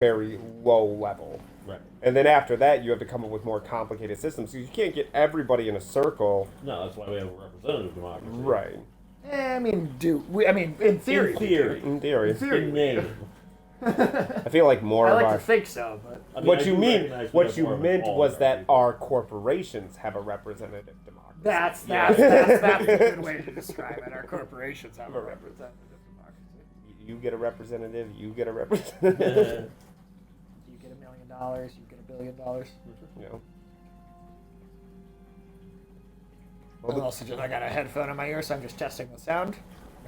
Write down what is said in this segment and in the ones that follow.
very low level. Right. And then after that, you have to come up with more complicated systems. So you can't get everybody in a circle. No, that's why we have a representative democracy. Right. I mean, in theory. In theory. In theory. In name. I feel like more I of like our... to think so, but... I mean, What I you do mean? recognize we What have you more of an meant was that all-American our corporations have a representative democracy. That's a good way to describe it. Our corporations have a representative democracy. You get a representative. You get a representative. You get $1 million. You get $1 billion. You know. Well, also, I got a headphone in my ear, so I'm just testing the sound.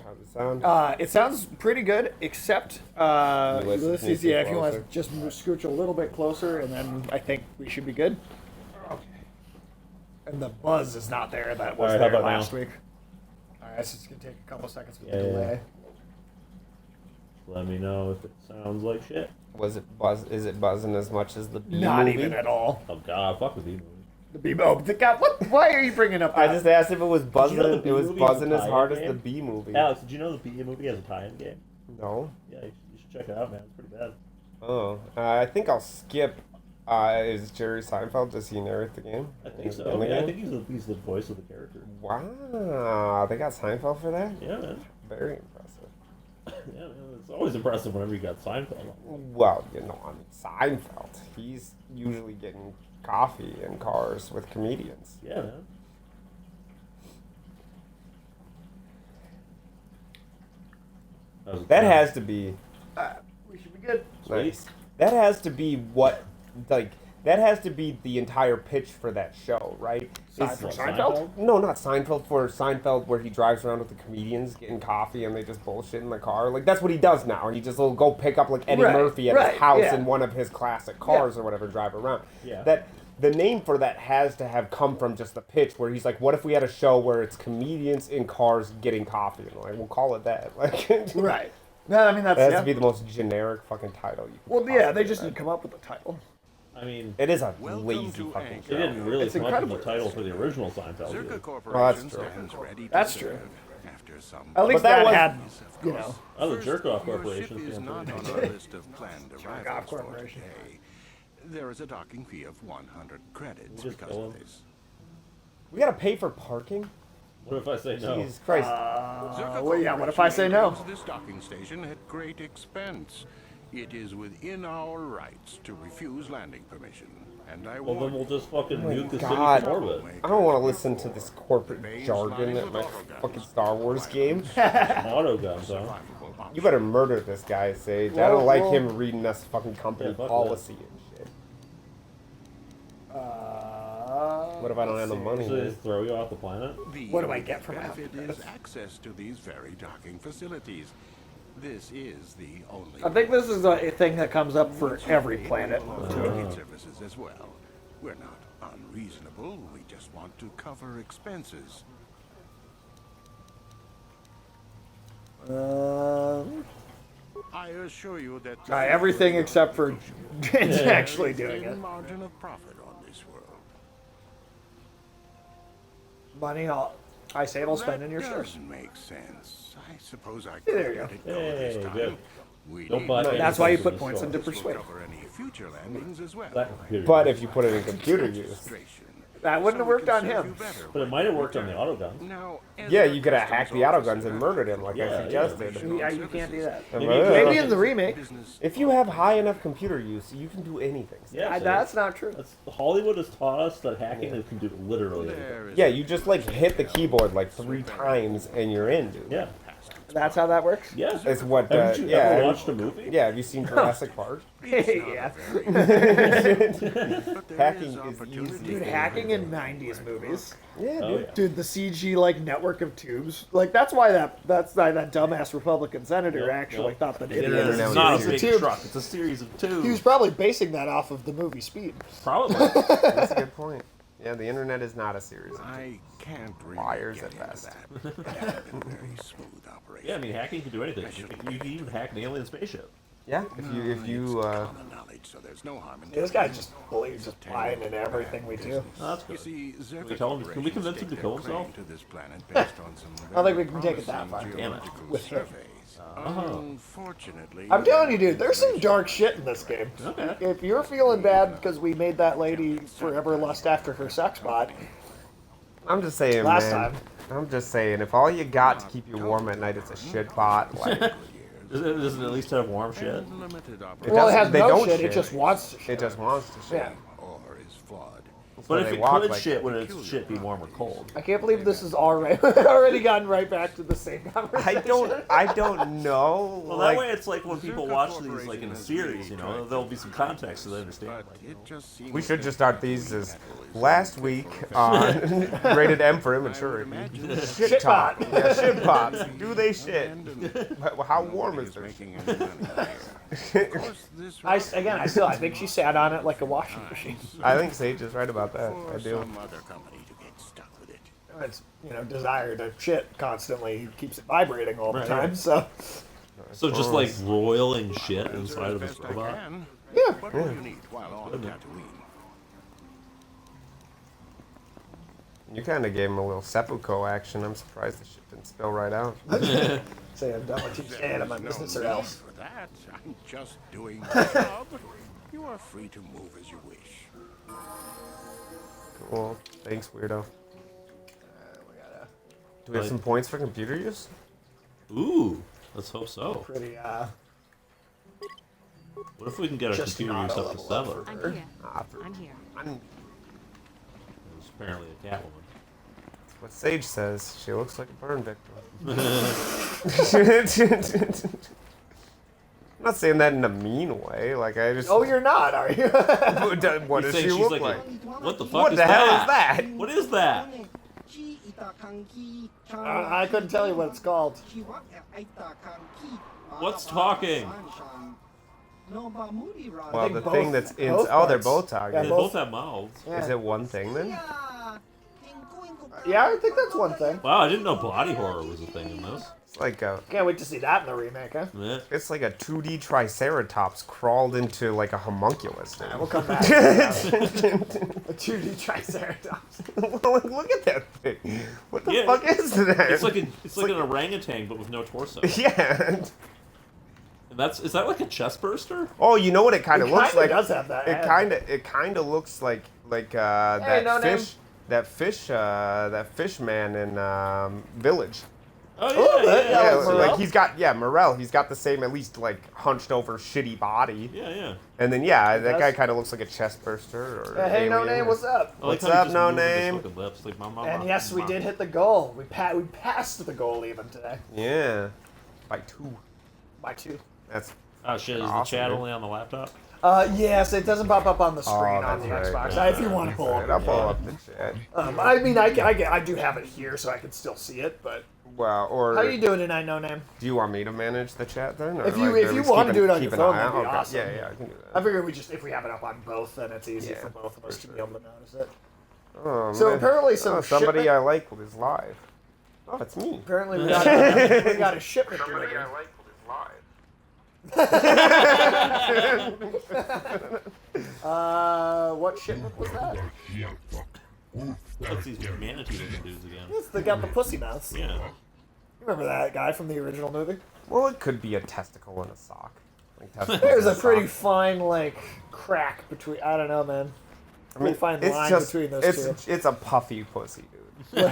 How's it sound? It sounds pretty good, except Ulysses. Yeah, if you want to just scooch a little bit closer, and then I think we should be good. Okay. And the buzz is not there. That was there last week. All right, so it's gonna take a couple seconds with the delay. Let me know if it sounds like shit. Was it buzz? Is it buzzing as much as the B Not movie? even at all. Oh god, fuck the B movie. The B movie. God, what? Why are you bringing up that? I just asked if it was buzzing. You know the B it was movie has a buzzing as tie-in hard as game? the B movie. Alex, did you know the B movie has a tie-in game? No. Yeah, you should check it out, man. It's pretty bad. Oh, I think I'll skip. Is Jerry Seinfeld? Does he narrate the game? I think so. In the Yeah, I game? think he's the voice of the character. Wow, they got Seinfeld for that? Yeah, man. Very impressive. Yeah, man. It's always impressive whenever you got Seinfeld on. Well, I mean, Seinfeld. He's usually getting coffee in cars with comedians. Yeah, man. That has to be We should be good. nice. That has to be what, like, that has to be the entire pitch for that show, right? For Seinfeld? No, not Seinfeld. For Seinfeld, where he drives around with the comedians getting coffee and they just bullshit in the car. Like, that's what he does now. And he just will go pick up, like, Eddie Murphy at his house in one of his classic cars or whatever, drive around. Yeah. That the name for that has to have come from just the pitch, where he's like, what if we had a show where it's comedians in cars getting coffee? And like, we'll call it that. Like, Right. No, I mean, that's... It has to be the most generic fucking title you can they just didn't come up with a title. I mean, it is a lazy fucking show. They didn't really It's come up with incredible. the title for the original Seinfeld. Zerka either. Corporation true. stands ready to That's serve true. after some At least But that that was- had, you know... Oh, the Jerk Off Your Corporation ship is stands not for on our list of planned arrivals for Corporation. today. There is a docking fee of 100 credits Just because kill of him. this. We gotta pay for parking? What if I say no? Jesus Christ. Zerka well, yeah, what if I say Corporation no? maintains this docking station at great expense. It is within our rights to refuse landing permission. And I Well, then warn we'll just fucking nuke the city God. from orbit. I don't want to listen to this corporate jargon at my fucking Star Wars game. Auto guns, huh? You better murder this guy, Sage. I Well, don't like well- him reading us fucking company Yeah, fuck policy and shit. What if I don't have the money? So they man? just throw you off the planet? What do I get from benefit it? is access to these very docking facilities. This is the only. I think this is a thing that comes up for every planet. Ticket services as well. We're not unreasonable. We just want to cover expenses. I assure you that Everything except for actually doing it. margin of profit on this world. Money, I say it'll spend in your That shares. does make sense. I suppose I There you could go. let it go this Hey, time. good. We Don't need buy to- That's why you anything put from the points store. into This will persuade. cover any future landings as well. That computer. But if you put it in computer use. That wouldn't have worked on him. But it might have worked on the auto guns. Now, Yeah, you could have hacked the autoguns and murdered him like I Yeah, suggested. Yeah, you can't do that. Maybe- Maybe in the remake. If you have high enough computer use, you can do anything. Yeah, so That's not true. Hollywood has taught us that hacking can do literally anything. there is Yeah, you just like hit the keyboard like 3 times and you're in, dude. Yeah. That's how that works? Yeah. It's what, Haven't you yeah. ever watched a movie? Yeah, have you seen Jurassic Park? Yeah. Hacking is easy. Dude, hacking in 90s movies. Yeah, Oh, dude. yeah. Dude, the CG like network of tubes. Like that's why that dumbass Republican senator Yep, actually yep. thought that Yeah, it the internet is. was not a easier. big Tube. truck. It's a series of tubes. He was probably basing that off of the movie Speed. Probably. That's a good point. Yeah, the internet is not a series of I can't really Liars get at into best. that. It had been a very smooth operation. Yeah, I mean, hacking can do anything. You can even hack an alien spaceship. Yeah, if you Common knowledge, so there's no harm in This guy just believes just buying in everything we do. Oh, that's You good. see, Zerka we tell him- can we convince him to Corporation kill staked their himself? claim to this planet based on some I don't think we can take it that very far. promising Damn it. geological With him. surveys. Unfortunately, I'm telling you, dude, there's some dark shit in this game. Okay. If you're feeling bad because we made that lady forever lust after her sex bot I'm just saying, last man. time. I'm just saying, if all you got to keep you warm at night is a shit bot, like, Does it at least have warm shit? Well, it has they no don't shit, it just wants to shit. it just wants to shit. Yeah. Or is flawed. But if they it walk could like shit, that. would its shit be warm or cold? I can't believe this is already gotten right back to the same conversation. I don't know. Well, like, that way it's like when people watch these like in a series, you know, there'll be some context so they understand. But Like, you know. it just seems we should that just start these as last week on rated M for immaturity. Shit bot. talk. Yeah, shit bots. Do they shit? How warm is their making shit? any money there. Of course, this I think she sat on it like a washing machine. I think Sage is right about that. for I do. some other company to get stuck with it. It's, desire to shit constantly keeps it vibrating all the time, so. So just like roiling shit inside of this Best I robot. can. Yeah. What will you need while on Tatooine? You kind of gave him a little seppuku action. I'm surprised the shit didn't spill right out. Say I'm done with you staying in my business or else. For that, I'm just doing my job. You are free to move as you wish. Cool. Thanks, weirdo. We gotta Do we have some points for computer use? Ooh, let's hope so. pretty, What if we can get our Just computer not use a up to level 7? I'm here. Ah, I'm here. It's apparently a Catwoman. That's what Sage says. She looks like a burn victim. I'm not saying that in a mean way. Like, I just. Oh, you're not, are you? What He's does she saying she's look like like? What the fuck What is the hell that? is that? What is that? I couldn't tell you what it's called. What's talking? Well, the both- thing that's in. both Oh, they're parts. both Yeah, talking. They both- both have mouths. Yeah. Is it one thing then? Yeah, I think that's one thing. Wow, I didn't know body horror was a thing in this. It's like a. Can't wait to see that in the remake, huh? Yeah. It's like a 2D Triceratops crawled into like a homunculus. Yeah, Thing. we'll come back. To that. A 2D Triceratops. Look at that thing. What the Yeah, fuck is that? It's like an orangutan but with no torso. Yeah. And is that like a chest burster? Oh, you know what it kind of It looks kinda like? does have that It head. kind of looks like Hey, no name. that fish man in Village. Oh Oh, yeah, yeah, yeah, like Morel? like he's got Morel. He's got the same at least like hunched over shitty body. yeah. And then that does. guy kind of looks like a chest burster or Hey, no alien name, or- what's up? I like What's how he up, just No moved his Name? fucking lips, like, And yes, we did hit the goal. We passed the goal even today. Yeah, by 2. By 2. That's Oh shit, is Awesome, the chat dude. only on the laptop? Yes, it doesn't pop up on the screen on that's the right. Xbox. Yeah. If you want to pull Right, it I'll up. pull up the chat. I mean, I do have it here, so I can still see it. But Well, or how you doing tonight, No Name? do you want me to manage the chat then? Or If you- like, if at you least want to keep do it an- on your keep an phone, eye that'd be out? Okay, awesome. Yeah, I can do I that. figure if we have it up on both, then it's easy Yeah, for both of us for to be sure. able to notice it. Oh, So man. apparently some somebody shipment- I like is live. Oh, it's me. Apparently we got a shipment delivered. like is live. What shipment was that? That's these manatee looking dudes again. Yes, they got the pussy mouths. Yeah. Remember that guy from the original movie? Well, it could be a testicle and a sock. Like, testicles There's a and pretty sock. fine crack between. I don't know, man. I mean, fine it's line just between those it's two. it's a puffy pussy, dude.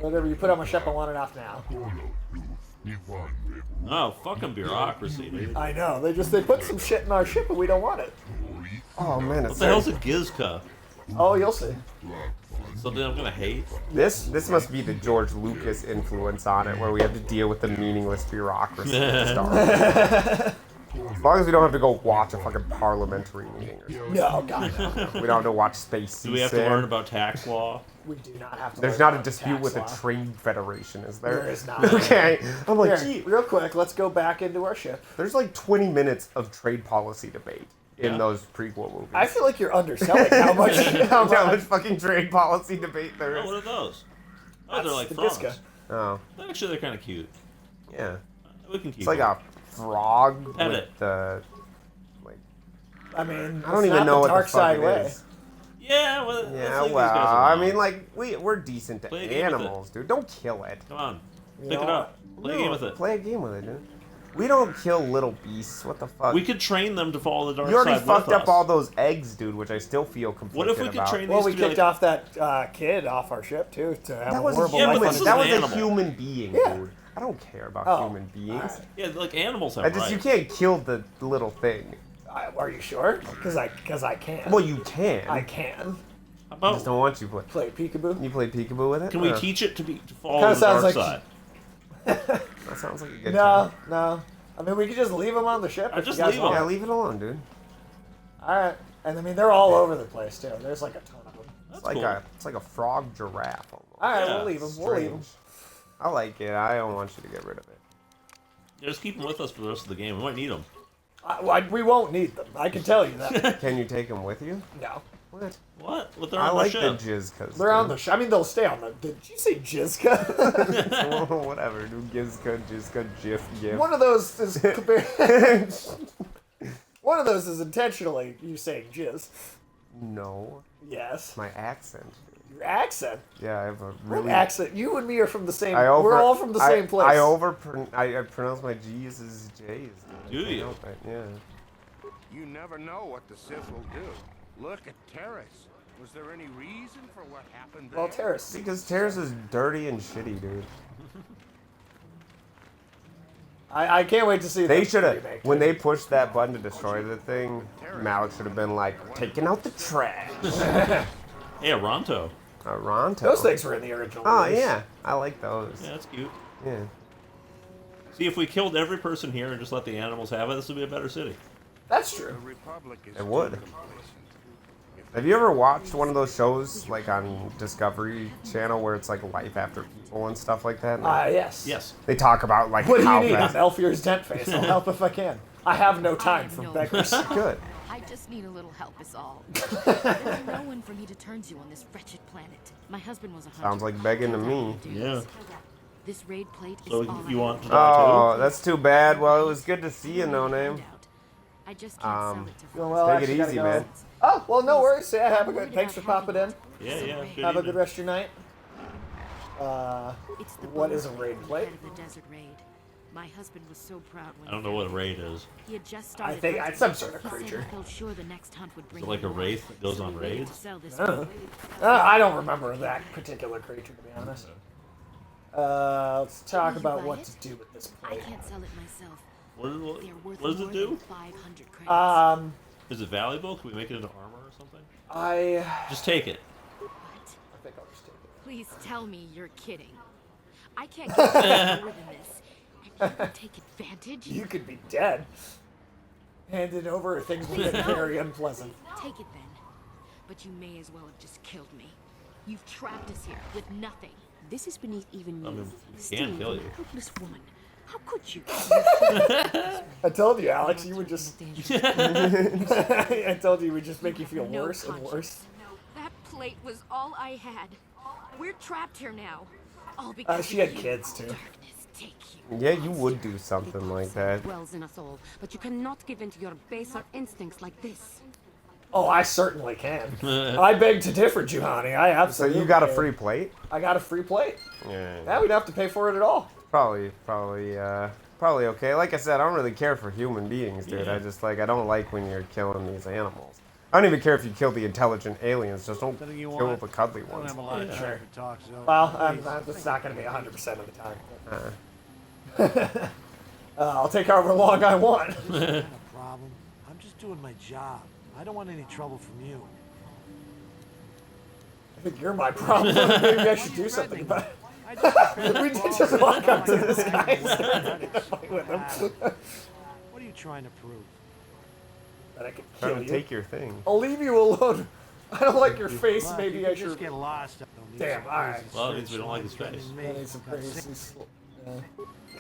Whatever you put on my ship, I want it off now. Oh, fucking bureaucracy, dude. I know. They put some shit in our ship, and we don't want it. Oh man, What it's the hell's a gizka? Oh, you'll see. Something I'm gonna hate? this must be the George Lucas influence on it, where we have to deal with the meaningless bureaucracy of Star Wars. As long as we don't have to go watch a fucking parliamentary meeting or something. No, God, no. We don't have to watch Space Do we have to Season. learn about tax law? We do not have to. There's learn not a about dispute tax with law. the Trade Federation, is there? There is not. Okay. I'm like, Here, gee, real quick, let's go back into our ship. there's like 20 minutes of trade policy debate in Yeah. those prequel movies. I feel like you're underselling how much. How how much much fucking trade policy debate there Oh, what is. are those? Oh, That's they're like the frogs. Gizka. Oh, Actually, they're kind of cute. yeah. We can keep It's like them. a frog Pet with it. the... Like, I mean, I don't it's even not know the what dark the fuck side it way. is. Yeah, well, let's Yeah, leave these well, guys I alone. mean, like, we're decent to Play a game with animals, dude. Don't kill it. Come on, You pick know it up. Play a game with it. Play a game with it, dude. We don't kill little beasts. What the fuck? We could train them to follow the dark side. You already fucked with up us. all those eggs, dude, which I still feel conflicted What if we could about. train Well, these we to be kicked like... off that kid off our ship too to have That a was a horrible Yeah, but human. this is That an was a animal. human being, Yeah. dude. I don't care about Oh. human beings. Yeah, like animals have I just rights. you can't kill the little thing. Are you sure? Because I can. Well, you can. I can How I about... just don't want you to play. play peekaboo. You play peekaboo with it? Can we Huh. teach it to follow Kinda the dark sounds like- side? That sounds like a good time. No. I mean, we could just leave them on the ship. I if just you guys leave want. Yeah, leave it alone, dude. All right. And I mean, they're all over the place too. There's like a ton of them. It's like cool. a frog giraffe almost. All right, Yeah, we'll leave them. We'll leave them. Strange. I like it. I don't want you to get rid of it. Yeah, just keep them with us for the rest of the game. We might need them. We won't need them. I can tell you that. Can you take them with you? No. What? What? What? They're I on like the the ship. Jizkas. They're on the I mean, they'll stay on the. Did you say Jizka? Whatever, dude. Gizka, Jizka, Jif, Gif. One of those is. One of those is intentionally you saying jizz. No. Yes. My accent. Your accent. Yeah, I have a What really... accent? You and me are from the same. I over, we're all from the same place. I pronounce my G's as J's. Do you? I know that, yeah. You never know what the Sith will do. Look at Terrace. Was there any reason for what happened there? Well, Terrace. Because Terrace is dirty and shitty, dude. I can't wait to see. They the should have, remake. when they pushed that button to destroy the thing, Malik should have been like, taking out the trash. Hey, a Ronto. Ronto. Those things were in the original. Oh, movies. yeah. I like those. Yeah, that's cute. Yeah. See, if we killed every person here and just let the animals have it, this would be a better city. That's true. The Republic is It would. too complacent. Have you ever watched one of those shows, like on Discovery Channel, where it's like life after people and stuff like that? Yes. Yes. They talk about like What do how you need? fast... I'm Elfier's dent face. I'll help if I can. I have no time for beggars. Good. I just need a little help is all. There's no one for me to turn to on this wretched planet. My husband was a hunter. Sounds like begging to me. Yeah. This raid plate is So all you I want have. to Oh, that's too bad. Well, it was good to see you, No Name. I just can't sell it to Well, friends. I Take it actually gotta easy, go. man. Oh, well, no worries. Yeah, have a good. Thanks for popping in. Yeah, yeah. Good Have a evening. good rest of your night. It's the What boat is a raid at the plate? head of the desert raid. My husband was so proud when I don't know what a raid is. he had just started. think hunting. it's some sort of He said he creature. felt sure the next hunt would bring Is it like him a more. wraith that goes So on we waited raids? to sell this Uh, I don't remember that particular creature, to be honest. Let's talk Will you about buy what it? to do with this I plate. can't sell it myself. What They're worth does more it do? than 500 credits. Is it valuable? Can we make it into armor or something? I Just take it. What? think I'll just take it. Please tell me you're kidding. I can't get any more than this. And you would take advantage? You could be dead. Hand it over, or things will get very unpleasant. Take it then. But you may as well have just killed me. You've trapped us here with nothing. This is beneath even me. I mean, we Steve, can kill you. a helpless woman. How could you? I told you, Alex, you would just. I told you, it would just make you feel No worse and conscience. worse. That plate was all I had. We're trapped here now. All because She of had you. kids too. Darkness, take you. Yeah, you would do something like that. Dwells in us all, but you cannot give in to your baser instincts like this. Oh, I certainly can. I beg to differ, Juhani. I So absolutely. you got a can. free plate? I got a free plate. Yeah. Now we don't have to pay for it at all. Probably okay. Like I said, I don't really care for human beings, dude. Yeah. I just I don't like when you're killing these animals. I don't even care if you kill the intelligent aliens. Just don't Anything you kill want? the cuddly I don't ones. have a lot of Sure. time for talk, so. Well, it's not going to be 100% of the time. I'll take however long I want. Not a problem. I'm just doing my job. I don't want any trouble from you. I think you're my problem. Maybe I should do something about it. I just We did just walk up to this guy and start to fight with him. What are you trying to prove? That I can Trying kill to you. take your thing. I'll leave you alone. I don't like your face. Look, Maybe you I can just should. get lost. Don't need Damn, some alright. crazy Well, it means search we don't like his warrant face. running I me. need some crazy.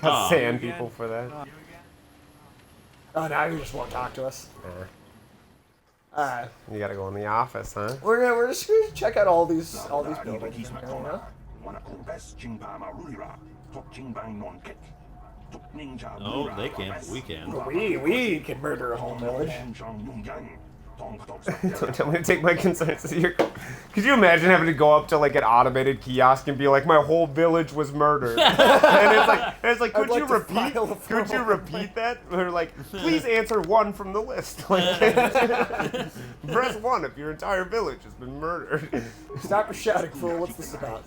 Got Aw. sand people for that. Oh, now you just won't talk to us. All right, You gotta go in the office, huh? we're just gonna check out all these buildings. You know? No, they can't, but we can. We can murder a whole village. Don't tell me to take my concerns to your... Could you imagine having to go up to like an automated kiosk and be like, my whole village was murdered? and it's like, could you repeat that? Or like, please answer one from the list. Like, press 1 if your entire village has been murdered. Stop your shouting, fool. What's this about?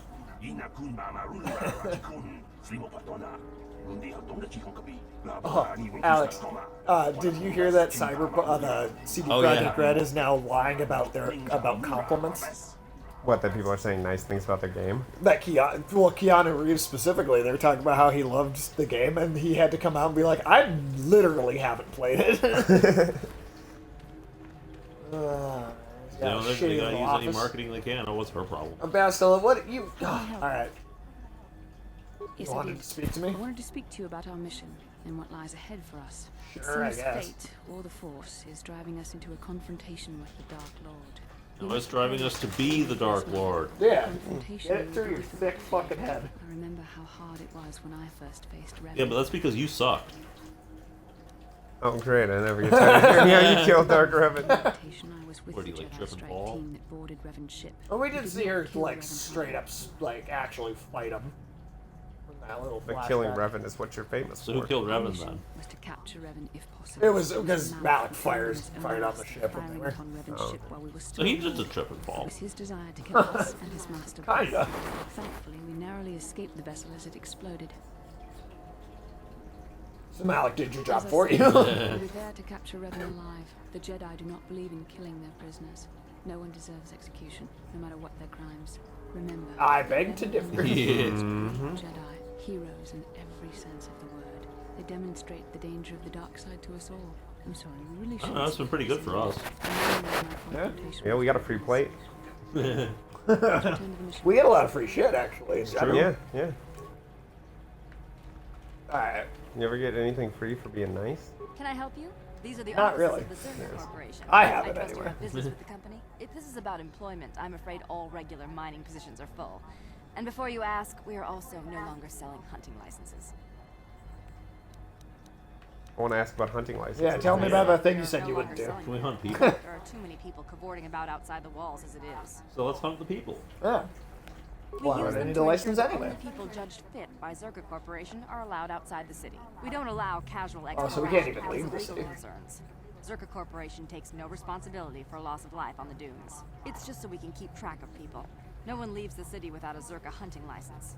Oh, Alex, did you hear that the CD Projekt Red is now lying about compliments? What, that people are saying nice things about their game? That Keanu Reeves specifically, they were talking about how he loved the game, and he had to come out and be like, I literally haven't played it. They gotta use any marketing they can. What's her problem? Bastila, what you... all right. Yes, You wanted to speak to me? I wanted to speak to you about our mission and what lies ahead for us. Sure, I it seems guess. fate or the Force is driving us into a confrontation with the Dark Lord. No, it's driving us to be the Dark Lord. Yeah. Confrontation Get it through will your be thick fucking head. I remember how hard it was when I first faced Revan. Yeah, but that's because you sucked. Oh, great. I never get tired of hearing how you killed Dark Revan. Confrontation, I was with What, do the you, like, Jedi trip and strike fall? team that boarded Revan's ship. Oh, we We did did see not her, kill like, Revan straight up, like, actually fight him. From that little But killing flashback. Revan is what you're famous So for. who killed Our Revan mission then? was to capture Revan if possible. It was because Malik fired fired on the ship when they firing were... upon Revan's ship while we were So still he's just a aboard. trip and It fall. was his desire to kill us and his master. Kinda. Thankfully, we narrowly escaped the vessel as it exploded. So Malik did your job As I for said, you. we were there to capture Revan alive. The Jedi do not believe in killing their prisoners. No one deserves execution, no matter what their crimes. Remember, I beg to Revan differ. and Yes. Jedi, heroes in every sense of the word. They demonstrate the danger of the dark side to us all. I'm sorry, we really I should. don't know, that's been pretty good for us. Yeah, we got a free plate. We get a lot of free shit, actually. in general. Yeah, yeah. Alright. You ever get anything free for being nice? Can I help you? These are the Not offices really. of the Zerga Corporation. I have it trust you anyway. have business with the company. If this is about employment, I'm afraid all regular mining positions are full. And before you ask, we are also no longer selling hunting licenses. I want to ask about hunting licenses. Yeah, tell me about that thing We you are said no you wouldn't longer do. selling Can we them. hunt people? There are too many people cavorting about outside the walls as it is. So let's hunt the people. Yeah. We Why use would I them need to a ensure license that anyway? only people judged fit by Zerga Corporation are allowed outside the city. We don't allow casual Oh, so we exploration can't even because leave of the legal city. concerns. Zerga Corporation takes no responsibility for loss of life on the dunes. It's just so we can keep track of people. No one leaves the city without a Zerga hunting license.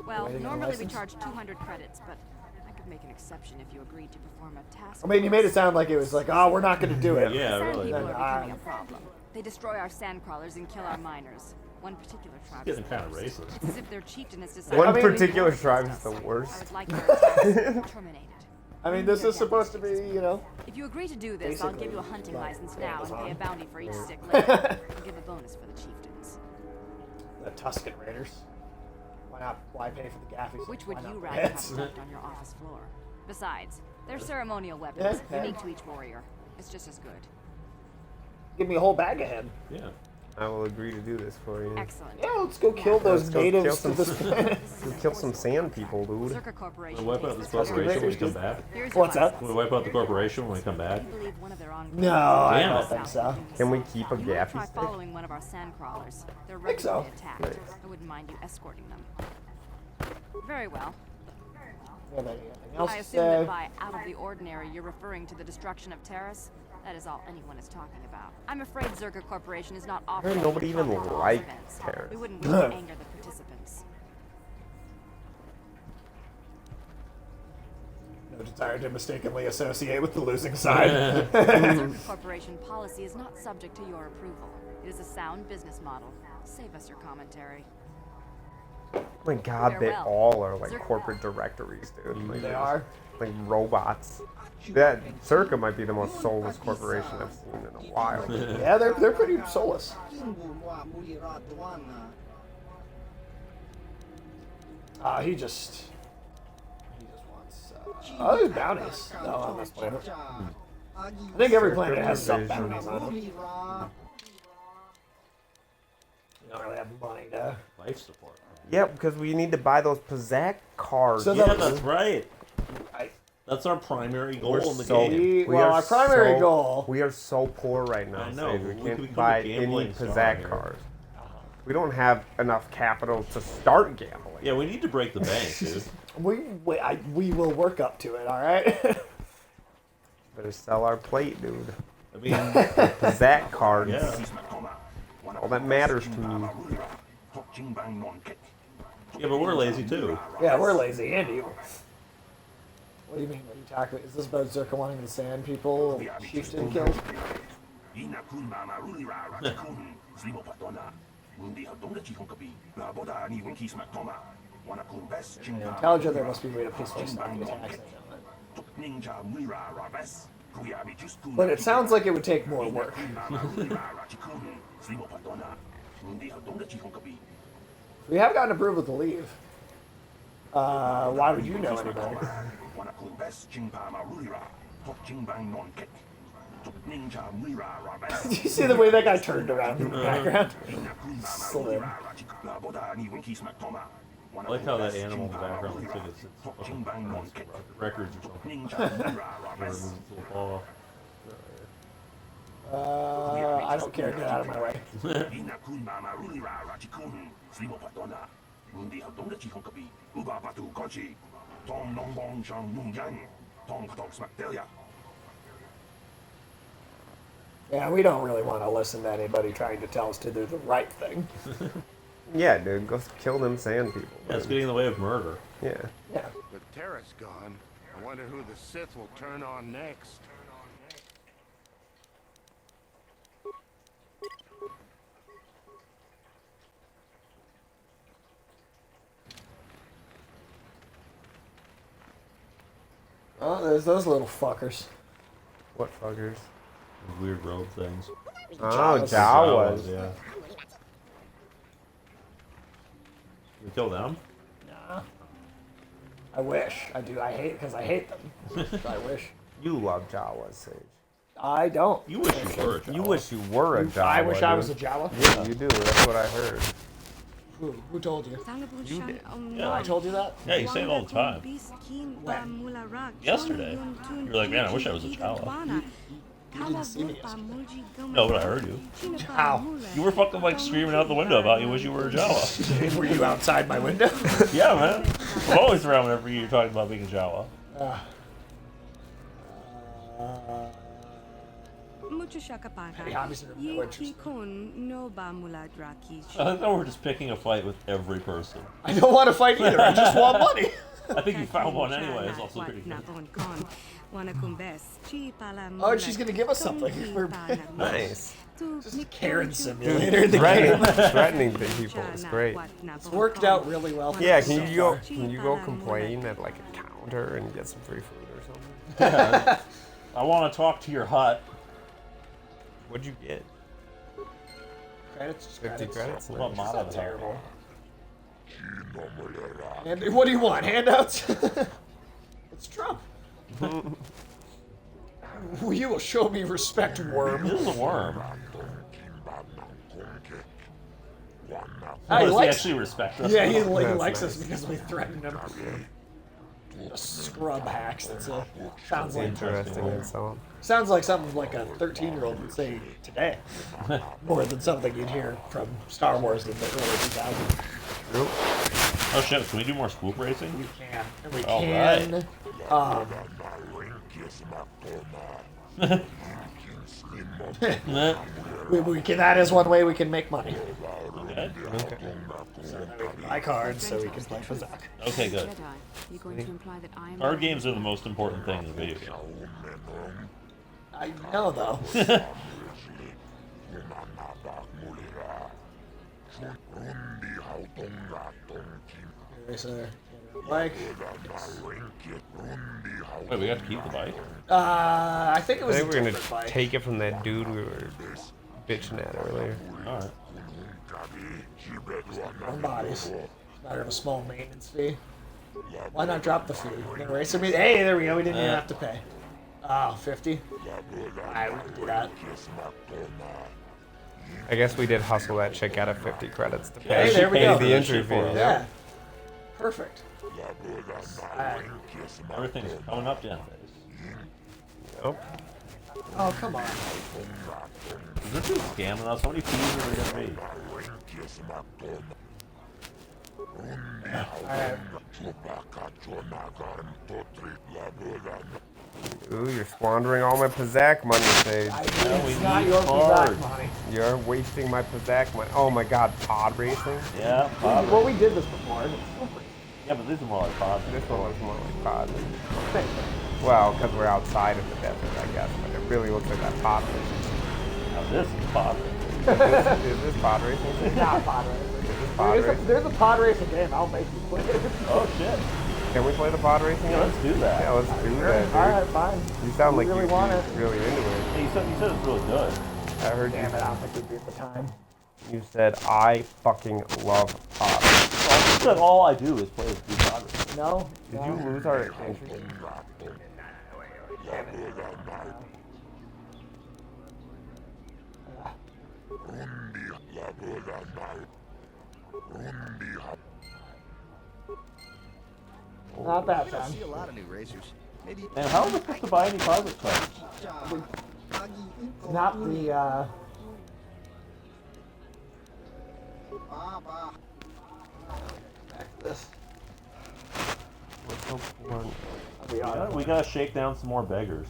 Well, Waiting on a normally we license? charge 200 credits, but I could make an exception if you agreed to perform a task. I mean, you made it for us. sound like it was like, oh, we're not going to do it. Yeah, Sand really. people Then are becoming a problem. They destroy our sand crawlers and kill our miners. One particular tribe is Getting the kind of worst. racist. It's as if their chieftain has decided. One I mean- particular tribe is the I worst. would like your attacks terminated. I mean, this is supposed to be, you know. If you agree to do this, I'll give you a hunting Basically, license now and pay a Amazon. bounty for each stick later. And give a bonus for the chieftains. The Tuscan Raiders. Why not? Why pay for the gaffies? Which would Why not you the rather have heads? left on your office floor? Besides, they're ceremonial weapons, Yeah. unique to each warrior. It's just as good. Give me a whole bag of head. Yeah. I will agree to do this for you. Excellent. Yeah, let's go kill those Let's go natives kill to some- this planet. Go kill some sand people, dude. Zerga Corporation. We'll wipe out takes this this corporation when we Raiders, come dude. back. Here's your What's that? license. We'll wipe out the corporation when we come back. I believe one of their own. No, I Damn don't it. think so. Can we keep a You might try gaffy stick? following one of our sand crawlers. They're Think so. regularly attacked. I wouldn't mind you escorting them. Very well. You have anything else I to assume that say? by out of the ordinary, you're referring to the destruction of Terrace. That is all anyone is talking about. I'm afraid Zerga Corporation is not offering. nobody even profit for all liked events. Terrace. We wouldn't wish to anger the participants. No desire to mistakenly associate with the losing side. Zerga Corporation policy is not subject to your approval. It is a sound business model. Save us your commentary. Oh my god, they Farewell. all are like Zerka. corporate directories, dude. Like, They they're are. just, like robots. That Circa might be the most soulless corporation I've seen in a while. Yeah, they're pretty soulless. He just wants. Oh, there's bounties. No, on this planet. I think every planet has some bounties on it. You don't really have money to. Life support. Yeah, because we need to buy those Pazak cars. So Yeah, that- that's right. That's our primary goal We're in the so- game. Our primary goal. We are so poor right now. I know, Sage. We we can't could become buy a gambling any star Pizzazz here. cars. We don't have enough capital to start gambling. Yeah, we need to break the bank, dude. We will work up to it. All right. Better sell our plate, dude. I mean, Pizzazz cards. yeah. All that matters to me. Yeah, but we're lazy too. Yeah, we're lazy and evil. What do you mean? What are you talking about? Is this about Zerka wanting the sand people chieftain killed? Tell each other there must be a way to peacefully stop the attacks. But it sounds like it would take more work. We have gotten approval to leave. Why would you know any better? Did you see the way that guy turned around in the background? Slim. I like how that animal in the background looks like it's records or something. I don't care. Get out of my way. Yeah, we don't really want to listen to anybody trying to tell us to do the right thing. Yeah, dude, go kill them sand people. Yeah, it's getting in the way of murder. Yeah. Yeah. The terrace gone. I wonder who the Sith will turn on next. Oh, there's those little fuckers. What fuckers? Those weird robe things. Oh, Jawas. Yeah. You kill them? Nah. I wish. I do. I hate because I hate them. I wish. You love Jawas, Sage. I don't. You wish you were a Jawa. You wish you were a Jawa. I wish I was a dude. Jawa. Yeah, you do. That's what I heard. Who told you? You did. Yeah. I told you that? Yeah, you say it all the time. Yesterday. You were like, man, I wish I was a Jawa. You didn't see me yesterday. No, but I heard you. How? You were fucking like screaming out the window about you wish you were a Jawa. Were you outside my window? Yeah, man. I'm always around whenever you're talking about being a Jawa. He obviously didn't know interest. I thought we were just picking a fight with every person. I don't want to fight either. I just want money. I think you found one anyway. It's also pretty good. Oh, and she's gonna give us something. Nice. Just a Karen simulator in the game. Threatening the people is great. It's worked out really well. For Yeah, us so far. can you go complain at like a counter and get some free food or something? Yeah. I want to talk to your hut. What'd you get? Credits. 50 credits? What Nice. model? Terrible. And what do you want? Handouts? It's Trump. You will show me respect, worm. This is a worm. Ah, he Does he likes- actually respect us? Yeah, he That's likes nice. us because we threatened him. A scrub hacks. That's a sounds like Interesting and so on. sounds like something like a 13-year-old would say today, more than something you'd hear from Star Wars in the early 2000s. Oh shit, can we do more swoop racing? We can, and we All can. We can. That is one way we can make money. Okay. So that we can buy cards so we can play Pazak. Okay, good. Jedi, you're going to imply that I am Card games are the most important thing in the video game. I know though. Like, Wait, we got to keep the bike? I think it I was. think a we're gonna different bike. take it from that dude we were bitching at earlier. Alright. One bodies. Matter of a small maintenance fee. Why not drop the fee? No race. I mean, hey, there we go. We didn't even have to pay. Oh, 50? I would do that. I guess we did hustle that chick out of 50 credits to Yeah, pay, there we pay go. the entry fee. Yeah. Perfect. Everything's coming up, Jen. Nope. Oh, come on. Is this just scamming us? How many fees are there gonna be? Alright. Ooh, you're squandering all my Pizzac money, Sage. It's not your Pizzac money. You're wasting my Pizzac money. Oh my god, pod racing? Yeah, pod Well, we did this before. And it's still free. Yeah, but these are more like pods. This one looks more like pod. Well, because we're outside of the desert, I guess, but it really looks like that pod racing. Now this is pod. Is this pod racing? It's not pod racing. Is this pod racing? There's a pod racing game. I'll make you play it. Oh shit. Can we play the pod racing? Yeah, let's do that. Yeah, let's do that, dude. Alright, fine. You sound like really you're want it. really into it. Hey, you said it's really good. I heard Damn you. it, I don't think we'd be at the time. You said, I fucking love pod. You said all I do is play with pod racing. No? Did no. you lose our interest? Not that time. See a lot of new racers. Maybe And how are we supposed to buy any positive cards? Not the, this. What's so important? We gotta shake down some more beggars.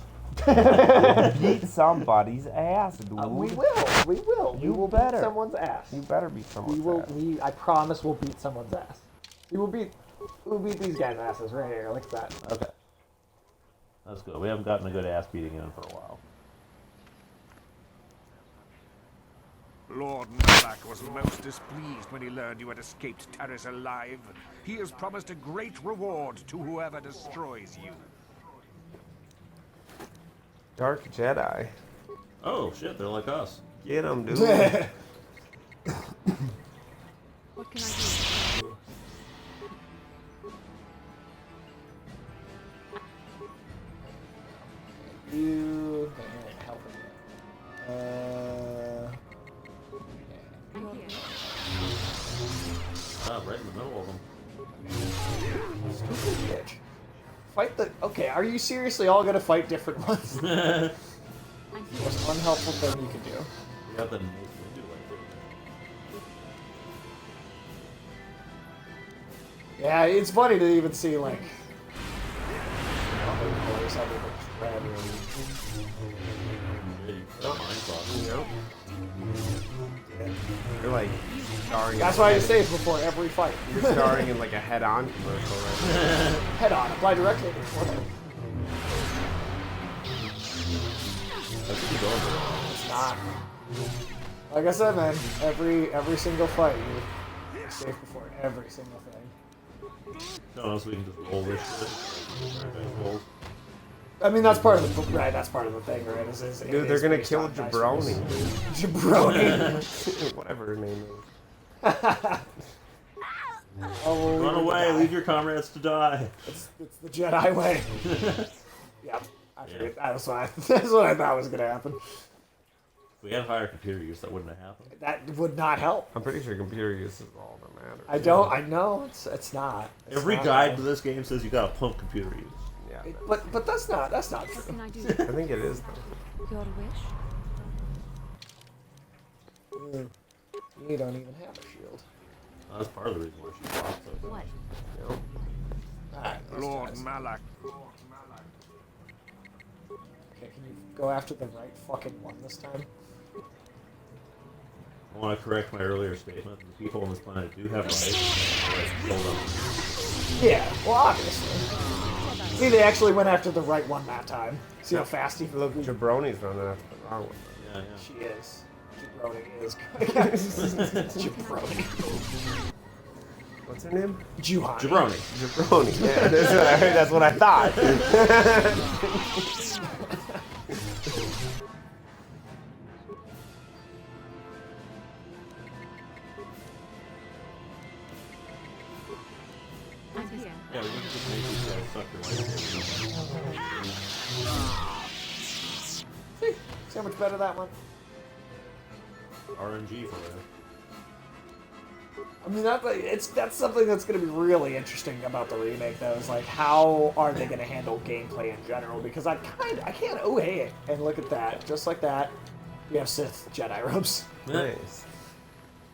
Beat somebody's ass, dude. We will. We will. You We will better. beat someone's ass. You better beat someone's We will. ass. I promise we'll beat someone's ass. We'll beat these guys' asses right here. Look at that. Okay. That's good. We haven't gotten a good ass beating in for a while. Lord Malak was most displeased when he learned you had escaped Taris alive. He has promised a great reward to whoever destroys you. Dark Jedi. Oh shit, they're like us. Get him, dude. What can I do? You. Help him. Ah, right in the middle of them. Stupid bitch. Fight the. Okay, are you seriously all gonna fight different ones? The most unhelpful thing you can do. We got the most windy right Yeah, it's funny to even see like. Yep. You're like starring. That's why I say it's before every fight. You're starring in like a head-on commercial right Head on, apply directly before them. It's not. Like I said, man, every single fight, you're safe before every single thing. No, so we can just roll this shit. Roll. I mean, that's part of the right. That's part of the thing, right? Dude, they're gonna kill Jabroni. Jabroni. Whatever her name is. Oh, Run away! Leave your comrades to die. It's the Jedi way. Yep. I figured that's what I thought was gonna happen. If we had higher computer use, that wouldn't have happened. That would not help. I'm pretty sure computer use is all that matters. I don't. I know it's not. It's Every not guide right. to this game says you gotta pump computer use. Yeah. But that's not What true. can I do? I think it is though. Your wish? You don't even have a shield. That's part of the reason why she blocked so What? Alright, Lord Malak. Okay, can you go after the right fucking one this time? I want to correct my earlier statement. The people on this planet do have rights. Hold on. Yeah, well, obviously. See, they actually went after the right one that time. See how fast he Look, Jabroni's running after the wrong one. Yeah, yeah. She is. Jabroni is. Jabroni. What's her name? Juhani. Jabroni. Jabroni. Yeah, that's what I thought. I'm here. Yeah, we can just make these guys suck their See how much better that one? RNG for that. I mean, that's something that's going to be really interesting about the remake, though. Is like, how are they going to handle gameplay in general? Because I can't hey it and look at that, just like that. We have Sith Jedi robes. Nice.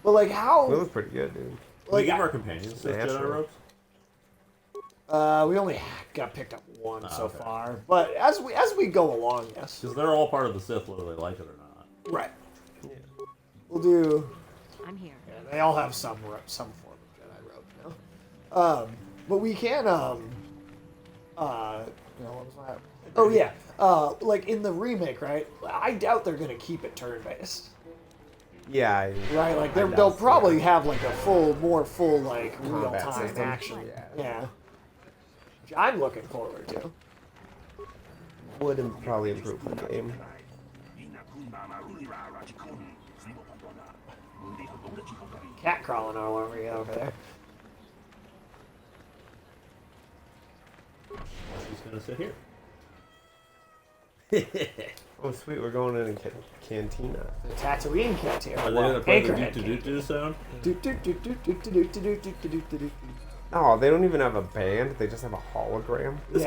But like, how? They look pretty good, dude. Can Like, we give our companions Sith Jedi robes? We only got picked up one so far, but as we go along, yes. Because they're all part of the Sith, whether they like it or not. Right. Yeah. We'll do. I'm here. Yeah, they all have some form of Jedi robe, you know. But we can what was that? Oh yeah. Like in the remake, right? I doubt they're gonna keep it turn-based. Yeah. Right. Like they'll probably have like a more full like real-time system. action. Yeah. Which I'm looking forward to. Would probably improve the game. Cat crawling all over you over there. He's gonna sit here. Oh sweet, we're going in a cantina. The Tatooine cantina. Are they gonna play the Anchorhead doo-doo-doo sound? Oh, they don't even have a band. They just have a hologram. This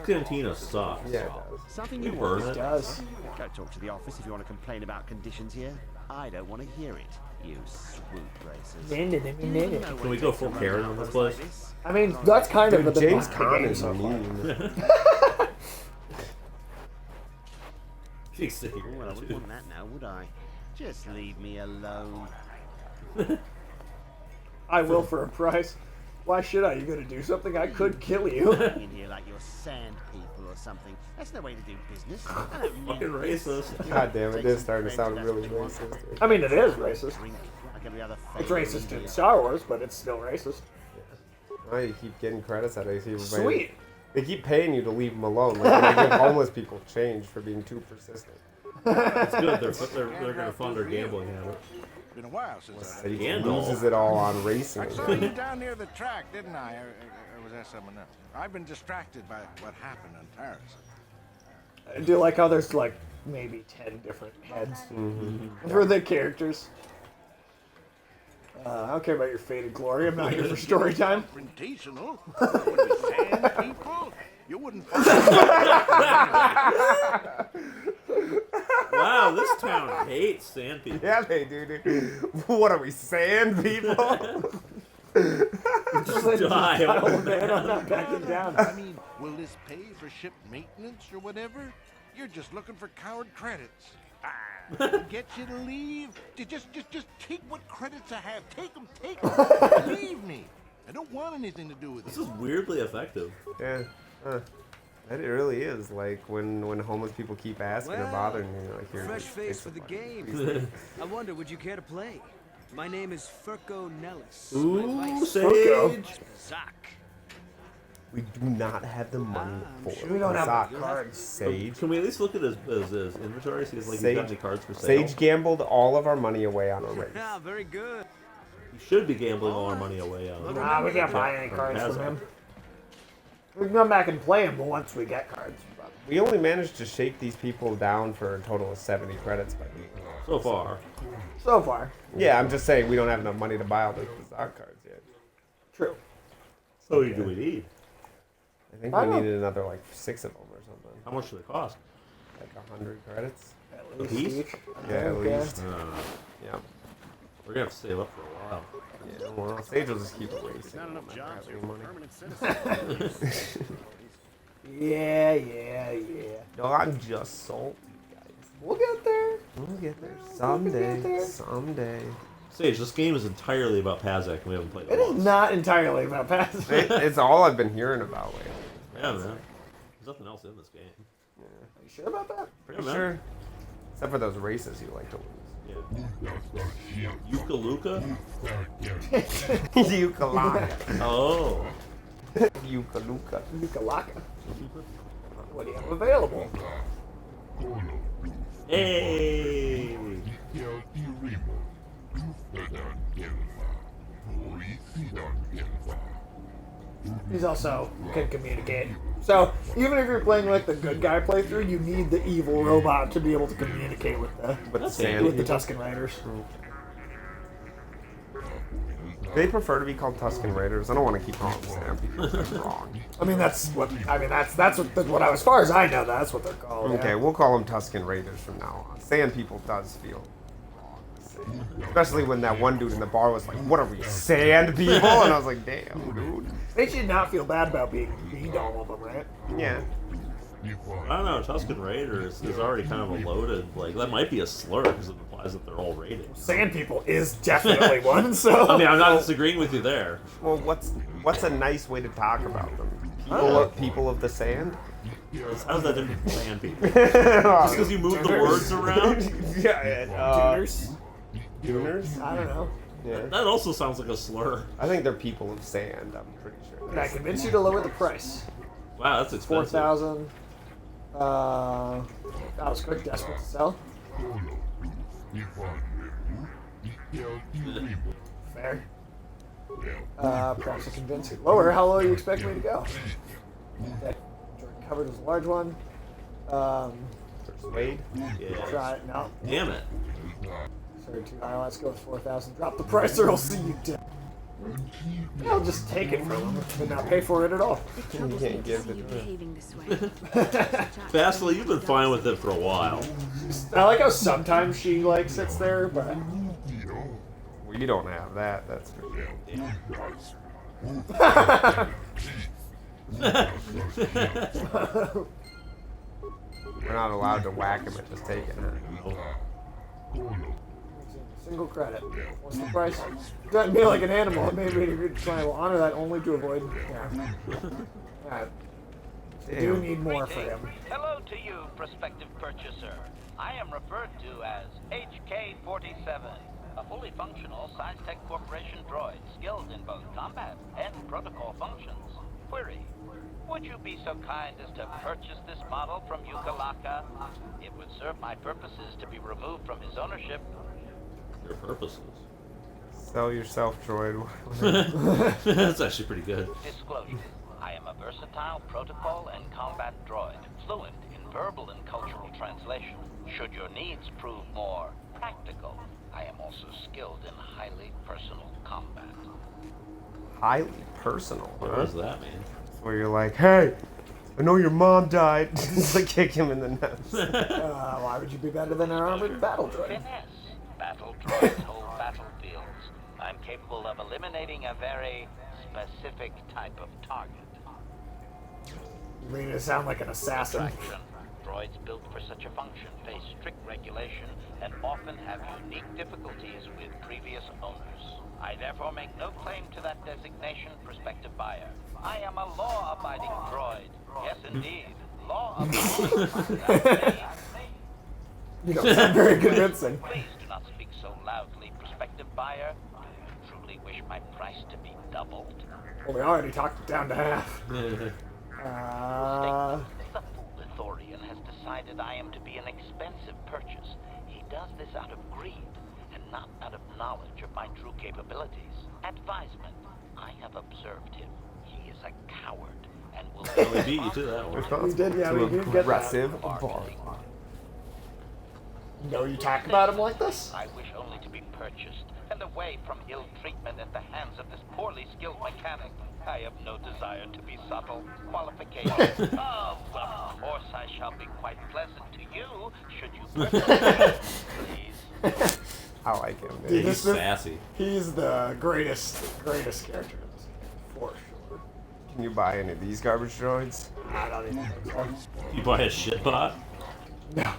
cantina sucks. Yeah, it does. Something You you burn want. it. does. Go talk to the office if you want to complain about conditions here. I don't want to hear it, you swoop racers. Can we go full Karen on this place? I mean, that's kind of Dude, the James big Caan game is so far. mean. She's sit here. Well, I wouldn't want that now, would I? Just leave me alone. I will for a price. Why should I? You gonna do something? I could kill you. In here like you're sand people or something. That's no way to do business. I don't need Fucking this. racist. God damn it, Take this some starting to bread, sound that's really what you want. racist. I mean, it is racist. Drink like every other It's failure racist in here. Star Wars, but it's still racist. Oh, you keep getting credits out of it. Sweet. They keep paying you to leave them alone. Like they give homeless people change for being too persistent. It's good. They're gonna fund our gambling habit. Been a while since He Gandalf. loses it all on racing. I saw you down near the track, didn't I? Or was that someone else? I've been distracted by what happened on Taris. I do like how there's like maybe 10 different heads for the characters. I don't care about your faded glory. I'm not here for story time. Confrontational? You wouldn't be sand people? You wouldn't find Wow, this town hates sand people. Yeah, they do, dude. What are we, sand people? Just die. Oh man, I'm not backing down. I mean, will this pay for ship maintenance or whatever? You're just looking for coward credits. Get you to leave? Just take what credits I have. Take them. Leave me. I don't want anything to do with This it. is weirdly effective. Yeah. That it really is. Like when homeless people keep asking or bothering you, like here's Fresh this face for the Facebook game. I wonder, would you care to play? My name is Furco Nellis. Ooh, Furco. Sage. Zach. We do not have the money for it. We don't have Sock. cards. Sage. Can we at least look at his inventory? See if he's Sage- got any cards for sale. Sage gambled all of our money away on a race. Ah, very good. He should be gambling all our money away on. Nah, we can't buy any cards from him. We can come back and play him once we get cards. We only managed to shake these people down for a total of 70 credits by beating them. So far. So far. Yeah, I'm just saying we don't have enough money to buy all the Zod cards yet. True. So do we need? I think I we don't know. needed another like 6 of them or something. How much do they cost? Like 100 credits. At A least piece? each. Yeah, at Okay. least. Yeah. We're gonna have to save up for a while. Yeah, well, Sage will just keep erasing. Not enough We'll never jobs have here any for money. permanent citizens. Yeah. No, I'm just salty, guys. We'll get there. We'll get there get someday. there. Someday. Sage, this game is entirely about Pazak, and we haven't played it It is once. not entirely about pass. It's all I've been hearing about lately. Yeah, man. There's nothing else in this game. Are you sure about that? Pretty Yeah, man. sure. Except for those races you like to lose. Yeah. Yuka Luka? Ukulaka. Oh. Ukaluka. Ukalaka. What do you have available? Hey! He's also can communicate. So even if you're playing like the good guy playthrough, you need the evil robot to be able to communicate with the With the sand with the people. Tusken Raiders. They prefer to be called Tusken Raiders. I don't want to keep calling them Sand People. That's wrong. That's what as far as I know, that's what they're called. Okay, yeah. we'll call them Tusken Raiders from now on. Sand People does feel wrong to say. Especially when that one dude in the bar was like, "What are we, Sand People?" And I was like, "Damn, dude." They should not feel bad about being all of them, right? Yeah. I don't know. Tusken Raiders is already kind of a loaded. Like that might be a slur because it implies that they're all raided. Sand People is definitely one. So I mean, I'm not disagreeing with you there. Well, what's a nice way to talk about them? People of the sand. How's that different from Sand People? Just because you move the words around? Yeah. Duners? I don't know. Yeah. That also sounds like a slur. I think they're people of sand. I'm pretty sure. Can I convince you to lower the price? Wow, that's expensive. 4,000. That was quick. Desperate to sell. Fair. Perhaps a convince you. Lower. How low do you expect me to go? That covered is a large one. Persuade? Yeah. Try it. No. Damn it. Sorry, too high. Let's go with 4,000. Drop the price or I'll see you dead. I'll just take it from them and not pay for it at all. You can't give it. Fastly, you've been fine with it for a while. I like how sometimes she like sits there, but We don't have that. That's for sure. We're not allowed to whack him at just taking it. single credit. What's the price? Doesn't be like an animal. Maybe you're trying to honor that only to avoid. Yeah. Alright. We do need more for him. Hello to you, prospective purchaser. I am referred to as HK-47, a fully functional Science Tech Corporation droid skilled in both combat and protocol functions. Query: would you be so kind as to purchase this model from Yukalaka? It would serve my purposes to be removed from his ownership. Your purposes? Sell yourself, droid. That's actually pretty good. Disclosure: I am a versatile protocol and combat droid, fluent in verbal and cultural translation. Should your needs prove more practical, I am also skilled in highly personal combat. Highly personal, huh? What does that mean? Where you're like, hey, I know your mom died. Just like kick him in the nuts. Why would you be better than an armored battle droid? Finesse. Battle droids hold battlefields. I'm capable of eliminating a very specific type of target. You mean to sound like an assassin? Distraction. Droids built for such a function face strict regulation and often have unique difficulties with previous owners. I therefore make no claim to that designation, prospective buyer. I am a law-abiding droid. Yes, indeed. Law-abiding. You don't sound very convincing. Please do not speak so loudly, prospective buyer. Do you truly wish my price to be doubled? Well, we already talked it down to half. The fool Ithorian has decided I am to be an expensive purchase. He does this out of greed and not out of knowledge of my true capabilities. Advisement: I have observed him. He is a coward and will. We beat you to that one. We did, yeah, we did get that. Aggressive bar. No, you talk about him like this? I wish only to be purchased and away from ill treatment at the hands of this poorly skilled mechanic. I have no desire to be subtle. Qualifications. Oh, well, of course I shall be quite pleasant to you, should you purchase. Please. I like him, Dude, dude. He's sassy. He's the greatest character in this game, for sure. Can you buy any of these garbage droids? I don't even think so. You buy a shit bot? No.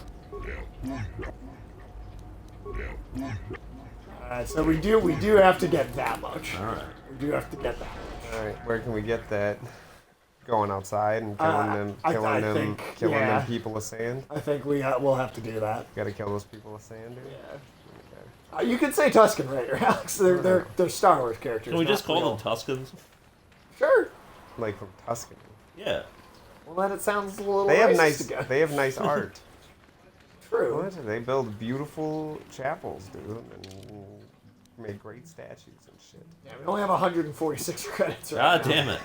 Alright, so we do have to get that much. Alright. We do have to get that much. Alright, where can we get that? Going outside and killing them people of sand? I think we'll have to do that. Gotta kill those people of sand, dude? Yeah. You could say Tusken Raider, Alex. They're Star Wars characters. Can we just call real. them Tuskens? Sure. Like from Tuscany. Yeah. Well, then it sounds a little. They have racist nice. again. They have nice art. True. What? They build beautiful chapels, dude, and make great statues and shit. Yeah, we only have 146 credits right God now. damn it.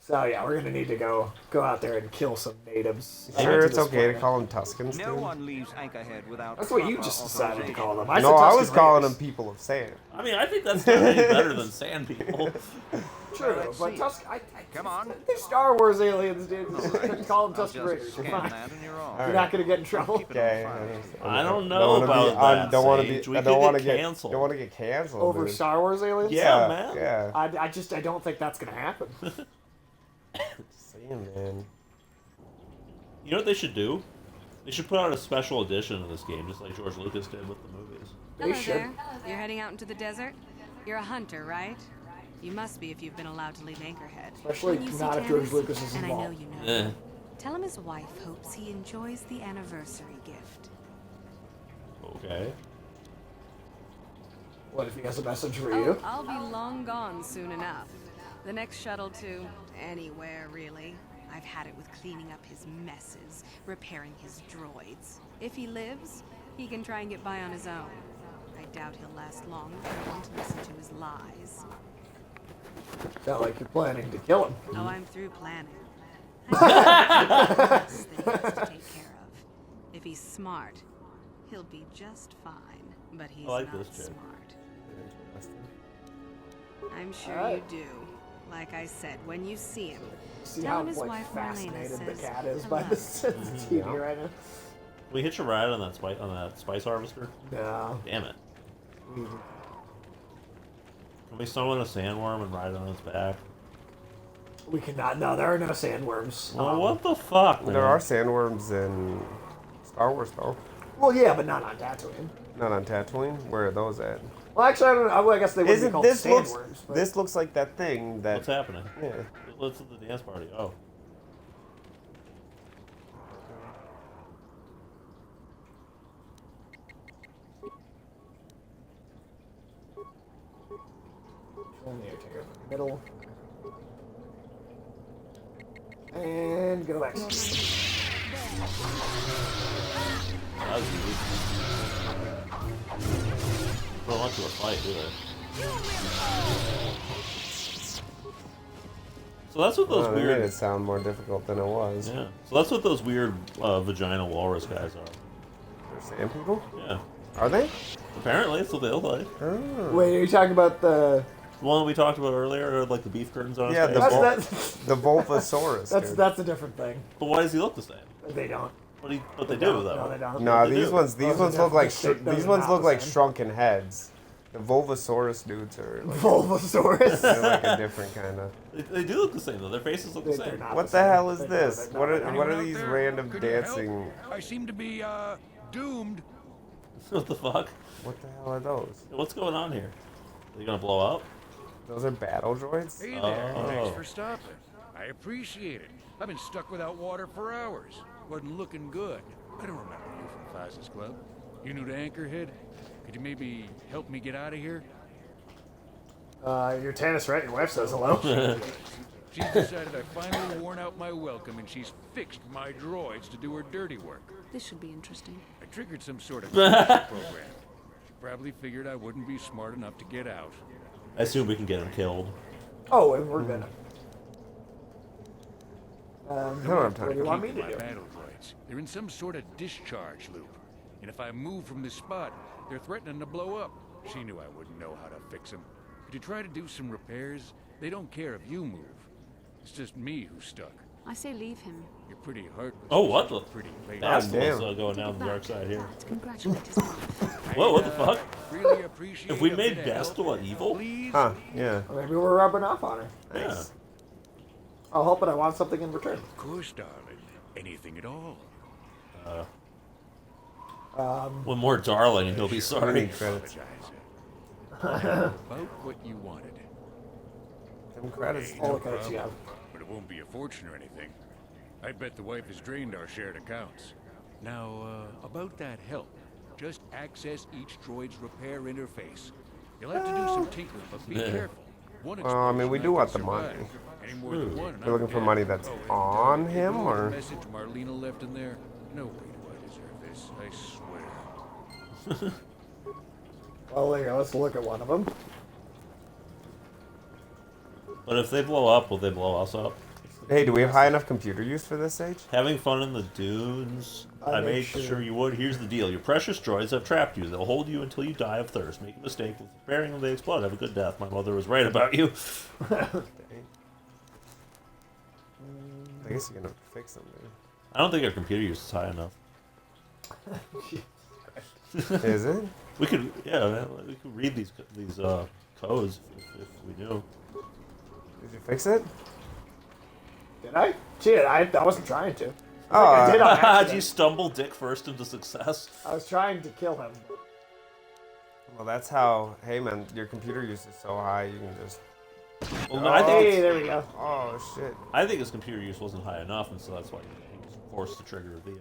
So yeah, we're gonna need to go out there and kill some natives. Sure, it's okay to call them Tuscans. No one leaves Anchorhead without. That's what you just decided to call them. No, I was calling them people of sand. I mean, I think that's not any better than sand people. True, but come on. They're Star Wars aliens, dude. Just call them Tusken Raiders. You're fine. You're not gonna get in trouble. Okay. I don't know about that. Don't want to be. I don't want to get canceled. Don't want to get canceled Over dude. Star Wars aliens. Yeah, man. Yeah. I don't think that's gonna happen. Saying, man. You know what they should do? They should put out a special edition of this game, just like George Lucas did with the movies. Hello there. You're heading out into the desert? You're a hunter, right? You must be if you've been allowed to leave Anchorhead. Especially When you see not if George Tannis, Lucas is and I know involved. you know. Tell him his wife hopes he enjoys the anniversary gift. Okay. What if he has a message for you? I'll be long gone soon enough. The next shuttle to anywhere, really. I've had it with cleaning up his messes, repairing his droids. If he lives, he can try and get by on his own. I doubt he'll last long if I want to listen to his lies. Sound like you're planning to kill him. Oh, I'm through planning. I have that he has to take care of. If he's smart, he'll be just fine. But he's I like not this chick. smart. I'm sure Alright. you do. Like I said, when you see him, See tell how him his like wife Marlena fascinated the says cat is by hello. this TV right now. We hitch a ride on that spice harvester. No. Damn it. Can we summon a sandworm and ride on its back? We cannot. No, there are no sandworms. Well, what the fuck, man? There are sandworms in Star Wars, though. Well, yeah, but not on Tatooine. Not on Tatooine. Where are those at? Well, actually, I don't know. I guess they wouldn't be called sandworms. But... This looks like that thing that. What's happening? Yeah. Let's at the dance party. Oh. Middle. And go back. That was easy. Don't want to a fight, do they? So that's what those They weird. made it sound more difficult than it was. Yeah. So that's what those weird vagina walrus guys are. They're sand people? Yeah. Are they? Apparently, that's what they look like. Oh. Wait, are you talking about the one we talked about earlier, like the beef curtains on his Yeah, face? the Vulvasaurus. That's a different thing. But why does he look the same? They don't. But they They do don't. though. No, they don't. No, They these do. ones look like these ones not look the like same. shrunken heads. The Vulvasaurus dudes are like Vulvasaurus. They're like a different kind of. They do look the same though. Their faces look the same. What the hell is this? What are Anyone these out there? random Could you help? dancing? I seem to be doomed. What the fuck? What the hell are those? What's going on here? Are you gonna blow up? Those are battle droids. Hey there. Thanks for stopping. I appreciate it. I've been stuck without water for hours. Wasn't looking good. I don't remember you from Faz's Club. You new to Anchorhead? Could you maybe help me get out of here? You're Tannis, right? Your wife says hello. She's decided I finally worn out my welcome and she's fixed my droids to do her dirty work. This should be interesting. I triggered some sort of program. She probably figured I wouldn't be smart enough to get out. I assume we can get him killed. Oh, and we're gonna. I don't have time. What do you want me to My do? battle droids. They're in some sort of discharge loop. And if I move from this spot, they're threatening to blow up. She knew I wouldn't know how to fix them. Could you try to do some repairs? They don't care if you move. It's just me who's stuck. I say leave him. You're pretty heartless. Oh, what the? Pretty late. That's damn. going down the dark side here. Congratulate his wife. Whoa, what the fuck? Really appreciate If we a made bit of Best help. what evil? Please? Huh? Yeah. Or maybe we're rubbing off on her. Yeah. I'll help, but I want something in return. Of course, darling. Anything at all. One more darling and he'll be sorry. Credits. About what you wanted. Some credits. All the credits you have. But it won't be a fortune or anything. I bet the wife has drained our shared accounts. Now, about that help, just access each droid's repair interface. You'll have to do some tinkering, but be careful. One I mean, we do want the survive. money. Any more than one, and You're looking I'm for dead. money that's Oh, and, on you him, know or? the message Marlena left in there? No way do I deserve this. I swear. Well, there you go. Let's look at one of them. But if they blow up, will they blow us up? Hey, do we have high enough computer use for this age? Having fun in the dunes. I made sure you would. Here's the deal. Your precious droids have trapped you. They'll hold you until you die of thirst. Make a mistake with preparing them, they explode. Have a good death. My mother was right about you. I guess you're gonna fix them, dude. I don't think our computer use is high enough. Is it? We could, yeah, man, we could read these codes if we do. Did you fix it? Did I? Shit, I wasn't trying to. Oh, I did on accident. Did you stumble dick first into success? I was trying to kill him. Well, that's how. Hey, man, your computer use is so high, you can just. Well, no, I think there we go. Oh shit. I think his computer use wasn't high enough, and so that's why he was forced to trigger the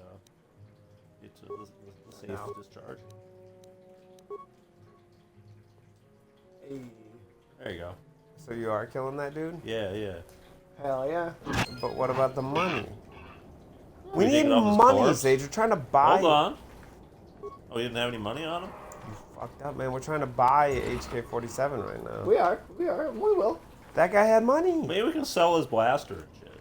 safe discharge. Hey. There you go. So you are killing that dude? Yeah, yeah. Hell yeah. But what about the money? We We take need it off his money, corpse? Sage. We're trying to buy. Hold on. Oh, you didn't have any money on him? You fucked up, man. We're trying to buy HK-47 right now. We are, we will. That guy had money. Maybe we can sell his blaster and shit.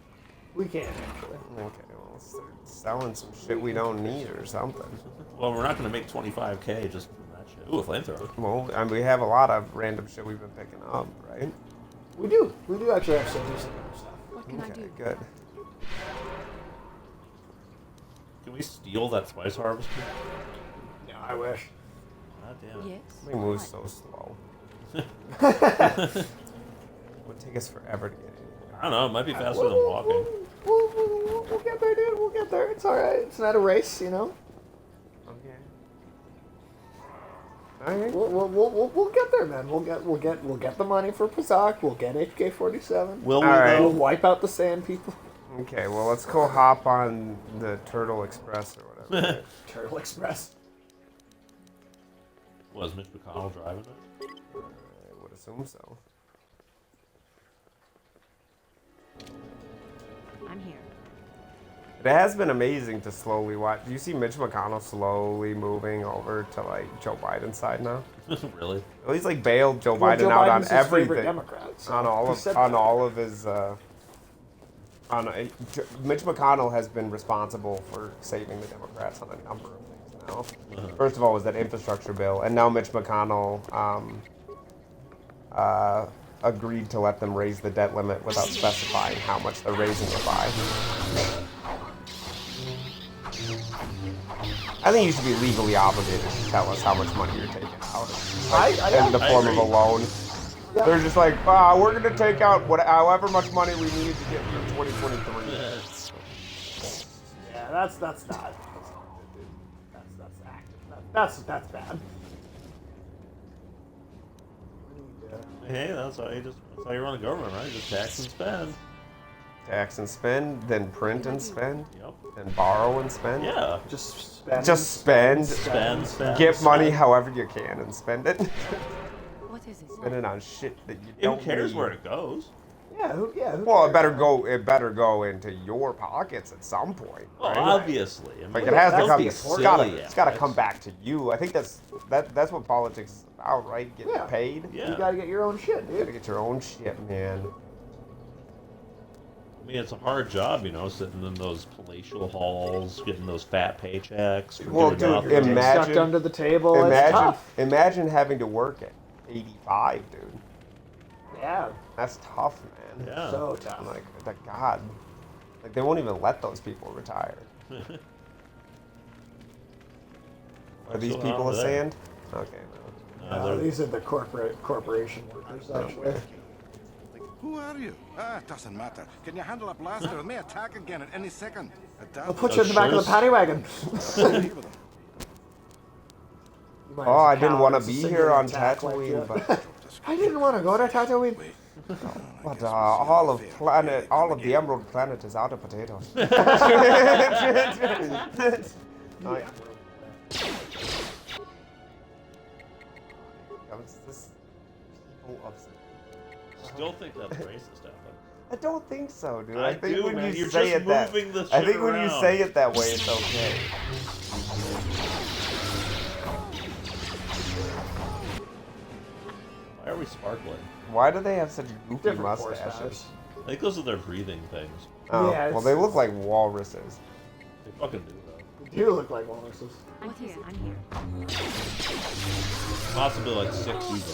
We can, actually. Okay, well, let's start selling some shit we don't need or something. Well, we're not going to make 25K just from that shit. Ooh, a flamethrower. Well, I mean, we have a lot of random shit we've been picking up, right? We do. We do actually have some decent stuff. What can I Okay, do? good. Can we steal that spice harvester? No, I wish. God damn it. Yes. We move so slow. It would take us forever to get I don't know. It might be faster than walking. We'll get there, dude. We'll get there. It's all right. It's not a race, you know. Okay. We'll get there, man. We'll get the money for Pazak. We'll get HK-47. Will we, Alright. We'll wipe out the sand people. Okay, well, let's go hop on the Turtle Express or whatever. Turtle Express. Was Mitch McConnell driving it? I would assume so. I'm here. It has been amazing to slowly watch. Do you see Mitch McConnell slowly moving over to like Joe Biden's side now? Really? Well, he's like bailed Joe Well, Biden Joe out Biden's on his everything, favorite Democrat, so on all he of said on that. all of his. Mitch McConnell has been responsible for saving the Democrats on a number of things now. First of all, was that infrastructure bill, and now Mitch McConnell agreed to let them raise the debt limit without specifying how much they're raising it by. I think you should be legally obligated to tell us how much money you're taking out in the form of a loan. Yeah. They're just like, we're going to take out however much money we need to get through 2023. Yeah, that's not. That's bad. Hey, that's how you run a government, right? Just tax and spend. Tax and spend, then print and spend, Yep. then borrow and spend. Yeah. Just spend. Just spend. Spend. Get money however you can and spend it. What is it? Spend it on shit that you Who don't cares need. where it goes? Yeah. Who Well, it cares? better go into your pockets at some point. Well, right? obviously. I mean, Like it has to don't come. be It's silly, gotta Alex. come back to you. I think that's what politics is about, right? Getting Yeah. paid. Yeah. You gotta get your own shit, You gotta dude. get your own shit, man. I mean, it's a hard job, sitting in those palatial halls, getting those fat paychecks. For Well, doing dude, nothing. imagine- Stuck under the table. It's tough. Imagine having to work at 85, dude. Yeah. That's tough, man. Yeah. So tough. Like, God, like they won't even let those people retire. Are these What's going on people over a there? sand? Okay, no. These are the corporation workers, actually. Who are you? It doesn't matter. Can you handle a blaster? It may attack again at any second. I'll put you in the back of the paddy wagon. Oh, I didn't want to be here on Tatooine, but I didn't want to go to Tatooine. but all of the Emerald Planet is out of potatoes. This people of. Still think that's racist, Ethan. I don't think so, dude. I I think do, when man. you You're say just it that, moving the I shit think when you around. say it that way, it's okay. Why are we sparkling? Why do they have such goofy Different mustaches? force I think those are their breathing things. Oh, Yeah, well, they look like walruses. They fucking do, though. They do look like walruses. I'm here. I'm here. Possibly like 6 dudes.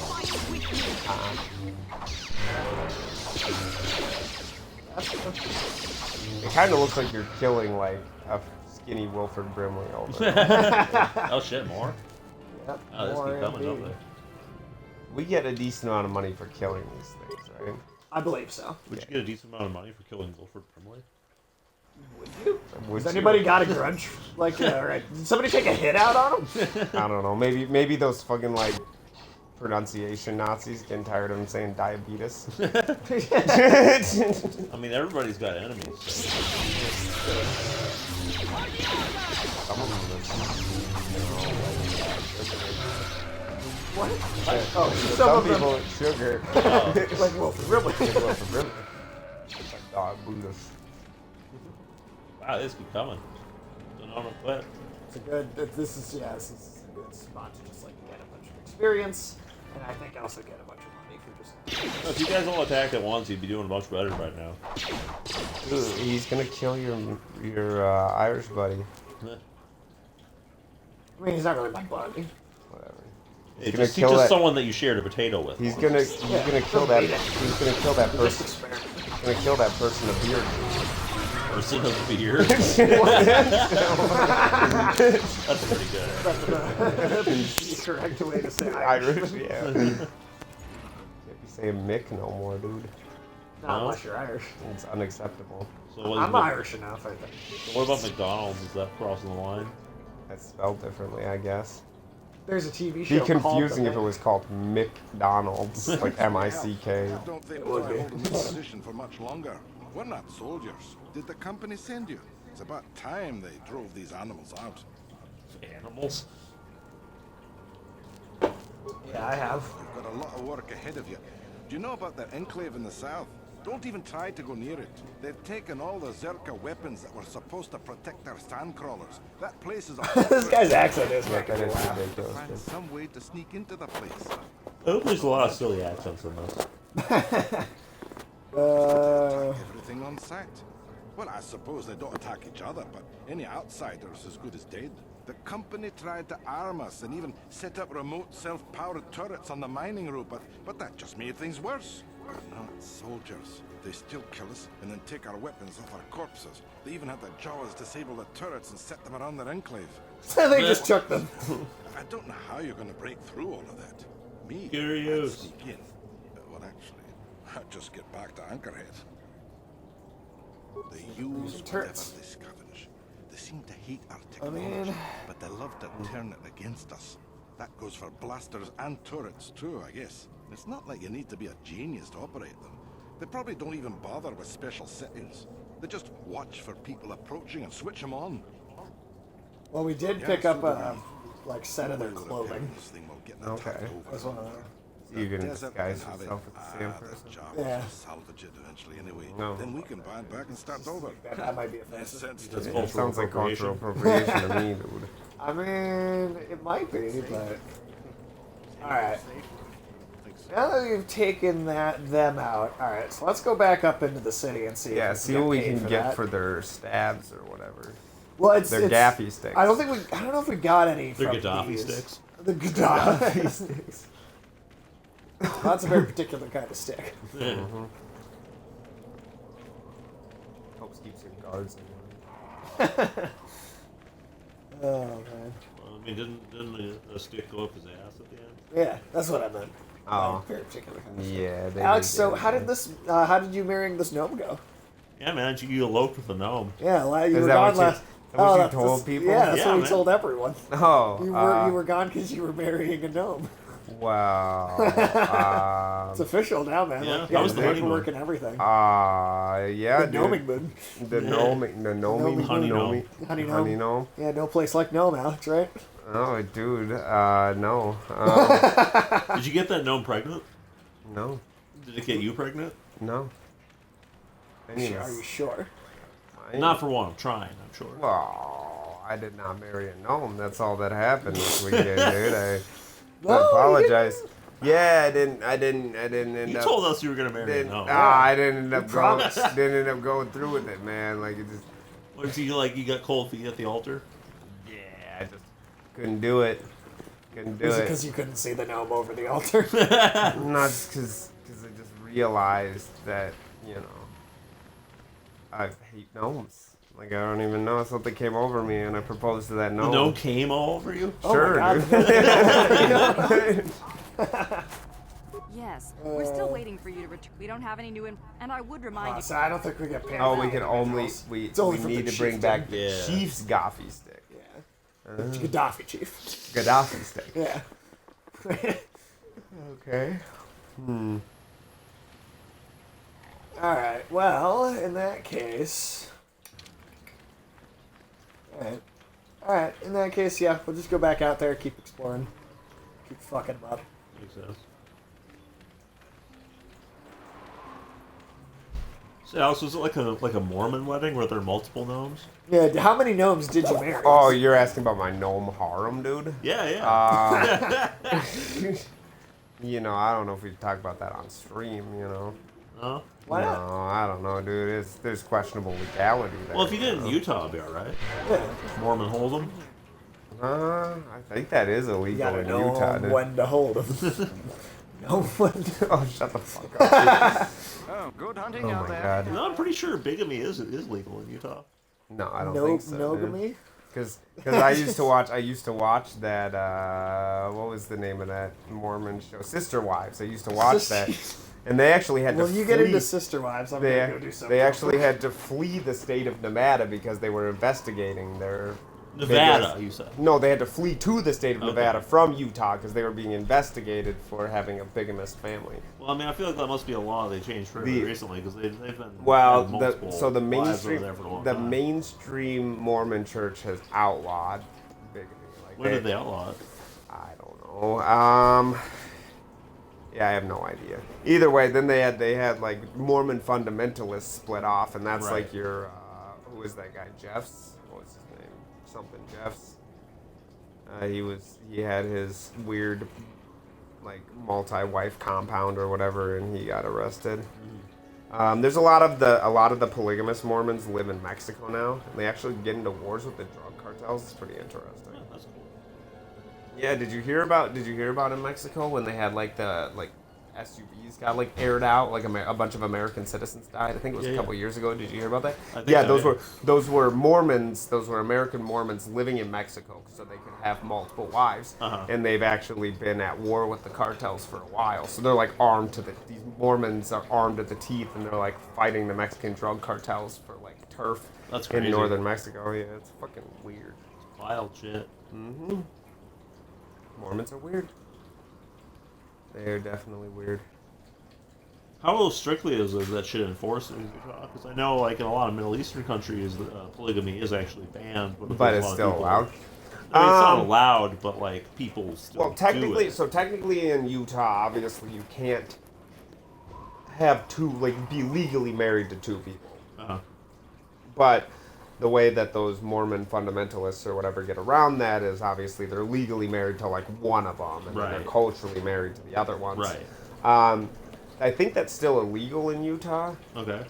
It kind of looks like you're killing like a skinny Wilford Brimley over. Oh shit, more? Yep. Oh, this keep coming, don't they? We get a decent amount of money for killing these things, right? I believe so. Would you get a decent amount of money for killing Wilford Brimley? Would you? Would Has you? anybody got a grudge? Like, right? Did somebody take a hit out on him? I don't know. Maybe those fucking like pronunciation Nazis getting tired of him saying diabetes. I mean, everybody's got enemies. So. Some of them What? Oh, some people it's sugar. Like Wilford Brimley. Wilford Brimley. Dog Buddhas. Wow, this keep coming. Don't know to quit. It's a good. This is a good spot to just like get a bunch of experience, and I think also get a bunch of money for just. If you guys all attacked at once, you'd be doing much better right now. Dude, he's gonna kill your Irish buddy. I mean, he's not really my buddy. Whatever. He's just someone that you shared a potato with. He's gonna kill that. He's gonna kill that person. He's gonna kill that person of beard. Person of beard. That's pretty good. That's the correct way to say Irish. Yeah. Can't be saying Mick no more, dude. Not unless you're Irish. It's unacceptable. So I'm Irish enough, I think. So what about McDonald's? Is that crossing the line? That's spelled differently, I guess. There's a TV Be show. confusing if it was called McDonald's, like M-I-C-K. I don't think we'll hold in this position for much longer. We're not soldiers. Did the company send you? It's about time they drove these animals out. Animals? Yeah, I have. You've got a lot of work ahead of you. Do you know about that enclave in the south? Don't even try to go near it. They've taken all the Zerka weapons that were supposed to protect our sandcrawlers. That place is a This guy's accent is making that me is laugh. ridiculous. Find some way to sneak into the place. I hope there's a lot of silly accents in this. Everything on sight. Well, I suppose they don't attack each other, but any outsider's as good as dead. The company tried to arm us and even set up remote self-powered turrets on the mining route, but that just made things worse. We're not soldiers. They still kill us and then take our weapons off our corpses. They even had the Jawas disable the turrets and set them around their enclave. They just took them. I don't know how you're going to break through all of that. Me? Curious. I'd sneak in. Well, actually, I'd just get back to Anchorhead. They use whatever they scavenge. They seem to hate our technology, but they love to turn it against us. That goes for blasters and turrets too, I guess. It's not like you need to be a genius to operate them. They probably don't even bother with special settings. They just watch for people approaching and switch them on. Well, we did pick up a set of their clothing. Okay. That's one of them. You can disguise yourself with the same person. Yeah. Salvage it eventually anyway. No. Then we can buy it back and start over. That might be offensive. It sounds like cultural appropriation to me, dude. I mean, it might be, but all right. Now that we've taken them out, all right. So let's go back up into the city and see. Yeah, if see what we can get that. for their stabs or whatever. Well, it's their gaffy sticks. I don't know if we got any. They're from Gaddafi these. sticks. The Gaddafi sticks. That's a very particular kind of stick. Yeah. Helps keep your guards in Oh man. I mean, didn't the stick go up his ass at the end? Yeah, that's what I meant. Oh. Very particular kind of Yeah. stick. Alex, so how did you marrying this gnome go? Yeah, man, you eloped with a gnome. Yeah, you Is were that gone what you- last. what you told people? Yeah, that's Yeah, what we man. told everyone. Oh. You were gone because you were marrying a gnome. Wow. It's official now, man. Yeah, Like, that was the paperwork honeymoon. and everything. Yeah, The dude. gnoming moon. The gnoming, Honey gnome. Honey gnome. honey gnome. Yeah, no place like gnome, Alex, right? Oh, dude. No. Did you get that gnome pregnant? No. Did it get you pregnant? No. Are you sure? Not for one. I'm trying. I'm sure. Well, I did not marry a gnome. That's all that happened this weekend, dude. I No, apologize. Yeah, I didn't end You up. told us you were gonna marry a gnome. I didn't end up going through with it, man. Like it just. Was he like you got cold feet at the altar? Yeah, I just couldn't do it. Couldn't do Was it it. because you couldn't see the gnome over the altar? Not because I just realized that I hate gnomes. Like I don't even know. Something came over me, and I proposed to that gnome. The gnome came all over you? Sure, dude. Yes, we're still waiting for you to return. We don't have any new and I would remind you. So I don't think we get paid. Oh, we can only we need to bring back the Yeah. Chief's Gaffy stick. Yeah. Gaddafi chief. Gaddafi stick. Yeah. Okay. Alright, well, in that case. Alright, in that case, yeah, we'll just go back out there, keep exploring. Keep fucking them up. Makes sense. So, Alice, was it like a Mormon wedding where there are multiple gnomes? Yeah, how many gnomes did you marry? Oh, you're asking about my gnome harem, dude? Yeah, yeah. I don't know if we talk about that on stream, No? Why not? No, I don't know, dude. There's questionable legality there. Well, if you did it in Utah, it'd be alright. Yeah. Mormon hold'em. I think that is You illegal gotta in know Utah, dude. when to hold them. No one. Oh, shut the fuck up. Oh, good hunting Oh out my there. god. No, I'm pretty sure bigamy is legal in Utah. No, I don't think so. Nogamy? Because I used to watch that what was the name of that Mormon show? Sister Wives. I used to watch that, and they actually had to. When you get into Sister Wives, I'm gonna go do something. They actually had to flee the state of Nevada because they were investigating their. Nevada, you said. No, they had to flee to the state of Nevada from Utah because they were being investigated for having a bigamist family. Well, I mean, I feel like that must be a law they changed fairly recently because they've been. Well, the mainstream Mormon church has outlawed bigamy. Like when did they outlaw it? I don't know. Yeah, I have no idea. Either way, then they had like Mormon fundamentalists split off, and that's like your who is that guy? Jeffs? What was his name? Something Jeffs. He had his weird like multi-wife compound or whatever, and he got arrested. There's a lot of the polygamous Mormons live in Mexico now, and they actually get into wars with the drug cartels. It's pretty interesting. Yeah, that's cool. Yeah, did you hear about in Mexico when they had like the SUVs got like aired out, like a bunch of American citizens died? I think it was a couple years ago. Did you hear about that? Yeah, those were Mormons. Those were American Mormons living in Mexico, so they could have multiple wives, and they've actually been at war with the cartels for a while. So they're like armed to these Mormons are armed to the teeth, and they're like fighting the Mexican drug cartels for like turf in northern Mexico. Yeah, it's fucking weird. It's wild shit. Mormons are weird. They're definitely weird. How strictly is that shit enforced in Utah? Because I know, like in a lot of Middle Eastern countries, polygamy is actually banned. But it's still allowed. I mean, it's not allowed, but like people still. Well, technically, technically in Utah, obviously you can't have be legally married to two people. But the way that those Mormon fundamentalists or whatever get around that is obviously they're legally married to like one of them, and then they're culturally married to the other ones. Right. I think that's still illegal in Utah. Okay.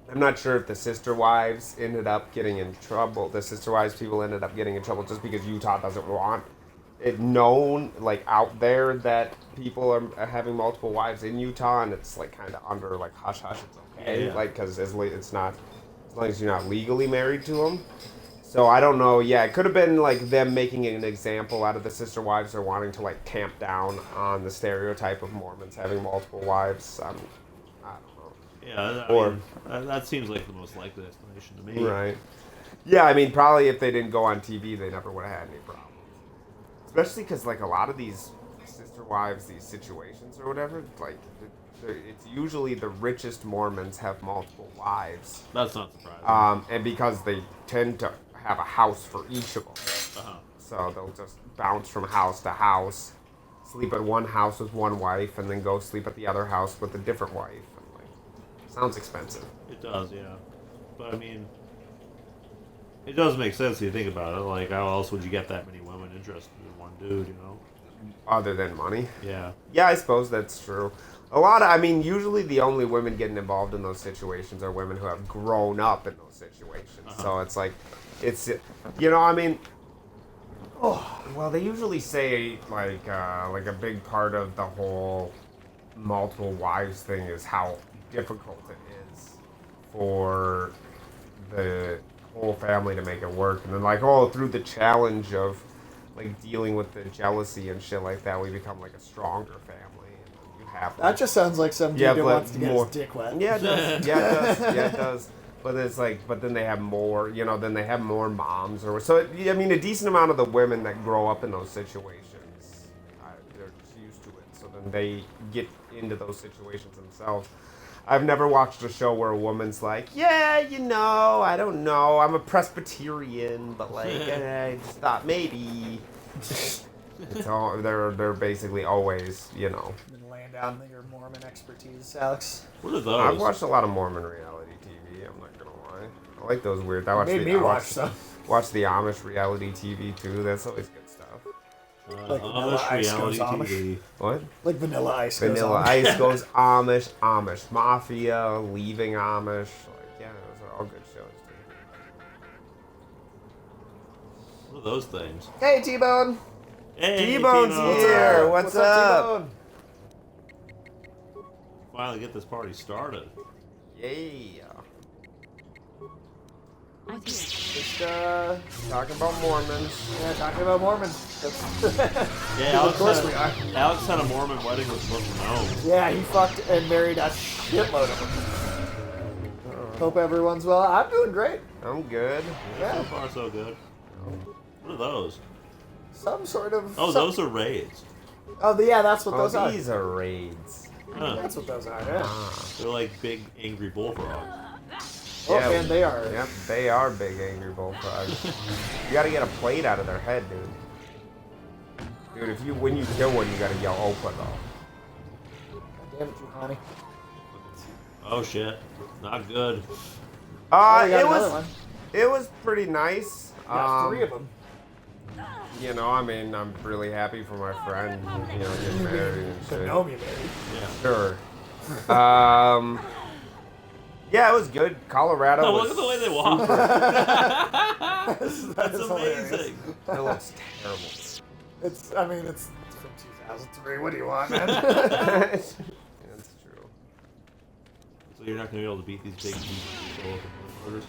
I'm not sure if the sister wives ended up getting in trouble. The sister wives people ended up getting in trouble just because Utah doesn't want it known, like out there, that people are having multiple wives in Utah, and it's like kind of under like hush hush. It's okay, like because it's not. As long as you're not legally married to them. So I don't know. Yeah, it could have been like them making an example out of the sister wives or wanting to like tamp down on the stereotype of Mormons having multiple wives. I don't know. Yeah, that seems like the most likely explanation to me. Right. Yeah, I mean, probably if they didn't go on TV, they never would have had any problems. Especially because like a lot of these sister wives, these situations or whatever, like it's usually the richest Mormons have multiple wives. That's not surprising. And because they tend to have a house for each of them. So they'll just bounce from house to house, sleep at one house with one wife, and then go sleep at the other house with a different wife. And like, sounds expensive. It does, yeah. But I mean, it does make sense if you think about it. Like, how else would you get that many women interested in one dude, you know? Other than money. Yeah. Yeah, I suppose that's true. I mean, usually the only women getting involved in those situations are women who have grown up in those situations. So it's like, I mean, well, they usually say like a big part of the whole multiple wives thing is how difficult it is for the whole family to make it work, and then like through the challenge of like dealing with the jealousy and shit like that, we become like a stronger family. And you have that just sounds like some dude who wants to get his dick wet. Yeah, it does. Yeah, it does. Yeah, it does. But it's like, but then they have more, then they have more moms I mean, a decent amount of the women that grow up in those situations, they're just used to it. So then they get into those situations themselves. I've never watched a show where a woman's like, yeah, I don't know, I'm a Presbyterian, but like, I just thought maybe. It's all, they're basically always, Been laying down your Mormon expertise, Alex. What are those? I've watched a lot of Mormon reality TV, I'm not gonna lie. I like those weird. I watch watch the Amish reality TV too, that's always good stuff. Like Vanilla Ice goes Amish. What? Like Vanilla Ice goes Vanilla Amish. Ice goes Amish, Amish Mafia, Leaving Amish. Like, yeah, those are all good shows too. What are those things? Hey, T-Bone. Hey, T-Bone's here. What's up? T-Bone? Finally get this party started. Yeah. Just talking about Mormons. Yeah, talking about Mormons. Yeah, of course we are. Alex had a Mormon wedding with a bunch of gnomes. Yeah, he fucked and married a shitload of them. Hope everyone's well. I'm doing great. I'm good. Yeah, so far so good. What are those? Some sort of. Oh, those are raids. Oh, yeah, that's what those are. These are raids. Huh. That's what those are. Yeah. They're like big angry bullfrogs. Oh, and they are. Yep, they are big angry bullfrogs. You gotta get a plate out of their head, dude. Dude, when you kill one, you gotta yell Opa though. God damn it, you honey. Oh shit, not good. It was pretty nice. Got 3 of them. I mean, I'm really happy for my friend, getting married and shit. The gnome you married. Yeah. Sure. Yeah, it was good. Colorado. Oh, look at the way they walk. That's amazing. It looks terrible. It's from 2003. What do you want, man? That's true. So you're not gonna be able to beat these big people with orders.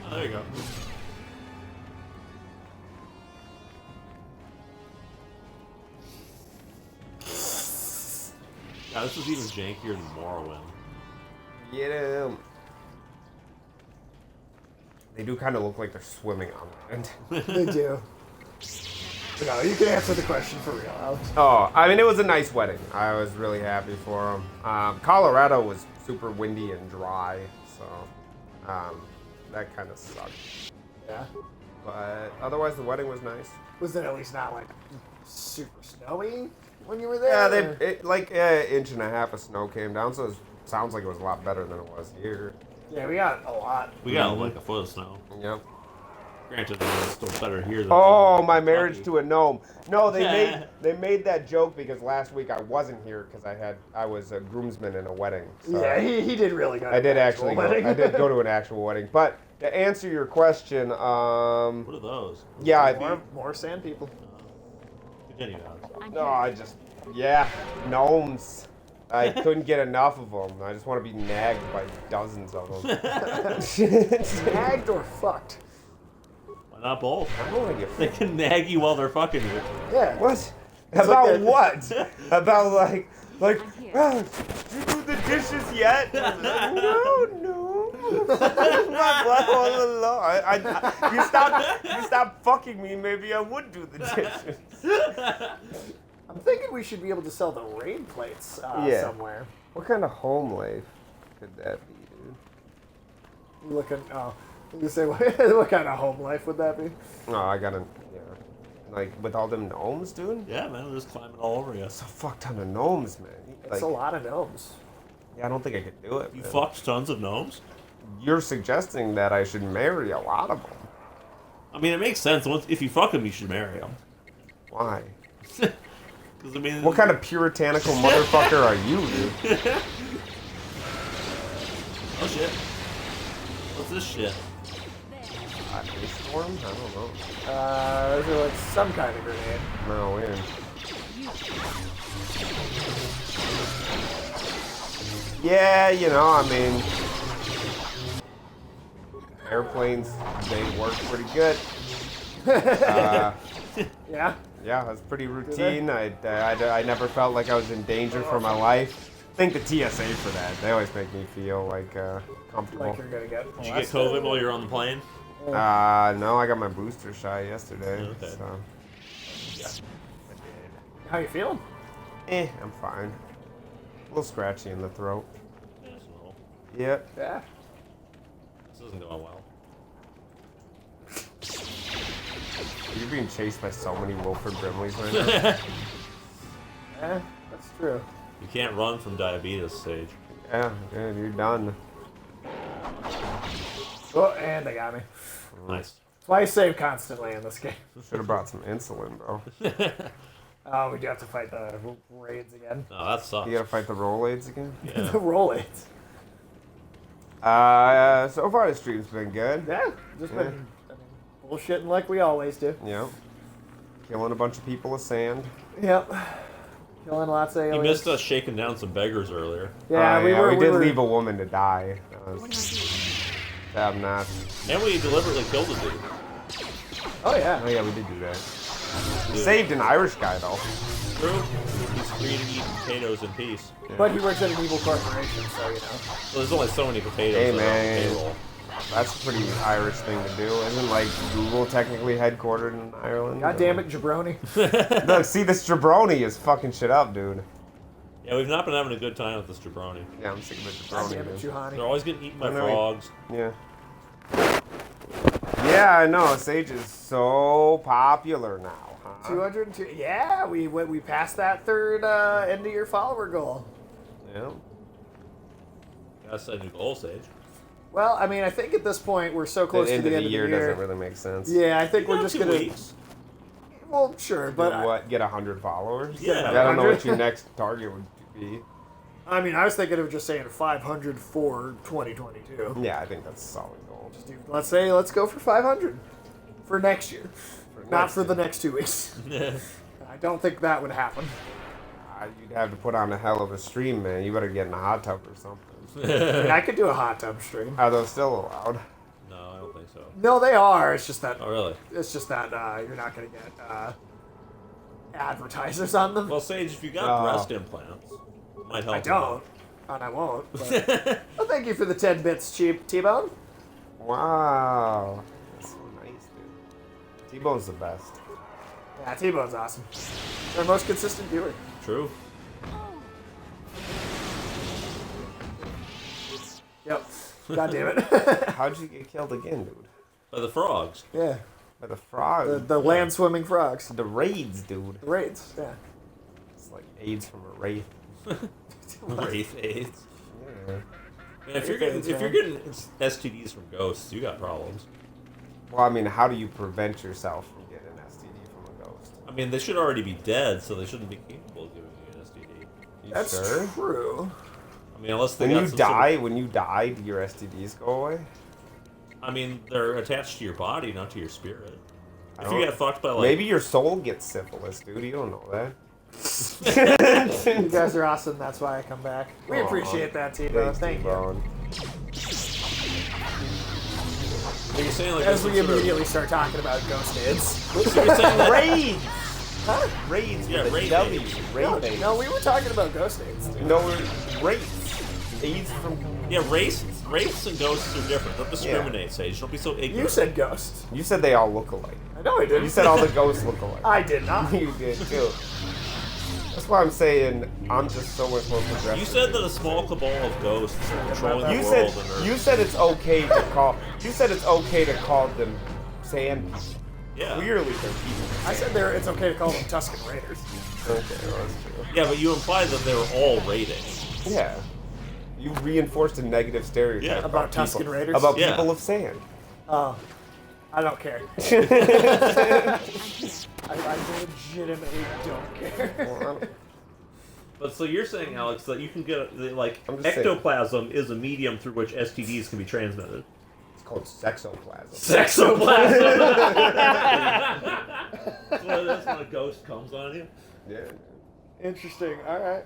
Oh, there you go. Yeah, this was even jankier than Morrowind. They do kind of look like they're swimming on land. They do. No, you can answer the question for real, Alex. Oh, I mean, it was a nice wedding. I was really happy for them. Colorado was super windy and dry, so that kind of sucked. Yeah. But otherwise, the wedding was nice. Was it at least not like super snowy when you were there? Yeah, an inch and a half of snow came down, so it sounds like it was a lot better than it was here. Yeah, we got a lot. We got like a foot of snow. Yep. Granted, it's still better here than. Oh, my marriage to a gnome. No, they made that joke because last week I wasn't here because I was a groomsman in a wedding. So Yeah, he did really good. I did actually go. I did go to an actual wedding. But to answer your question, What are those? Yeah, more sand people. Continue, Alex. No, gnomes. I couldn't get enough of them. I just want to be nagged by dozens of them. Nagged or fucked? Why not both? I don't want to get. They can nag you while they're fucking you. Yeah. What? About what? About like, did you do the dishes yet? No. My butt all along. You stop fucking me. Maybe I would do the dishes. I'm thinking we should be able to sell the raid plates somewhere. What kind of home life could that be, dude? You say what kind of home life would that be? Oh, I gotta, like with all them gnomes, dude. Yeah, man, they're just climbing all over you. It's a fuck ton of gnomes, man. It's a lot of gnomes. Yeah, I don't think I could do it. You man. fucked tons of gnomes? You're suggesting that I should marry a lot of them. I mean, it makes sense. If you fuck them, you should marry them. Why? Because I mean, what kind of puritanical motherfucker are you, dude? Oh shit! What's this shit? Ice storm? I don't know. Those are like some kind of grenade. No, weird. Yeah, you know, I mean, airplanes, they work pretty good. Yeah? Yeah, it was pretty routine. I never felt like I was in danger for my life. Thank the TSA for that. They always make me feel like comfortable. Like you're gonna get Did you get COVID while you're on the plane? No, I got my booster shot yesterday. Okay. So. Yeah. How you feeling? I'm fine. A little scratchy in the throat. Yep. Yeah. This isn't going well. You're being chased by so many Wilford Brimleys right now. Yeah, that's true. You can't run from diabetes, Sage. Yeah, dude, you're done. Oh, and they got me. Nice. That's why I save constantly in this game. Should have brought some insulin, bro. Oh, we do have to fight the raids again. Oh, that sucks. You gotta fight the Rolades again? Yeah. The Rolades. So far the stream's been good. Yeah, just been bullshitting like we always do. Yep. Killing a bunch of people with sand. Yep. Killing lots of aliens. You missed us shaking down some beggars earlier. Yeah, we did leave a woman to die. That was not. And we deliberately killed a dude. Oh yeah. Oh yeah, we did do that. Saved an Irish guy though. True. He's free to eat potatoes in peace. Yeah. But he works at an evil corporation, so you know. Well, there's only so many potatoes Hey that are on man, the payroll. that's a pretty Irish thing to do. Isn't like Google technically headquartered in Ireland? God damn it, jabroni. Look, see this jabroni is fucking shit up, dude. Yeah, we've not been having a good time with this jabroni. Yeah, I'm sick of this God jabroni. damn it, dude. Juhani. They're always getting eaten by I know. frogs. Yeah. Yeah, I know. Sage is so popular now, huh? 202. Yeah, we passed that third end of your follower goal. Yeah. Gotta set a new goal, Sage. Well, I mean, I think at this point we're so close the to end the of end the of year the year. doesn't really make sense. Yeah, I think You we're got just 2 gonna. weeks. Well, sure, but What, get 100 followers? Yeah. I don't know what your next target would be. I mean, I was thinking of just saying 500 for 2022. Yeah, I think that's a solid goal. Just do, let's go for 500 for next year, not for the next 2 weeks. I don't think that would happen. You'd have to put on a hell of a stream, man. You better get in a hot tub or something. I mean, I could do a hot tub stream. Are those still allowed? No, I don't think so. No, they are. It's just that. Oh, really? It's just that you're not going to get advertisers on them. Well, Sage, if you got breast implants, it might help. I don't, and I won't. But well, thank you for the 10 bits, cheap T-Bone. Wow. That's so nice, dude. T-Bone's the best. Yeah, T-Bone's awesome. Our most consistent viewer. True. Yep. God damn it. How'd you get killed again, dude? By the frogs. Yeah. By the frogs. The land swimming frogs. The raids, dude. The raids, yeah. It's like AIDS from a wraith. Wraith AIDS. Yeah. Man, if you're getting STDs from ghosts, you got problems. Well, I mean, how do you prevent yourself from getting an STD from a ghost? I mean, they should already be dead, so they shouldn't be capable of giving you an STD. You That's sure? true. I mean, unless they When got you some die, sort when you die, do your STDs go away? of, I mean, they're attached to your body, not to your spirit. I If you don't- get fucked by like, Maybe your soul gets syphilis, dude. You don't know that. You guys are awesome. That's why I come back. We Aw. appreciate that, T-Bone. Thank you. T-Bone. are you saying like As there's we some sort of- immediately start talking about ghost AIDS. So you're saying like, Raids! Huh? Raids Yeah, with a raid W. AIDS. Raid AIDS. No, we were talking about ghost AIDS. Dude. No, raids. AIDS from... yeah, races and ghosts are different. Don't discriminate, Sage. Don't be so ignorant. You said ghost. You said they all look alike. I know I did. You said all the ghosts look alike. I did not. You did, too. That's why I'm saying I'm just so much more progressive. You said that a small cabal of ghosts are controlling the You world said and you Earth. said it's okay to call. You said it's okay to call them sand people. Yeah. Clearly, they're people. I said it's okay to call them Tuscan Raiders. Okay, well, that's true. Yeah, but you implied that they were all raiding. Yeah. You reinforced a negative stereotype Yeah. About people, Tuscan Raiders? About Yeah. people of sand. Oh. I don't care. I legitimately don't care. But so you're saying, Alex, that you can get like I'm just ectoplasm is a medium through which STDs can be transmitted. It's called sexoplasm. Sexoplasm. So that's when a ghost comes on you. Yeah. Interesting. All right.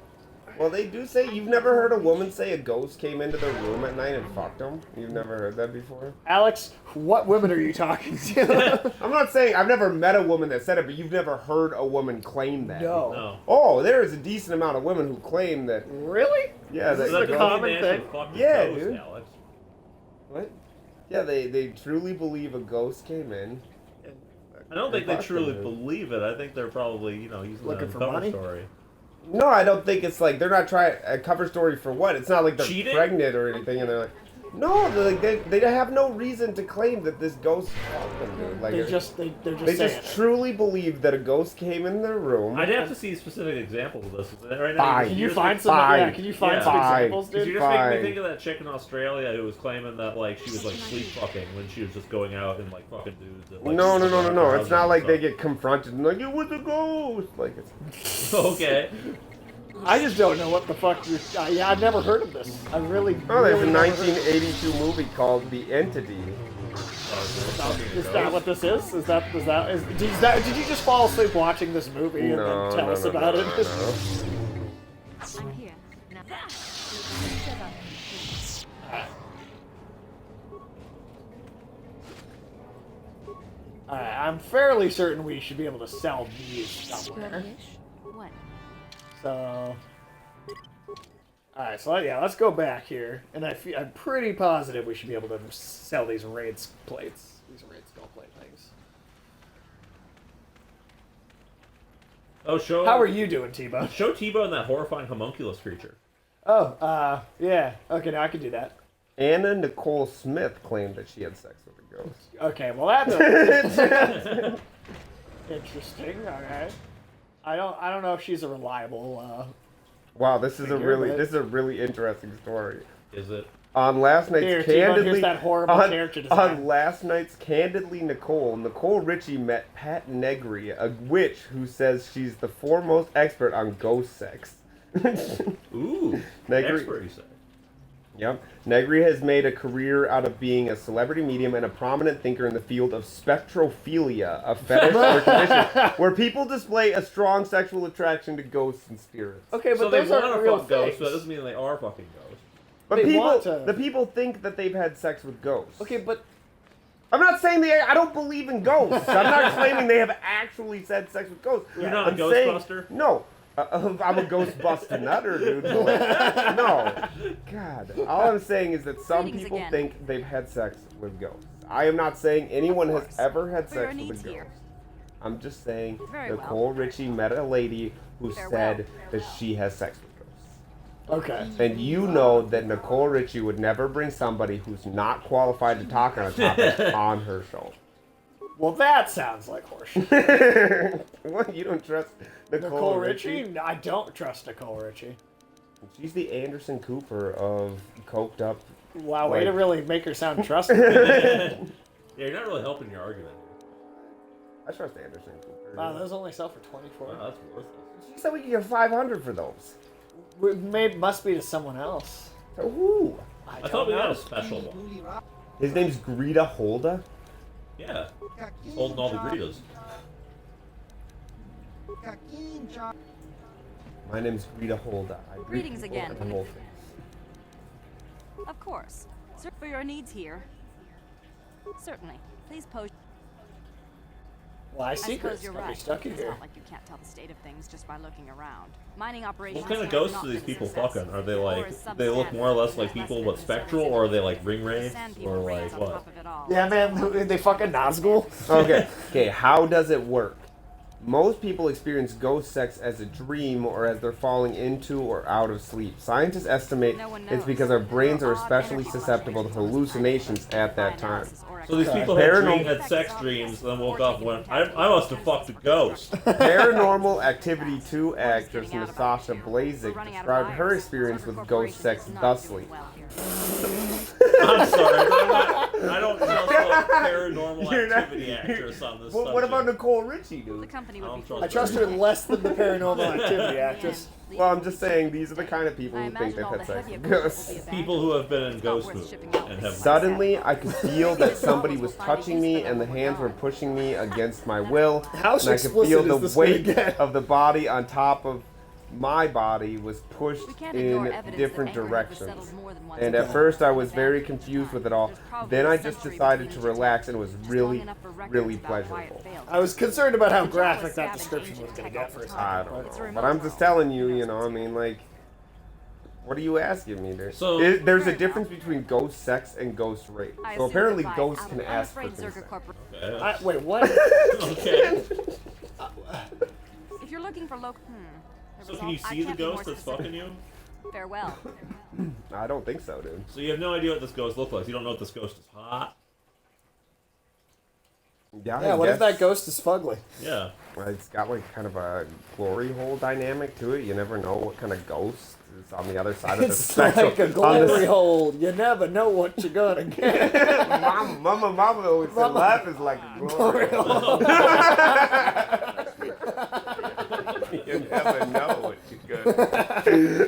Well, they do say you've never heard a woman say a ghost came into their room at night and fucked them. You've never heard that before. Alex, what women are you talking to? I'm not saying I've never met a woman that said it, but you've never heard a woman claim that. No. Oh, there is a decent amount of women who claim that. Really? Yeah, This is a common thing. Yeah, ghost, dude. Alex. What? Yeah, they truly believe a ghost came in. I don't think they fucked truly them, dude. believe it. I think they're probably, using Looking that for cover money? story. No, I don't think it's like they're not trying a cover story for what. It's not like they're Cheating? pregnant or anything, and they're like, no, they have no reason to claim that this ghost fucked them, dude. Like they're just they saying it. truly believe that a ghost came in their room. I'd have to see specific examples of this. Right now, Fine. Can you find some? Yeah, can you find some examples, Because dude? you just make me think of that chick in Australia who was claiming that like she was like sleep fucking when she was just going out and like fucking dudes. That, like, No. her It's not husband like and they get confronted and like, it was a ghost. Like it's. stuff. Okay. I just don't know what the fuck you're. Yeah, I've never heard of this. I really. Oh, there's really a never heard of it. 1982 movie called The Entity. Is that what this is? Did you just fall asleep watching this movie and No, then tell no, us no, about no, it? no. I'm here. Now. Alright, I'm fairly certain we should be able to sell these somewhere. What? So, alright, so yeah, let's go back here, and I'm pretty positive we should be able to sell these raid plates, these raid skull plate things. Oh, show. How are you doing, T-Bone? Show T-Bone that horrifying homunculus creature. Oh, yeah. Okay, now I can do that. Anna Nicole Smith claimed that she had sex with a ghost. Okay, well that's interesting. All right. I don't know if she's a reliable. Wow, this is figure, a really interesting story. Is it? On last night's Here, T-Bone, Candidly, here's that horrible character design. on last night's Candidly Nicole Richie met Pat Negri, a witch who says she's the foremost expert on ghost sex. Ooh, Negri, expert, you say? Yep. Negri has made a career out of being a celebrity medium and a prominent thinker in the field of spectrophilia, a fetish or condition where people display a strong sexual attraction to ghosts and spirits. Okay, but So those they aren't want to real fuck ghosts, things. but that doesn't mean they are fucking ghosts. But They want the to- people think that they've had sex with ghosts. Okay, but I'm not saying I don't believe in ghosts. I'm not claiming they have actually had sex with ghosts. You're not a I'm saying- Ghostbuster? No. I'm a Ghostbuster nutter, dude. No. God. All I'm saying is that some Greetings people again. think they've had sex with ghosts. I am not saying anyone has ever had For your sex with a needs ghost. here. I'm just saying Very Nicole well. Richie met a lady who Farewell. said that she has sex with ghosts. okay. And you know that Nicole Richie would never bring somebody who's not qualified to talk on a topic on her show. Well, that sounds like horseshit. What? You don't trust Nicole Richie? No, I don't trust Nicole Richie. She's the Anderson Cooper of coked up. Wow, way to like- really make her sound trustworthy. Yeah, you're not really helping your argument. I trust Anderson Cooper. Wow, those only sell for 24. Wow, that's worthless. She said we could get 500 for those. Must be to someone else. So who? I thought we got a special one. His name's Greta Holda. Yeah, holding all the Gritas. My name's Greta Holda. I greet Greetings people again. and the whole thing. Of course. Sir, for your needs here. Certainly. Please pose. Well, I I suppose secrets. you're I'll be right. stuck in It's here. not like you can't tell the state of things just by looking around. Mining operations. What kind of have ghosts not are these been people success. fucking? Are they Or like, is some they look sad more or less fact like that people less but than spectral, some or are they like reasons. ring The wraiths, sand or people like raise on what? top of it all. Yeah, man, they fucking Nazgul. Okay, how does it work? Most people experience ghost sex as a dream or as they're falling into or out of sleep. Scientists estimate No one it's knows. because our brains are There are odd especially energy susceptible to fluctuations on this hallucinations planet. at that time. So these people had sex dreams, and then woke up and went, I must have fucked a ghost. Paranormal Activity 2 actress Natasha Blazek described her experience with ghost sex thusly. I'm sorry, I don't trust a paranormal activity actress on this subject. What about Nicole Richie, dude? The company would be I trust her less than the paranormal activity actress. Well, I'm just saying these are the kind of people who think they've had sex with ghosts. People who have been in ghost movies and have. Suddenly, I could feel that somebody was touching me, and the hands were pushing me against my will. How and I could explicit feel is the this gonna weight get? of the body on top of my body was pushed can't ignore in evidence different that anger had directions. settled more than once And at before. first, I was very confused with it all. Then I just decided to relax, and it was really, really pleasurable. I was concerned about how graphic that description was going to get for a second. I don't know, but I'm just telling you, you know, I mean, like, what are you asking me there? So There's a difference between ghost sex and ghost rape. So apparently ghosts can ask for consent. Wait, what? Okay. If you're looking for local... So can you see the ghost that's fucking you? Farewell. I don't think so, dude. So you have no idea what this ghost looks like. You don't know if this ghost is hot. Yeah, what if that ghost is fugly? Yeah. Well, it's got like kind of a glory hole dynamic to it. You never know what kind of ghost is on the other side of the It's spectrum. like a glory hole. You never know what you're going to get. Mama always said life is like a glory hole. You never know what you're gonna.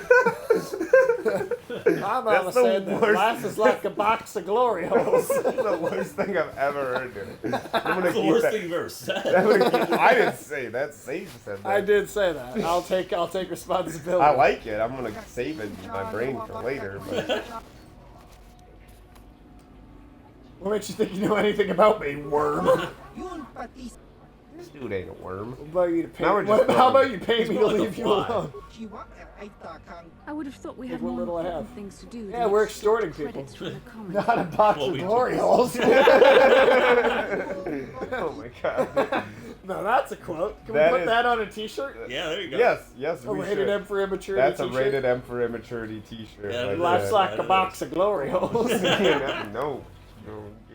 My mama said that life is like a box of glory holes. That's the worst thing I've ever heard, dude. I'm gonna That's the keep worst that. thing you've ever said. I didn't say that. Sage said that. I did say that. I'll take responsibility. I like it. I'm gonna save it in my brain for later. But What makes you think you know anything about me, worm? this dude ain't a worm. How about you to pay? Now we're just How wrong. about you pay me to leave you alone? I would have thought we had What more little I important have. things to do. Yeah, than we're extract extorting people. credits from the commons. Not a box What of we glory do. holes. Oh my god. No, that's a quote. Can That we put is- that on a T-shirt? Yeah, there you go. Yes, A we rated should. M for immaturity That's a T-shirt. rated M for immaturity T-shirt. Yeah, right Life's there. like a box of glory holes. Yeah, no.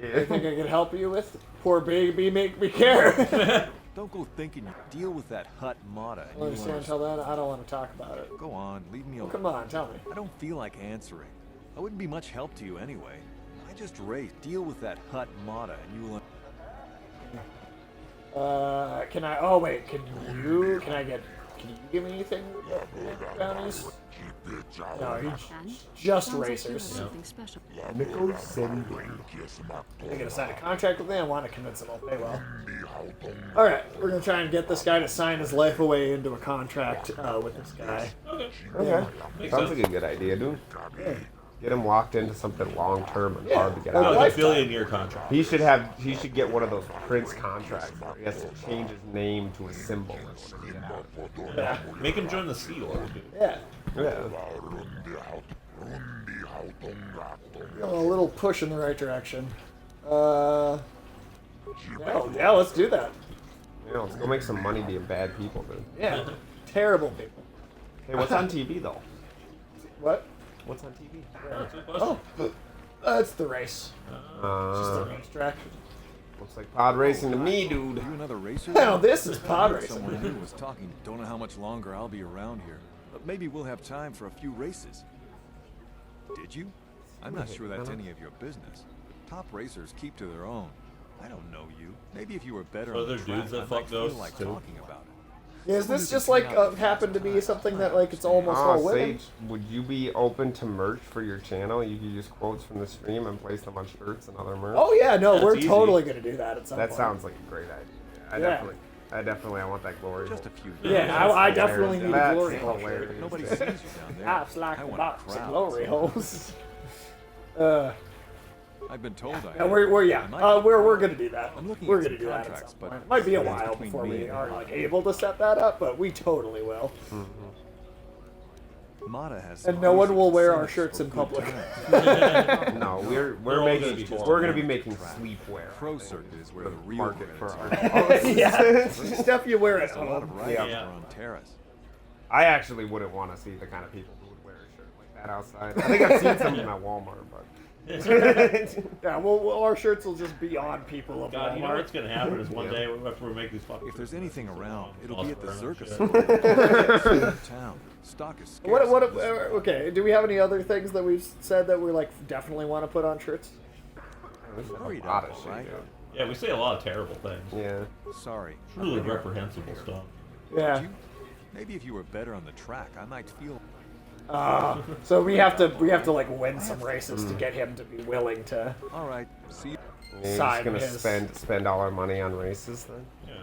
I think I can help you with? Poor baby, make me care. Don't go thinking you deal with that hut Mata. I understand until then. I don't want to talk about it. Go on, leave me alone. Come on, tell me. I don't feel like answering. I wouldn't be much help to you anyway. I just raced. Deal with that hut Mata, and you will. Can I? Oh wait, can you give me anything? Bounties? No, he's just racers. Something special. I gotta sign a contract with them. I want to convince them I'll pay well. All right, we're gonna try and get this guy to sign his life away into a contract with this guy. Okay. Sounds like a good idea, dude. Yeah. Get him locked into something long term and hard to get Oh, out like of. a billion-year contract. He should get one of those Prince contracts where he has to change his name to a symbol in order to get out. Yeah. Make him join the Sea Org, dude. Yeah. Yeah. A little push in the right direction. Yeah, let's do that. Yeah, let's go make some money being bad people, dude. Yeah. Terrible people. Hey, what's on TV though? What? What's on TV? Oh, that's the race. Just the racetrack. Looks like pod racing to me, dude. You another racer? Hell, this is pod I heard racing. Someone new was talking. Don't know how much longer I'll be around here, but maybe we'll have time for a few races. Did you? I'm not sure that's any of your business. Top racers keep to their own. I don't know you. Maybe if you were better So on the there's track, dudes that I fuck might feel ghosts, like too? talking about it. Yeah, is this just like happened to be something that like it's almost all women? Sage, would you be open to merch for your channel? You could use quotes from the stream and place them on shirts and other merch. Oh yeah, no, That's we're easy. totally gonna do that at some That point. sounds like a great idea. I definitely, I want that glory. Just a few. Yeah, I definitely need a That's glory hole. hilarious. Nobody sees you down there. Life's like I a want box of crowd. glory holes. I've been told I. Yeah, we're gonna do that. I'm looking We're at gonna some do that at contracts, some but point. It might be a it's while between before me we and are God. like able to set that up, but we totally will. Mata has And some no one basic will wear our incentives shirts for in good public. times. No, They're we're all making gonna be just we're gonna be on making track. sleepwear. Pro Circuit is where The the real market for credits are. Yeah, stuff you wear at There's a lot of home. riders Yeah. on Terrace. I actually wouldn't want to see the kind of people who would wear a shirt like that outside. I think I've seen some of them at Walmart, but. Yeah, well, our shirts will just be on people of God, you know Walmart. what's gonna happen is one day after we make these fucking. If there's anything around, it'll be at the circus. Shit. In town. Stock is scarce. Okay, do we have any other things that we've said that we like definitely want to put on shirts? This is Hurry a it lot up, of shit, alright? dude. Yeah, we say a lot of terrible things. Yeah. Sorry. Truly reprehensible stuff. Yeah. Maybe if you were better on the track, I might feel. So we have to like win some races to get him to be willing to. All right. See. He's Sign gonna his- spend all our money on races then. Yeah.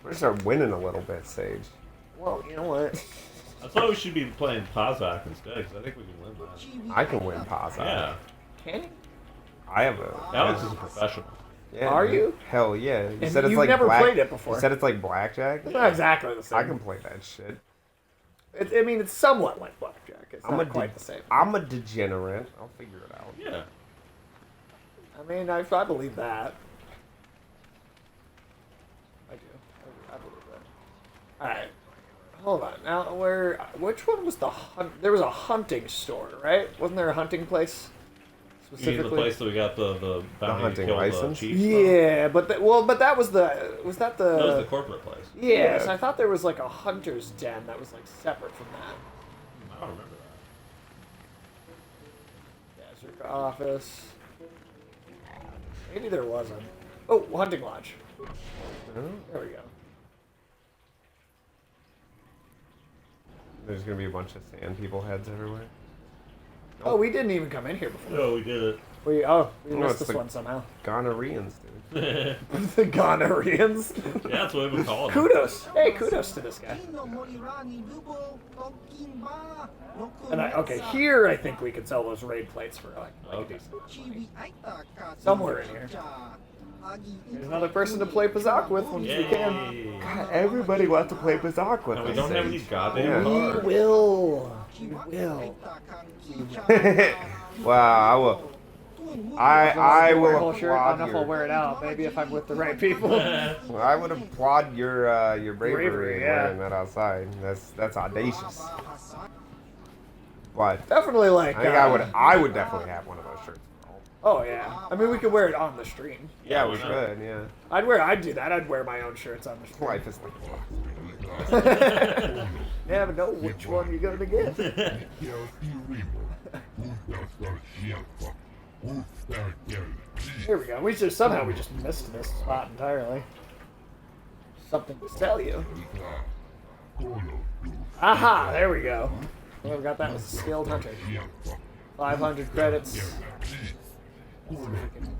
We're gonna start winning a little bit, Sage. Well, you know what? That's why we should be playing Pazak instead, because I think we can win that. I can win Pazak. Yeah. Can you? I have a. Alex is a professional. Yeah, Are dude. you? Hell yeah. You And said it's you've like never black, played it before. You said it's like blackjack? It's not exactly the same. I can play that shit. I mean, it's somewhat like blackjack. It's I'm not a quite the same. I'm a degenerate. I'll figure it out. Yeah. I mean, I believe that. I do. I believe that. All right. Hold on. Now, which one was the hunt? There was a hunting store, right? Wasn't there a hunting place? You mean Specifically. the place that we got the bounty hunting to kill license? the chief? Yeah, but that was was that the? That was the corporate place. Yes, I thought there was like a hunter's den that was like separate from that. I don't remember that. Desert office. Maybe there wasn't. Oh, hunting lodge. There we go. There's gonna be a bunch of sand people heads everywhere. Oh, we didn't even come in here before. No, we did it. We No, missed it's this the one somehow. Gonorrheans, dude. The gonorrheans. Yeah, that's what we call them. Kudos. Hey, kudos to this guy. And okay, here I think we could sell those raid plates for like a decent amount of money. Somewhere in here. There's another person to play Pazak with when we can. God, everybody wants to play Pazak with And we us, don't have Sage. any goddamn We cards. will. We will. Wow, I will. I will Whole shirt. I don't know applaud if I'll your. wear it out. Maybe if I'm with the right people. Well, I would applaud your bravery Bravery, in yeah. wearing that outside. That's audacious. But Definitely like. I think I would definitely have one of those shirts. Oh yeah. I mean, we could wear it on the stream. Yeah, we should. Yeah. I'd do that. I'd wear my own shirts on the stream. Life is like. Never know which one you're gonna get. Here we go. We just missed this spot entirely. Something to sell you. Aha! There we go. Whoever got that was a skilled hunter. 500 credits. See if we can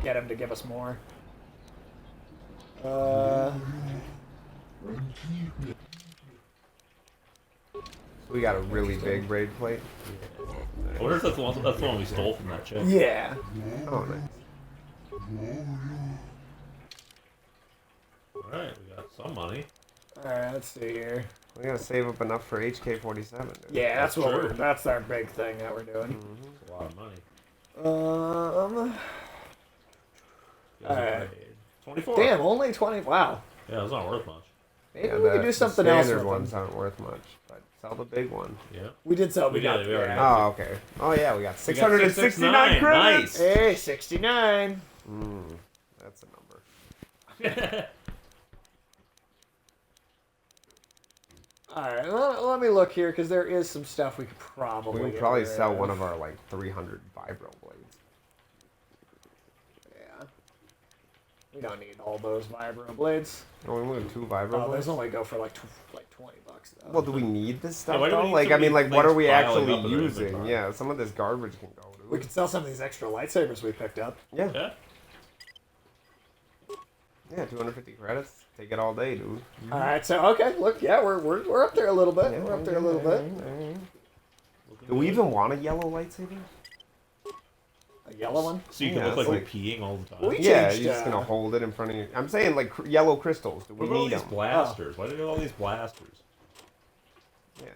get him to give us more. We got a really big braid plate. I wonder if that's the one we stole from that chick. Yeah. Oh, nice. Alright, we got some money. Alright, let's see here. We gotta save up enough for HK-47. Dude. Yeah, that's what true. that's our big thing that we're doing. That's a lot of money. Alright. 24. Damn, only 20. Wow. Yeah, it's not worth much. Maybe we could do something the else standard with ones them. aren't worth much, but sell the big one. Yeah. We did sell. We got did, we already yeah. Oh, okay. Oh yeah, we got We got 669 credits. Nice. Hey, 69. That's a number. Alright, let me look here, because there is some stuff we could probably We get could probably rid sell of. one of our like 300 vibro blades. Yeah. We don't need all those vibro blades. Oh, we have 2 vibro Oh, blades. those only go for like 20 bucks though. Well, do we need this stuff why do we though? need Like, so I mean, many like, what are things we piling actually up in our using? inventory? Yeah, some of this garbage can go. Dude. We could sell some of these extra lightsabers we picked up. Yeah. Yeah. Yeah, 250 credits. Take it all day, dude. Alright, so okay, look, yeah, we're up there a little bit. Yeah, We're up there a little bit. Do we even want a yellow lightsaber? A yellow one? So you can Yeah, look like it's we're peeing all the time. We Yeah, changed, you're just gonna hold it in front of you. I'm saying like yellow crystals. Do we What about all need these them? blasters? Why do we have all these blasters? Yeah.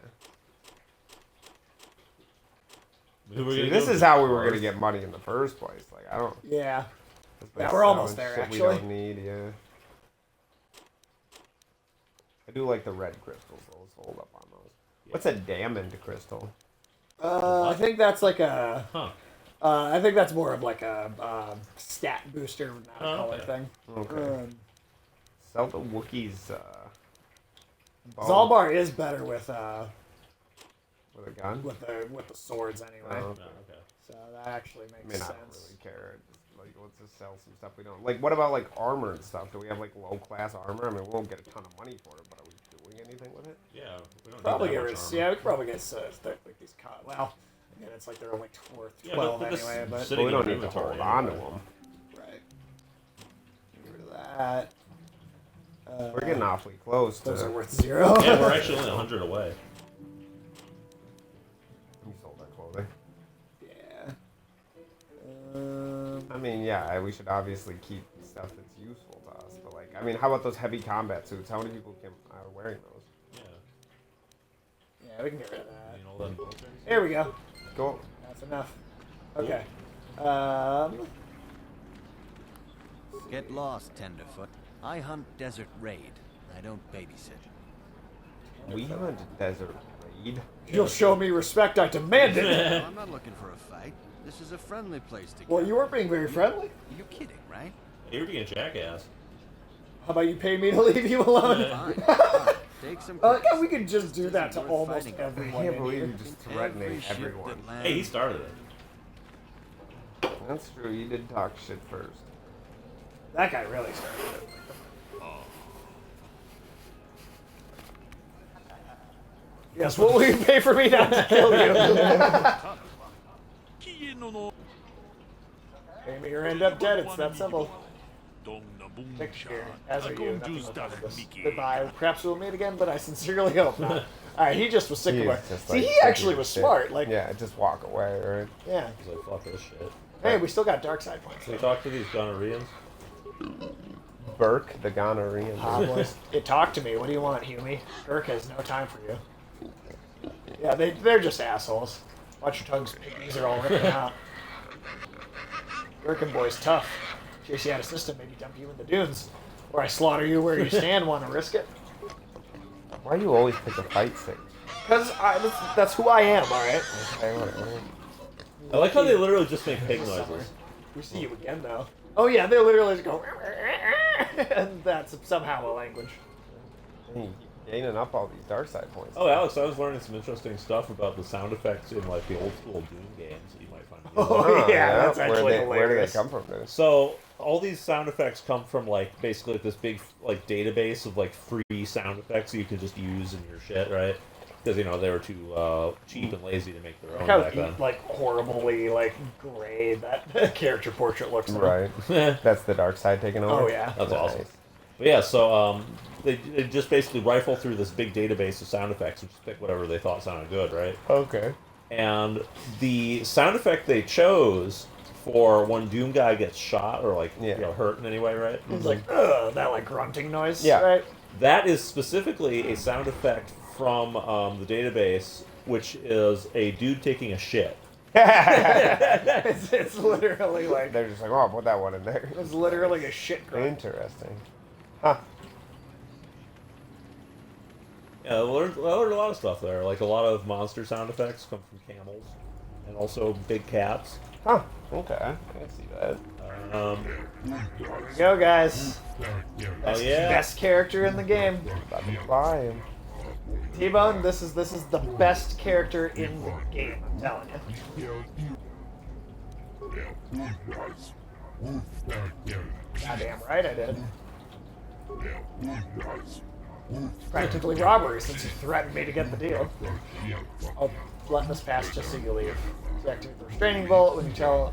Who are we See, gonna this go is to? how we were gonna get money in the first place. Like, I don't. Yeah. just Yeah, by we're almost selling there, shit We actually. don't need. Yeah. I do like the red crystals. Those hold up on those. What's a diamond crystal? I think that's like a. Huh. I think that's more of like a stat booster, not a color okay. thing. Okay. Sell the Wookiees. Bow Zalbar is better with with a gun. with the swords anyway. Oh, Oh, okay. okay. So that actually I makes mean, I sense. don't really care. Like, let's just sell some stuff we don't. Like, what about like armor and stuff? Do we have like low class armor? I mean, we won't get a ton of money for it, but are we doing anything with it? Yeah, we don't Probably need get that rid much of, armor. yeah, we could probably get like these well, again, it's like they're only worth 12 but this anyway, but we don't need to hold on to them. Right. Get rid of that. We're getting awfully close. Those are worth 0. Yeah, we're actually only 100 away. You sold that clothing. Yeah. I mean, yeah, we should obviously keep stuff that's useful to us. But like, I mean, how about those heavy combat suits? How many people are wearing those? Yeah, we can get rid of that. You know, then Here we go. Cool. That's enough. Okay. Get lost, Tenderfoot. I hunt Desert Raid. I don't babysit. We hunt Desert Raid. You'll show me respect. I demand it. Well, I'm not looking for a fight. This is a friendly place to go. Well, you weren't being very friendly. You're kidding, right? You're being a jackass. How about you pay me to leave you alone? Fine. Take some. Yeah, we could just do that to almost everyone. I can't in believe here. you're just threatening everyone. Hey, he started it. That's true. You did talk shit first. That guy really started it. Yes, what will you pay for me not to kill you? Pay me or end up dead, it's that simple. Picture, as are you. Nothing will come of this. Goodbye. Perhaps we'll meet again, but I sincerely hope not. Alright, he just was sick of it. See, he actually was smart. Like, yeah, just walk away, right? yeah. He's like, fuck this shit. Hey, we still got dark side points. Can we talk to these gonorrheans? Burke, the gonorrhean. Boys. It talked to me. What do you want, Hume? Dirk has no time for you. Yeah, they're just assholes. Watch your tongues. These are all ripping out. Gherkin boy's tough. In case you had a system, maybe dump you in the dunes. Or I slaughter you where you stand. Want to risk it? Why do you always pick a fight thing? Because that's who I am, alright? Okay, whatever. I like how they literally just make pig noises. We see you again, though. Oh yeah, they literally just go... and that's somehow a language. Hey, gaining up all these dark side points. Oh, Alex, I was learning some interesting stuff about the sound effects in like the old school Doom games that you might find. Oh yeah, that's actually hilarious. Where do they come from, dude? So all these sound effects come from like basically this big like database of like free sound effects that you can just use in your shit, right? Because you know they were too cheap and lazy to make their own back then. Like horribly like gray that character portrait looks. Right. That's the dark side taking over. Oh yeah, that's nice. awesome. But yeah, so they just basically rifle through this big database of sound effects and just pick whatever they thought sounded good, right? Okay. And the sound effect they chose for when Doom guy gets shot or like you know, hurt in any way, right? It's like ugh, that like grunting noise. Yeah. Right. That is specifically a sound effect from the database, which is a dude taking a shit. it's literally like they're just like, oh, I'll put that one in there. It's literally a shit grunt. Interesting. Huh. Yeah, I learned a lot of stuff there. Like a lot of monster sound effects come from camels, and also big cats. Huh. Okay. I can see that. Here we go, guys. Oh yeah. Best character in the game. About to fly him. T-Bone, this is the best character in the game. I'm telling you. Goddamn right I did. Practically robbery since you threatened me to get the deal. I'll let this pass just so you leave. Deactivate the restraining bolt. When you tell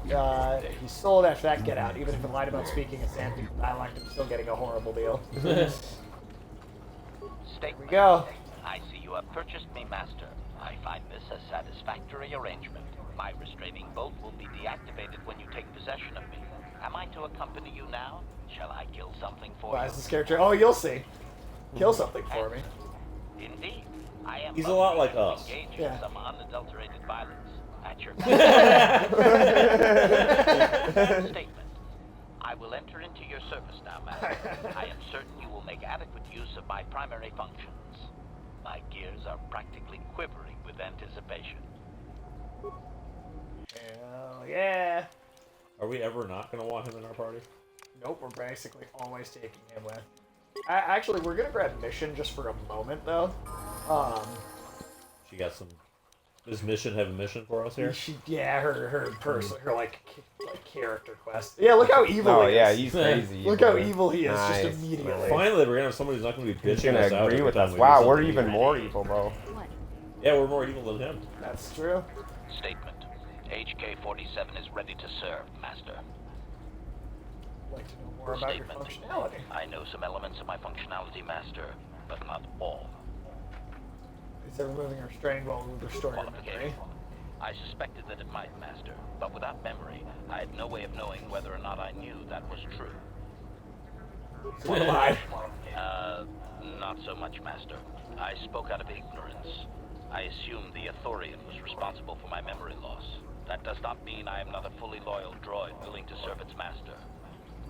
he's sold, after that, get out. Even if it lied about speaking a Sandy dialect, I'm still getting a horrible deal. Here we go. I see you have purchased me, Master. I find this a satisfactory arrangement. My restraining bolt will be deactivated when you take possession of me. Am I to accompany you now? Shall I kill something for Why you? is this character? Oh, you'll see. Kill something for me. Indeed. I am He's a lot like us. engaged in some unadulterated violence. At your statement. I will enter into your service now, Master. I am certain you will make adequate use of my primary functions. My gears are practically quivering with anticipation. Hell yeah. Are we ever not going to want him in our party? Nope, we're basically always taking him with. Actually, we're gonna grab Mission just for a moment, though. She got some Does Mission have a mission for us here? Her person, her like character quest. Yeah, look how evil he is. Yeah, he's crazy. Look how evil he is Nice. just immediately. Finally, we're gonna have somebody who's not gonna be bitching He's gonna us out. agree every with time us. we Wow, do we're something even evil. more evil, bro. Yeah, we're more evil than him. That's true. Statement. HK-47 is ready to serve, Master. I'd like to know more about your Statement. functionality. I know some elements of my functionality, Master, but not all. Is that removing her strangle will restore your memory? I suspected that it might, Master, but without memory, I had no way of knowing whether or not I knew that was true. So what lied? Not so much, Master. I spoke out of ignorance. I assumed the Authorian was responsible for my memory loss. That does not mean I am not a fully loyal droid willing to serve its master.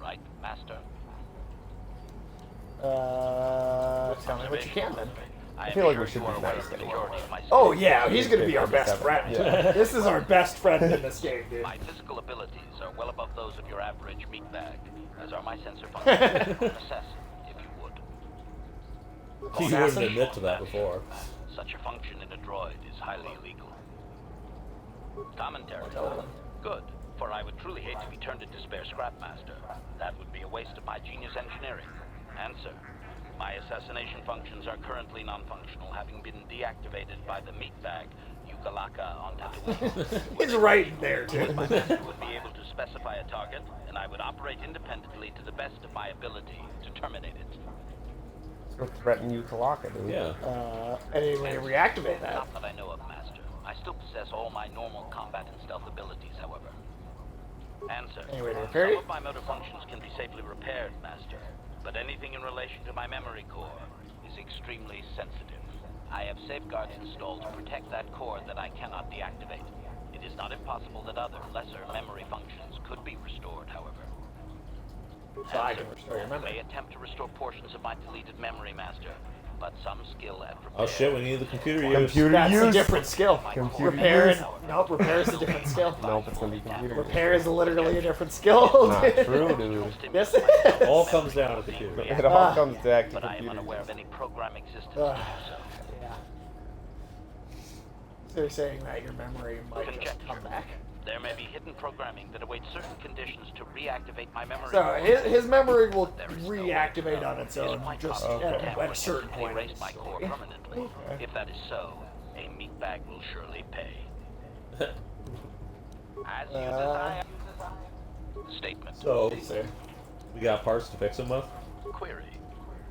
Right, Master? Tell me what you can then. I feel like we should be nice. Oh yeah, he's gonna be our best friend. Yeah. This is our best friend in this game, dude. My physical abilities are well above those of your average meatbag, as are my sensor functions. Assassin, if you would. You wouldn't admit to that before. Such a function in a droid is highly illegal. Commentary. Good, for I would truly hate to be turned into spare scrap master. That would be a waste of my genius engineering. Answer. My assassination functions are currently non-functional, having been deactivated by the meatbag Yukalaka on Tatooine. He's right there, dude. My master would be able to specify a target, and I would operate independently to the best of my ability to terminate it. Let's go threaten Yukalaka, dude. Yeah. Any way to reactivate that? Not that I know of, Master. I still possess all my normal combat and stealth abilities, however. Answer. Any way to repair Some it? of my motor functions can be safely repaired, Master. But anything in relation to my memory core is extremely sensitive. I have safeguards installed to protect that core that I cannot deactivate. It is not impossible that other, lesser memory functions could be restored, however. So I can restore your memory. May attempt to restore portions of my deleted memory, Master, but some skill at repair. Oh shit, we need the computer use. Computer That's use. a different skill. Computer Repair use. is repair is a different skill. Nope, it's gonna be computer. Repair is literally a different skill. Not true, dude. Yes, It all comes down to computer. It all comes back to But I am computer. unaware of any program existence to do so. Yeah. So you're saying that your memory might just come back? There may be hidden programming that awaits certain conditions to reactivate my memory. So his memory will reactivate on its own, just Okay. at a certain point. Erase my core permanently. If that is so, a meatbag will surely pay. As you desire. Statement. So, we got parts to fix him with? Query.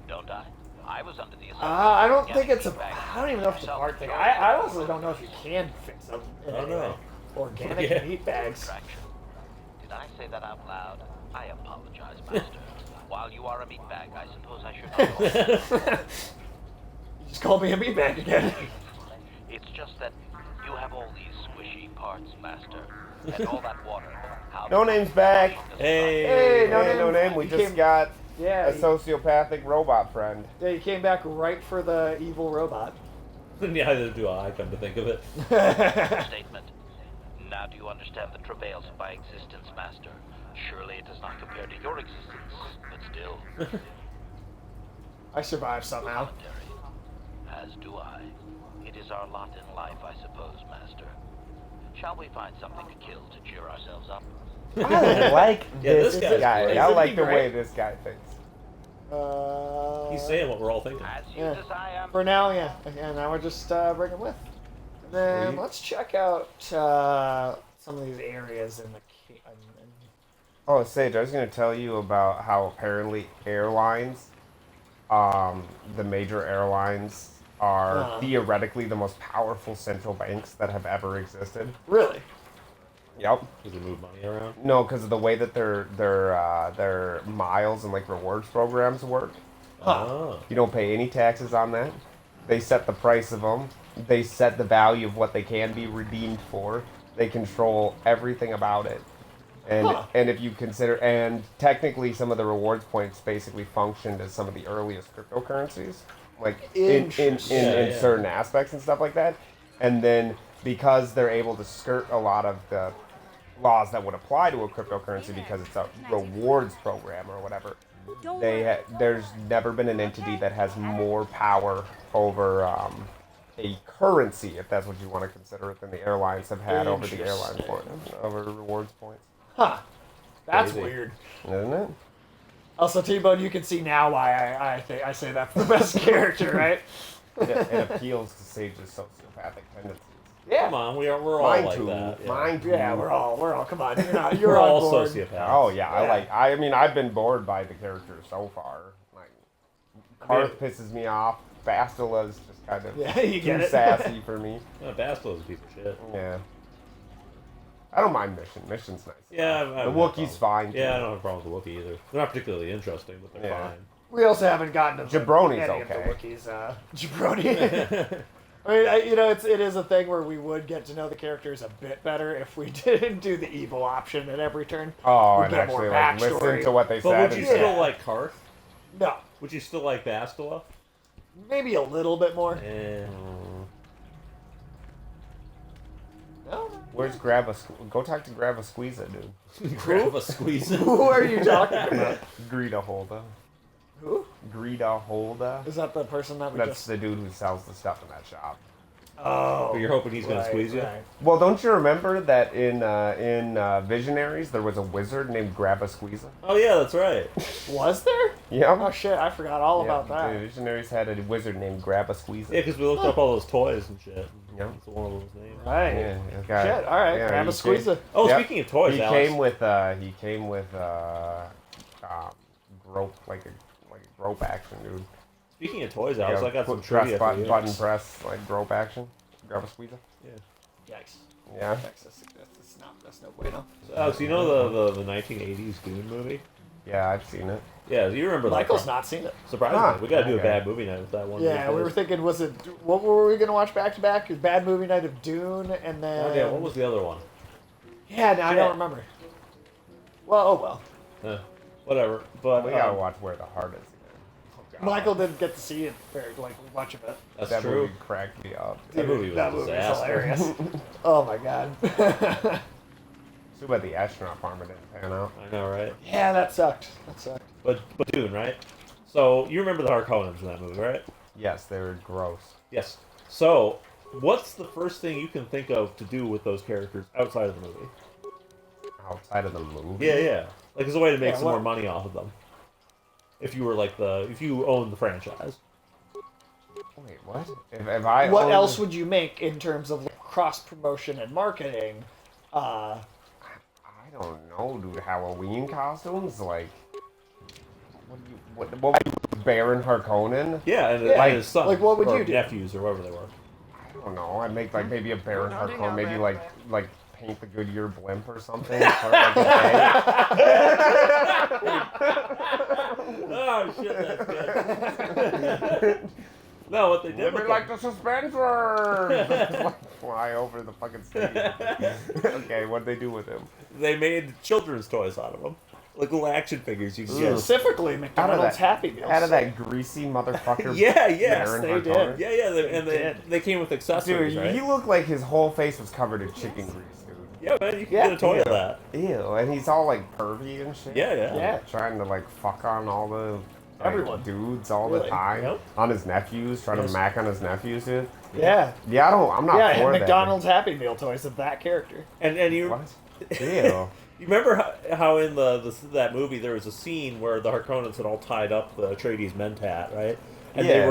Don't I? I was under the assumption. I don't think it's a. I don't even know if it's a part thing. I also don't know if you can fix them. I don't know. Organic Yeah. meat bags. Did I say that out loud? I apologize, Master. While you are a meatbag, I suppose I should not. You just called me a meat bag again. It's just that you have all these squishy parts, Master, and all that water. How No name's back. Hey, no name. We You just came- got Yeah, a sociopathic robot friend. Yeah, you came back right for the evil robot. Neither do I, come to think of it. Statement. Now do you understand the travails of my existence, Master? Surely it does not compare to your existence, but still. I survived somehow. As do I. It is our lot in life, I suppose, Master. Shall we find something to kill to cheer ourselves up? I like Yeah, this this guy's guy. great. I like Isn't the he way great? this guy thinks. He's saying what we're all thinking. As you Yeah. desire. For now, yeah. And now we're just bring him with. And then Sweet. let's check out some of these areas in the. Oh, Sage, I was going to tell you about how apparently airlines, the major airlines, are theoretically the most powerful central banks that have ever existed. Really? Yep. Because they move money around? No, because of the way that their miles and like rewards programs work. Oh. You don't pay any taxes on that. They set the price of them. They set the value of what they can be redeemed for. They control everything about it. And if you consider, and technically some of the rewards points basically functioned as some of the earliest cryptocurrencies, like in certain aspects and stuff like that. And then because they're able to skirt a lot of the laws that would apply to a cryptocurrency because it's a rewards program or whatever, there's never been an entity that has more power over a currency, if that's what you want to consider it, than the airlines have had over the airline Interesting. point, over rewards points. Huh. That's Crazy. weird. Isn't it? Also, T-Bone, you can see now why I think I say that's the best character, right? It appeals to Sage's sociopathic tendencies. Yeah. Come on, we're all Mine like too. that. Yeah. Mine too. Yeah, we're all. Come on, you're We're on all board. sociopaths. Oh yeah, I mean, I've been bored by the characters so far. Like, Karth pisses me off. Bastila's just kind of you get too it. sassy for me. No, Bastila's a piece of shit. Yeah. I don't mind Mission. Mission's nice. Yeah, The Wookiee's fine. Yeah, I don't have a problem with the Wookiee either. They're not particularly interesting, but they're Yeah. fine. We also haven't gotten to Jabroni's any of the okay. Wookiees. Jabroni. I mean, it is a thing where we would get to know the characters a bit better if we didn't do the evil option at every turn. Oh, We'd and get more actually like listen backstory. to what they But said. would you and- still like Karth? No. Would you still like Bastila? Maybe a little bit more. No. Where's Go talk to Grab a Squeeza, dude. Grab a Squeeza? Who are you talking about? Greta Holda. Who? Greta Holda. Is that the person that we That's just... the dude who sells the stuff in that shop. Oh. But you're hoping he's going to squeeze you? Right. Well, don't you remember that in Visionaries there was a wizard named Grab a Squeeza? Oh yeah, that's right. Was there? Yeah. Oh shit, I forgot all about that. The Visionaries had a wizard named Grab a Squeeza. Yeah, because we looked up all those toys and shit. Yeah. That's one of those names. Right. Yeah, this guy- Shit, all right, yeah, Grab he a Squeeza. came- Oh, Yep. speaking of toys, he Alex. came with rope like a rope action, dude. Speaking of toys, Alex, I got some press trivia for you. button press like rope action. Grab a Squeeza. Yeah. Yikes. Yeah. That's no bueno. So, Alex, you know the 1980s Dune movie? Yeah, I've seen it. Yeah, you remember Michael's that? not seen it. Surprisingly, Huh. we got to do a Okay. bad movie night with that one. Yeah, we were thinking, was it... What were we going to watch back-to-back? Bad Movie Night of Dune, and then... Oh, yeah, what was the other one? Yeah, no, I Shit. don't remember. Well, oh well. Whatever. But We gotta watch Where the Heart Is. Michael didn't get to see it very, much of it. That's that true. movie cracked me up. That movie was That a movie's disaster. hilarious. Oh my god. Too bad the astronaut farmer didn't pan out. I know, right? Yeah, that sucked. But Dune, right? So you remember the Harkonnens in that movie, right? Yes, they were gross. Yes. So what's the first thing you can think of to do with those characters outside of the movie? Outside of the movie? Yeah. Like as a way to make Yeah, some what- more money off of them. If you were if you owned the franchise. Wait, what? If I What owned- else would you make in terms of cross promotion and marketing? I don't know, dude. Halloween costumes, like. What would you, Baron Harkonnen? Yeah, and Yeah, his son, like, what would or you do? nephews or whatever they were. I don't know. I'd make like maybe a Baron Harkonnen, maybe like paint the Goodyear blimp or something. For, like, a Oh shit, that's good. No, what they did Live with it like the Suspensers! Like, fly over the fucking stadium. Okay, what'd they do with him? they made children's toys out of them, like little action figures you can get. Specifically, Out of McDonald's that- Happy Meals. Out of that greasy motherfucker. Yeah, yes, Baron they Harkonnen. did. Yeah, they came with accessories, Dude, right? he looked like his whole face was covered in chicken grease, dude. Yeah, man, you can Yeah. get a toy of that. Ew, and he's all like pervy and shit. Yeah. Yeah. Trying to like fuck on all the Everyone. dudes all the Really? time. Yep. On his nephews, trying Yes. to mac on his nephews, dude. Yeah. Yeah, I'm not Yeah, for and that. McDonald's Happy Meal toys of that character. And you What? Ew. You remember how in that movie there was a scene where the Harkonnens had all tied up the Atreides Mentat, right? And Yeah.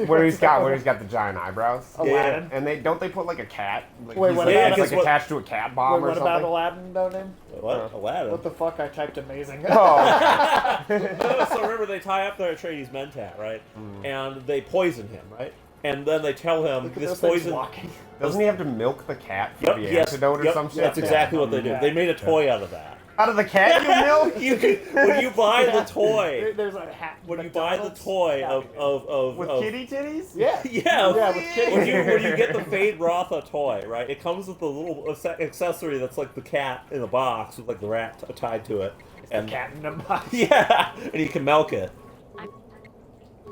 Where he's got the giant eyebrows. Aladdin. And they put like a cat. Like, Wait, he's what like, about- it's like attached to a cat bomb Wait, or what something. about Aladdin, though, name? What? Aladdin? What the fuck? I typed amazing. Oh. No, so remember they tie up the Atreides Mentat, right? And they poison him, right? And then they tell him Look at this those things poison. walking. Doesn't he have to milk the cat for the Yes, antidote or yep, some shit? That's exactly what they do. Yeah. They made a toy out of that. Out of the cat you milk? You can, when you buy the toy, There's a hat. when you buy the McDonald's toy Happy Meal. of With kitty titties? Yeah. Yeah, with kitty. when you get the Fade Rotha toy, right? It comes with a little accessory that's like the cat in a box with like the rat tied to it, and Cat in a box. yeah, and you can milk it.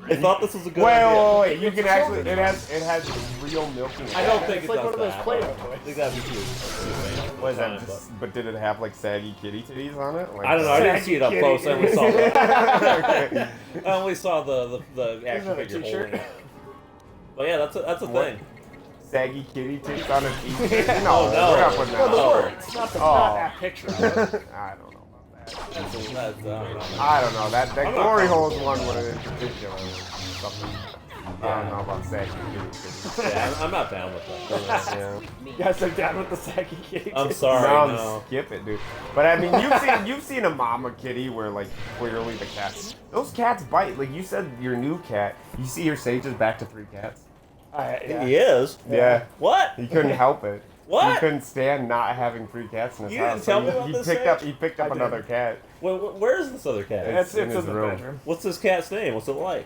I thought this was a good Wait, idea. wait. You can actually. It has real milk in it. I don't think It's it like does one of those that. Play-Doh I toys. think that'd be too. What is that? But did it have like saggy kitty titties on it? Like, I don't know. I didn't see it up close. I only saw the. Okay. I only saw the action Isn't that a figure t-shirt? holding it. But yeah, that's a What? thing. Saggy kitty tits on a t-shirt? Oh, No, no. we're not putting that No, on. the words, not that picture. Of it. I don't know about that. That's I don't know. That glory holes one was in particular. Something. I don't know about saggy kitty tits. Yeah, I'm not down with that. Yeah. You guys are down with the saggy kitty. I'm tits? sorry. No, No. skip it, dude. But I mean, you've seen a mama kitty where like clearly the cats. Those cats bite. Like you said, your new cat. You see your Sage is back to 3 cats. Yeah. He is. Yeah. What? He couldn't help it. What? He couldn't stand not having 3 cats in his You house. didn't tell me he, about he this, picked up. Sage? He picked up I did. another cat. Where's this other cat? It's in his the room. bedroom. What's this cat's name? What's it like?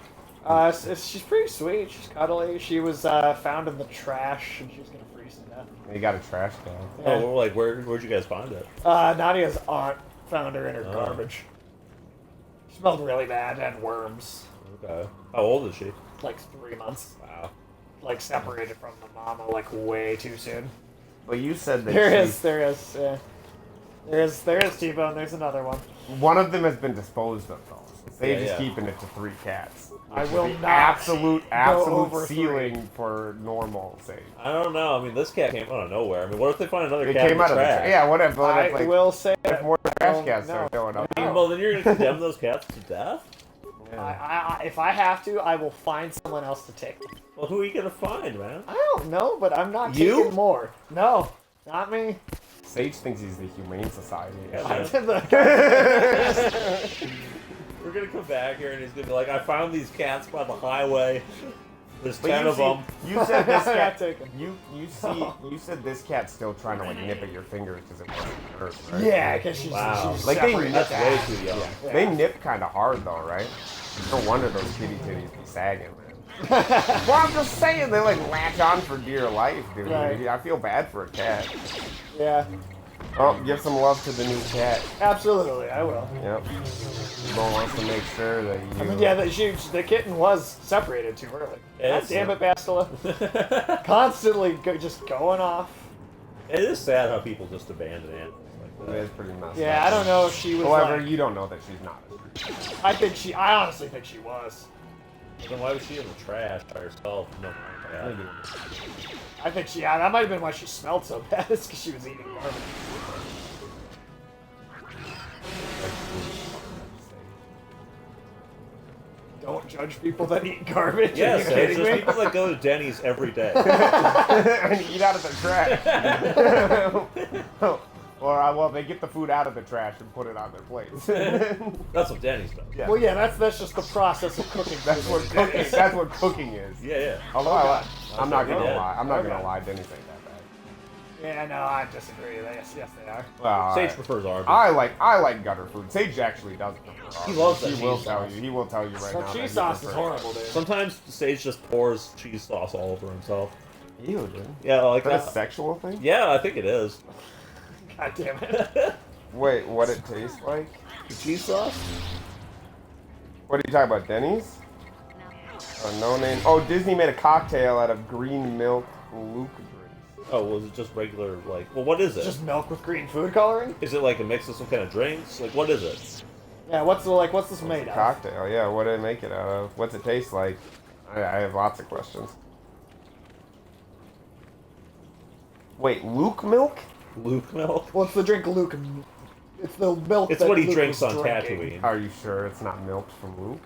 She's pretty sweet. She's cuddly. She was found in the trash, and she was gonna freeze to death. He got a trash can. Yeah. Oh, like where'd you guys find it? Nadia's aunt found her in her Oh. garbage. She smelled really bad, had worms. Okay. How old is she? Like 3 months. Wow. Like separated from the mama, like way too soon. But you said that There is, yeah. There is T-Bone. There's another one. one of them has been disposed of though. Sage is Yeah. keeping it to 3 cats. I which will is the not absolute over 3. ceiling for normal Sage. I don't know. I mean, this cat came out of nowhere. I mean, what if they find another It cat came in the out of the trash? trash. Yeah, whatever. What if, I like, will say if more trash don't cats know. start showing up. I mean, well, then you're gonna condemn those cats to death? If I have to, I will find someone else to take them. Well, who are you gonna find, man? I don't know, but I'm not You? taking more. No, not me. Sage thinks he's the Humane Society. Yeah, I did the- We're gonna come back here and he's gonna be like, I found these cats by the highway. There's But 10 you of see- them. You said this I'm cat. not taking. You said this cat's still trying to like nip at your fingers because it wasn't hurt, right? Yeah, because she's, Wow. she's Like they separated. That's way too young. Yeah. They nip kind of hard though, right? No wonder those kitty titties be sagging, man. Well, I'm just saying they like latch on for dear life, dude. Right. I feel bad for a cat. Yeah, Oh, give some love to the new cat. absolutely, I will. Yep. Bo wants to make sure that you. I mean, yeah, the kitten was separated too early. Yeah, God damn it, Bastila. Constantly just going off. It is sad how people just abandon animals like It that. is pretty messed Yeah, up. I don't know if she was However, like, you don't know that she's not. I honestly think she was. Then why was she in the trash by herself? No, yeah. I think she, that might have been why she smelled so bad. It's because she was eating garbage. Don't judge people that eat garbage. Yes, Are you it's kidding just me? people that go to Denny's every day. And eat out of the trash. Well, they get the food out of the trash and put it on their plates. That's what Denny's does. Yeah. Well, yeah, that's just the process of cooking. That's what cooking. That's what cooking is. Yeah, yeah. Although I'm not gonna Yeah. lie. I'm not Okay. gonna lie. Denny's ain't that bad. Yeah, no, I disagree. Yes, they are. Well, Sage prefers Arby's. I like gutter food. Sage actually does prefer Arby's. He loves that He will cheese tell sauce. you. He will tell you right The now. that cheese he sauce is prefers horrible, dude. Sometimes Sage just pours cheese sauce all over himself. Ew, dude. Yeah, like Is that a that. sexual thing? Yeah, I think it is. God damn it. Wait, what it tastes like? The cheese sauce? What are you talking about, Denny's? No name. Oh, Disney made a cocktail out of green milk Luke drinks. Oh, was it just regular, like, well, what is it? Just milk with green food coloring? Is it like a mix of some kind of drinks? Like, what is it? Yeah, what's this made It's a of? cocktail, yeah. What did it make it out of? What's it taste like? I have lots of questions. Wait, Luke milk? Luke milk? What's the drink Luke? It's the milk It's that what he Luke drinks was on drinking. Tatooine. Are you sure it's not milk from Luke?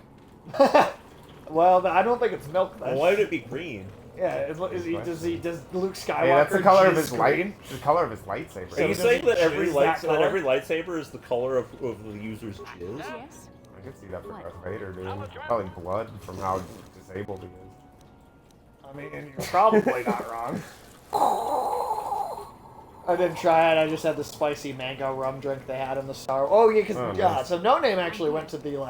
Well, I don't think it's milk then. Well, why would it be green? Yeah, does Luke Skywalker Hey, that's the color of his jizz light. green? The color of his lightsaber. Are you does saying he that every choose that color? lightsaber is the color of the user's jizz? Yes. I could see that for Darth Vader, dude. Probably blood from how disabled he is. I mean, you're probably not wrong. I didn't try it. I just had the spicy mango rum drink they had in the Star. Oh yeah, because Oh, nice. so No Name actually went to the new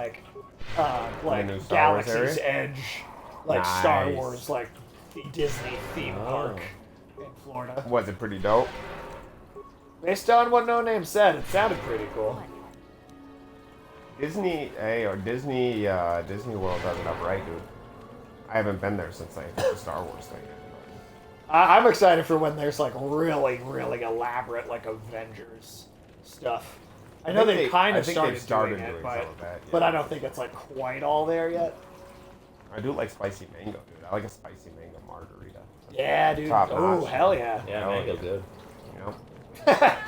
Star Wars Galaxy's area? Edge, Star Nice. Wars, Disney theme park Oh. in Florida. Was it pretty dope? Based on what No Name said, it sounded pretty cool. Disney World does it up right, dude. I haven't been there since I did the Star Wars thing. I'm excited for when there's really, really elaborate Avengers stuff. I know they kind I of think started, they've started doing it, doing but some of that. but yeah. I don't think it's quite all there yet. I do like spicy mango, dude. I like a spicy mango margarita. Yeah, dude. Top Oh, notch. hell yeah. Yeah, mango's good. Yep.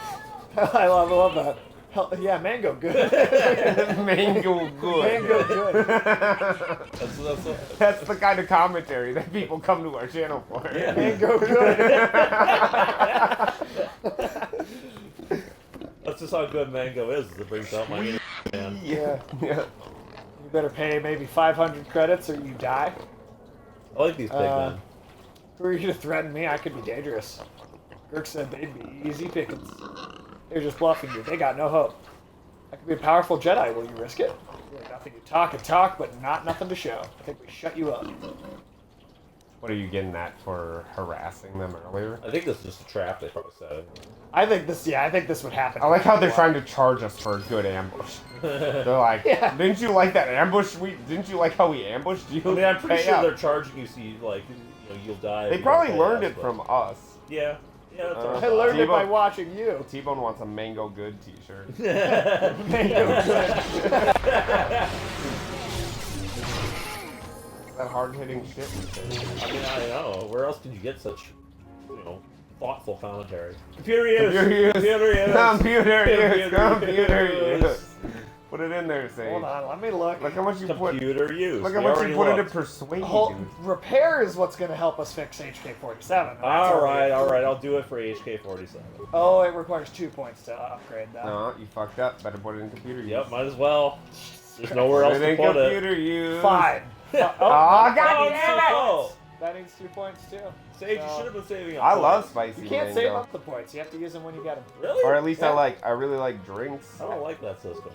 I love that. Hell, yeah, mango good. Mango good. Mango good. That's the kind of commentary that people come to our channel for. Yeah. Mango good. That's just how good mango is. It brings out my inner man. Yeah. Yeah. You better pay maybe 500 credits or you die. I like these big men. Who are you to threaten me? I could be dangerous. Girk said they'd be easy pickings. They're just bluffing you. They got no hope. I could be a powerful Jedi. Will you risk it? Really nothing to talk and talk, but not nothing to show. I think we shut you up. What are you getting at for harassing them earlier? I think this is just a trap they probably set. I think this would happen. I like how they're trying to charge us for a good ambush. They're like, didn't you like that ambush? Didn't you like how we ambushed you? I mean, I'm pretty Pay sure up. they're charging you so you, like, you'll die. They probably learned it from us. Yeah. Yeah, that's all I learned it by watching you. T-Bone wants a Mango Good t-shirt. Mango good. That hard-hitting shit. I mean, I know. Where else can you get such, thoughtful commentary? Computer use. Computer use. Put it in there, say. Hold on, let me look. Look how much you put. Computer use. Look how much you put into persuade. Repair is what's going to help us fix HK-47. All right. I'll do it for HK-47. Oh, it requires 2 points to upgrade that. No, you fucked up. Better put it in computer use. Yep, might as well. There's nowhere else to put computer it. use. Fine. God damn it! That needs 2 points too. Sage, you should have been saving up I points. love spicy You can't mango. save up the points. You have to use them when you get them. Really? Or at least Yeah. I really like drinks. I don't like that system.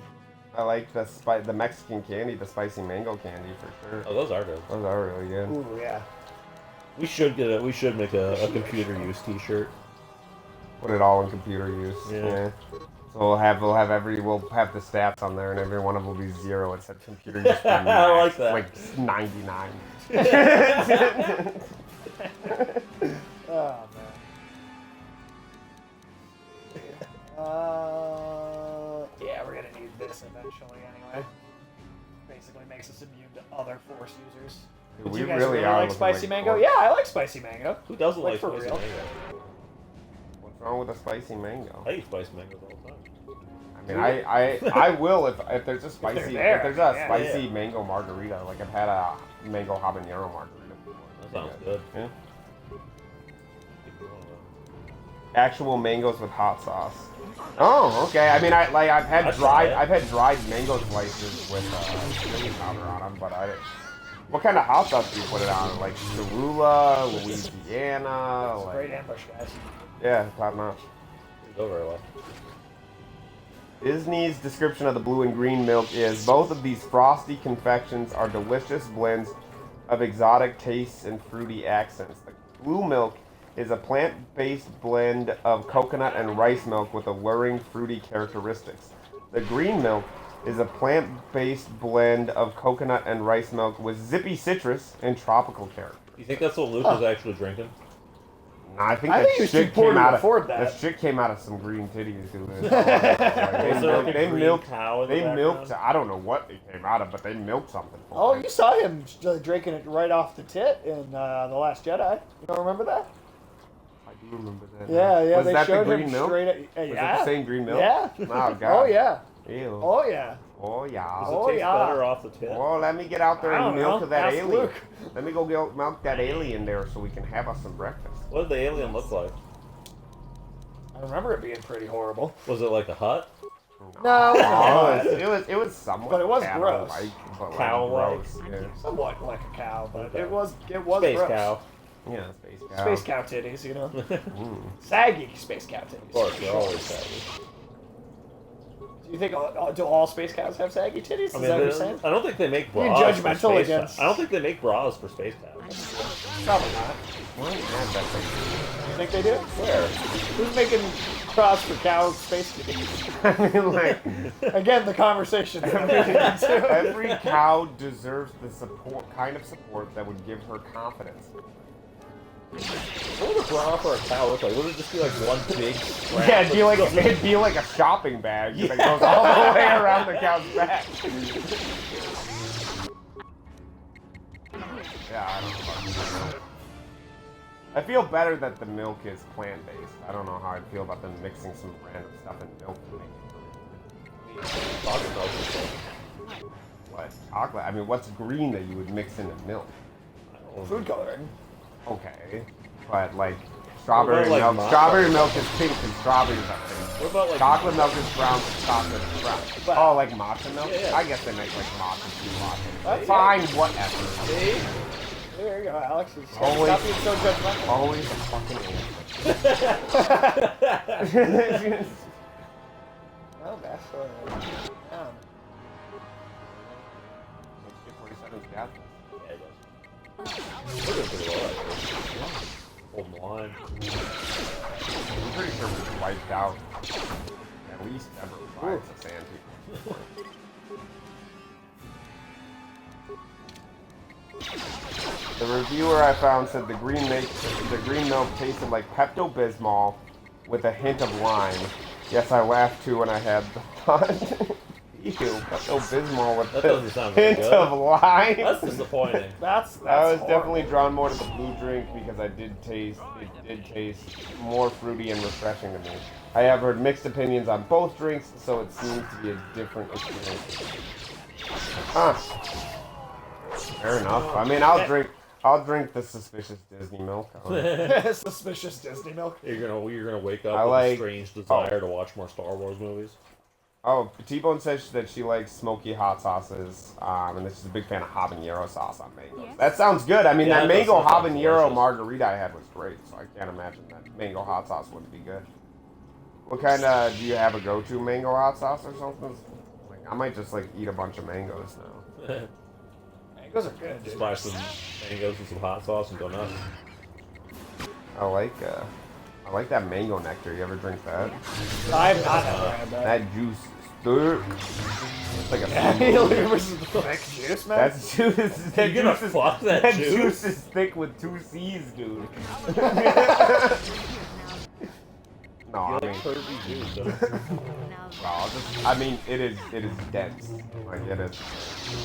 I like the Mexican candy, the spicy mango candy for sure. Oh, those are good. Those are really good. Ooh, yeah. We should make a computer use T-shirt. Put it all in computer use. Yeah. So we'll have the stats on there, and every one of them will be 0. It said computer use. I like that. Like 99. Oh man. Yeah, we're gonna need this eventually anyway. Basically makes us immune to other Force users. Dude, Do you guys really like spicy mango? Force. Yeah, I like spicy mango. Who doesn't like for spicy real? mango? What's wrong with a spicy mango? I eat spicy mangoes all the time. I mean, I will if there's a spicy there, spicy mango margarita. Like I've had a mango habanero margarita before. That sounds good. Yeah. Actual mangoes with hot sauce. Oh, okay. I mean, I've had dried mango slices with chili powder on them, but I didn't. What kind of hot sauce do you put it on? Like Cholula, Louisiana. It's a great ambush, guys. Yeah, top notch. Go very well. Disney's description of the blue and green milk is, both of these frosty confections are delicious blends of exotic tastes and fruity accents. The blue milk is a plant-based blend of coconut and rice milk with alluring fruity characteristics. The green milk is a plant-based blend of coconut and rice milk with zippy citrus and tropical character. You think that's what Luke was actually drinking? No, I think he that was shit too poor came to out afford of that. shit came out of some green titties, dude. Was there like a green cow in the They milked. background? I don't know what it came out of, but they milked something. Oh, you saw him drinking it right off the tit in The Last Jedi. You don't remember that? I do remember that. Yeah. Was They that showed the green him milk? straight. Was Yeah. it the same green milk? Yeah. Oh god. Oh yeah. Ew. Oh yeah. Oh yeah. Does it taste better off the tip? Well, let me get out there I and don't milk know. that Ask alien. Luke. Let me go milk that alien there so we can have us some breakfast. What did the alien look like? I remember it being pretty horrible. Was it like a hut? No, it was somewhat. But it was cattle-like, gross. but Cow-like? gross, yeah. Somewhat like a cow, but Okay. it was Space gross. cow. Yeah, space cow. Space cow titties, you know. Mm. Saggy space cow titties. Of course, they're always saggy. Do you think do all space cows have saggy titties? Is I that what you're mean, saying? I don't think they make You're bras for judgmental space against- cows. I don't think they make bras for space cows. Probably not. Well, yeah, that's You think they do? Where? Who's making cross for cow space titties? I mean, like, Again, the conversation that I'm getting into. every cow deserves the kind of support that would give her confidence. What would a bra for a cow look like? Would it just be like one big strap? Yeah, it'd be like a shopping bag that goes all the way around the cow's back. Yeah, I don't know about milk. I feel better that the milk is plant-based. I don't know how I'd feel about them mixing some random stuff in milk to make it. Chocolate milk is good. What? Chocolate? I mean, what's green that you would mix into milk? Food coloring. Okay, but like strawberry What about, milk. like, Strawberry milk is pink and strawberries are pink. What about like Chocolate milk is brown and chocolate is brown. Oh, like matcha milk? Yeah. I guess they make like matcha tea latte. That's Fine, whatever. See? There you go, Alex. Always, Stop being so judgmental. always a fucking answer. Well, that's sort of. Yeah. HK-47's got this. Yeah, it does. We're doing pretty well, actually. Holding the line. I'm pretty sure we wiped out at least ever 5 of sand people. The reviewer I found said the green milk tasted like Pepto-Bismol with a hint of lime. Yes, I laughed too when I had the thought. Ew, Pepto-Bismol with That a doesn't sound very hint good. of lime. That's disappointing. That's I was horrible. definitely drawn more to the blue drink because it did taste more fruity and refreshing to me. I have heard mixed opinions on both drinks, so it seems to be a different experience. Huh. Fair enough. I mean, I'll drink the suspicious Disney milk. Suspicious Disney milk. You're gonna wake up I with like- a strange desire to watch more Star Wars movies. Oh, T-Bone says that she likes smoky hot sauces, and that she's a big fan of habanero sauce on mangoes. Yes. That sounds good. I mean, Yeah, that that mango does sound habanero delicious. margarita I had was great, so I can't imagine that mango hot sauce wouldn't be good. What kind of, do you have a go-to mango hot sauce or something? Like, I might just, like, eat a bunch of mangoes now. Mangoes are good, dude. Just buy some mangoes and some hot sauce and go nuts. I like that mango nectar. You ever drink that? I've not ever had that. That juice is thick. It's like a Thick juice, man. That's juice. That You're gonna juice is, fuck that juice? juice is thick with 2 C's, dude. No, I mean, juice, well, I mean, it is dense. Like it is.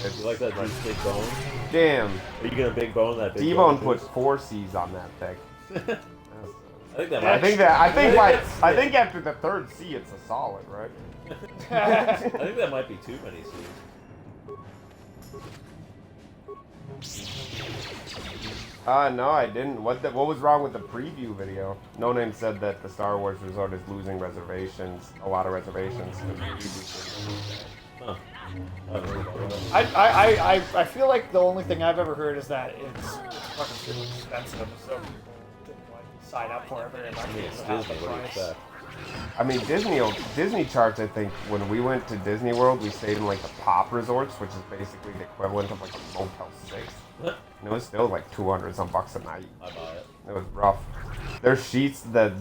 It's You like that juice big bone? Damn. Are you gonna big bone that big T-Bone bone put 4 C's on that thick. I think that I think after the 3rd C, it's a solid, right? I think that might be too many C's. No, I didn't. What was wrong with the preview video? No Name said that the Star Wars Resort is losing reservations, a lot of reservations. Huh. I don't know about that. I feel like the only thing I've ever heard is that it's fucking super expensive, so people didn't like sign up for it very much. I mean, it's It's half Disney, the what do you price. expect? I mean, Disney charts, I think, when we went to Disney World, we stayed in, like, the Pop Resorts, which is basically the equivalent of, like, a Motel 6. And it was still, like, 200 some bucks a night. I buy it. It was rough. Their sheets, the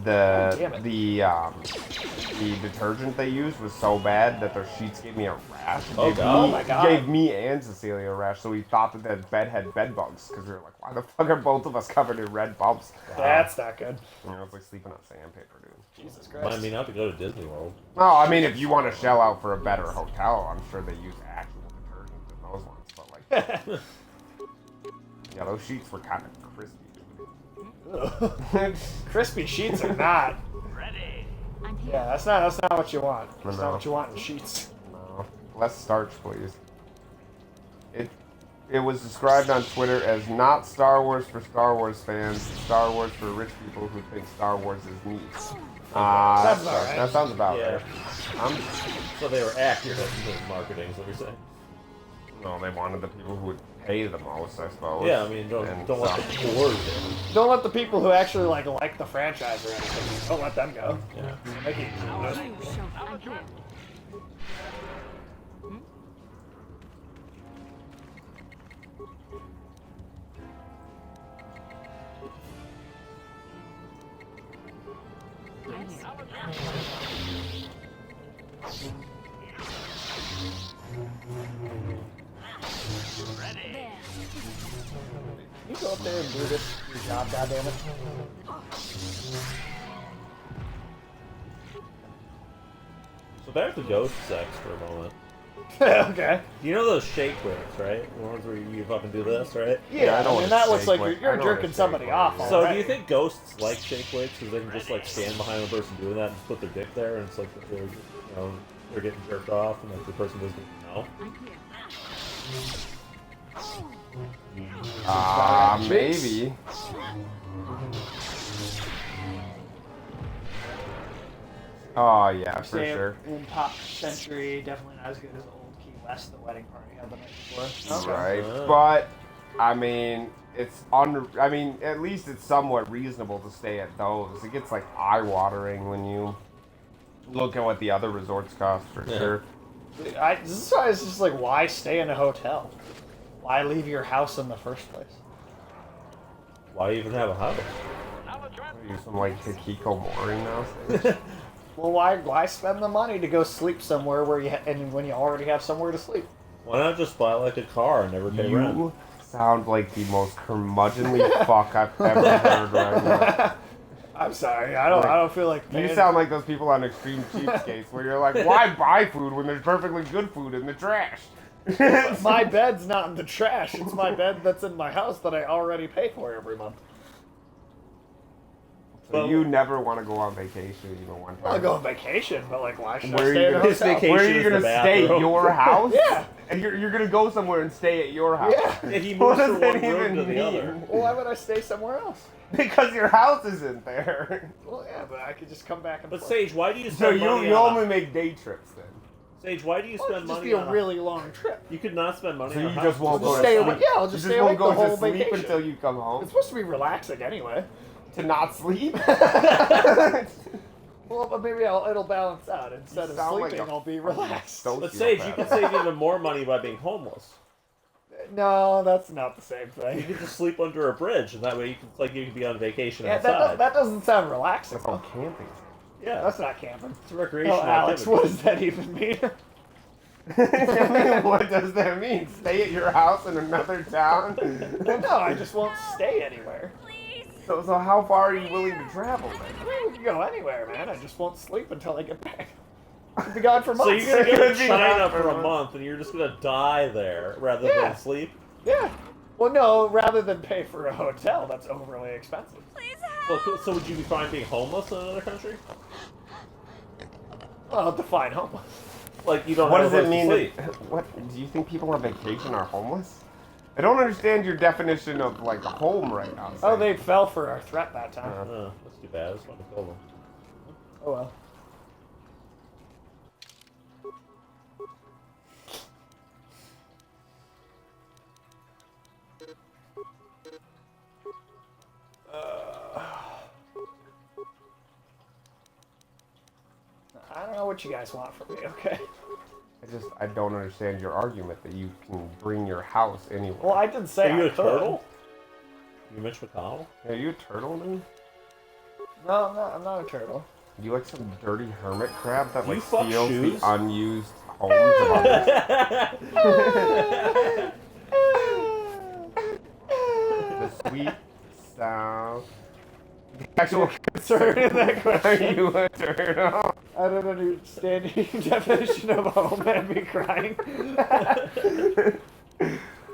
detergent they used was so bad that their sheets gave me a rash. Oh, God. Oh, my God. Gave me and Cecilia a rash, so we thought that that bed had bed bugs, because we were like, why the fuck are both of us covered in red bumps? That's not good. You know, it's like sleeping on sandpaper, dude. Jesus Christ. Remind me not to go to Disney World. No, I mean, if you want to shell out for a better hotel, I'm sure they use actual detergent in those ones, but like, yeah, those sheets were kind of crispy. Crispy sheets are not. Ready. I'm here. Yeah, that's not what you want. That's No. not what you want in sheets. No, less starch, please. It was described on Twitter as not Star Wars for Star Wars fans, Star Wars for rich people who think Star Wars is neat. Sounds about right. That sounds about Yeah. right. So they were accurate in marketing, is what you're saying? No, they wanted the people who would pay the most, I suppose. Yeah, I mean, don't let the poor do. Don't let the people who actually like the franchise or anything. Don't let them go. Yeah. Make it I'm here. You go up there and do this your job, goddammit. So back to ghost sex for a moment. Okay. You know those shake weights, right? The ones where you up and do this, right? Yeah, I mean, that looks like you're jerking somebody off. So already. do you think ghosts like shake weights because they can just like stand behind the person doing that and just put their dick there and it's like they're, you know, they're getting jerked off and like the person doesn't know? Maybe. Oh yeah, for Say sure. In Pop Century, definitely not as good as Old Key West, the wedding party had the night before. Right, but I mean, I mean, at least it's somewhat reasonable to stay at those. It gets like eye-watering when you look at what the other resorts cost for sure. This is why it's just like, why stay in a hotel? Why leave your house in the first place? Why even have a house? Use some like Hikiko mooring now. Well, why spend the money to go sleep somewhere where when you already have somewhere to sleep? Why not just buy like a car and never pay rent? You sound like the most curmudgeonly fuck I've ever heard right now. I'm sorry, I don't feel like you sound like those people on Extreme Cheapskates where you're like, why buy food when there's perfectly good food in the trash? My bed's not in the trash. It's my bed that's in my house that I already pay for every month. So you never want to go on vacation even one time? I'll go on vacation, but like, why should Where I stay in a hotel? Where are you going to stay? Your house? Yeah. And you're going to go somewhere and stay at your house? Yeah. And he What moves does from that one room even to the mean? other. Well, why would I stay somewhere else? Because your house isn't there. Well, yeah, but I could just come back and But forth. Sage, why do you So spend you money only make day trips then? Sage, why do you spend It'd just money be a on really long trip. You could not spend money So on you a just house. won't go to stay sleep? awake. Yeah, I'll just You stay won't awake go the whole to sleep vacation. until you come home? It's supposed to be relaxing anyway. To not sleep? Well, but maybe it'll balance out. Instead of sound like sleeping, a I'll be relaxed. But Sage, you could save even more money by being homeless. No, that's not the same You thing. could just sleep under a bridge, and that way you could be on vacation Yeah, outside. that doesn't sound relaxing. That's all camping. Yeah, That's not camping. it's a recreational Alex, activity. what does that even mean? I mean, what does that mean? Stay at your house in another town? Well, no, I just won't stay anywhere. So how far are you willing to travel then? I mean, we can go anywhere, man. I just won't sleep until I get back. I'll be gone for So months. you're gonna go to Be China gone for for a months. month, and you're just gonna die there rather Yeah. than sleep? Yeah. Well, no, rather than pay for a hotel, that's overly expensive. So would you be fine being homeless in another country? Well, define homeless. Like you don't What have does a it place mean? to sleep. What do you think people on vacation are homeless? I don't understand your definition of like a home right now. Oh, they fell for our threat that time. Oh, that's too bad. I just wanted to kill them. Oh well. I don't know what you guys want from me, okay? I don't understand your argument that you can bring your house anywhere. Well, I didn't say Are you I a could. turtle? You Mitch McConnell? Are you a turtle, dude? No, I'm not a turtle. You like some dirty hermit crab that Do you like fuck steals shoes? the unused homes of others? The sweet sound. The actual concern in that question. Are you a turtle? I don't understand your definition of home and me crying.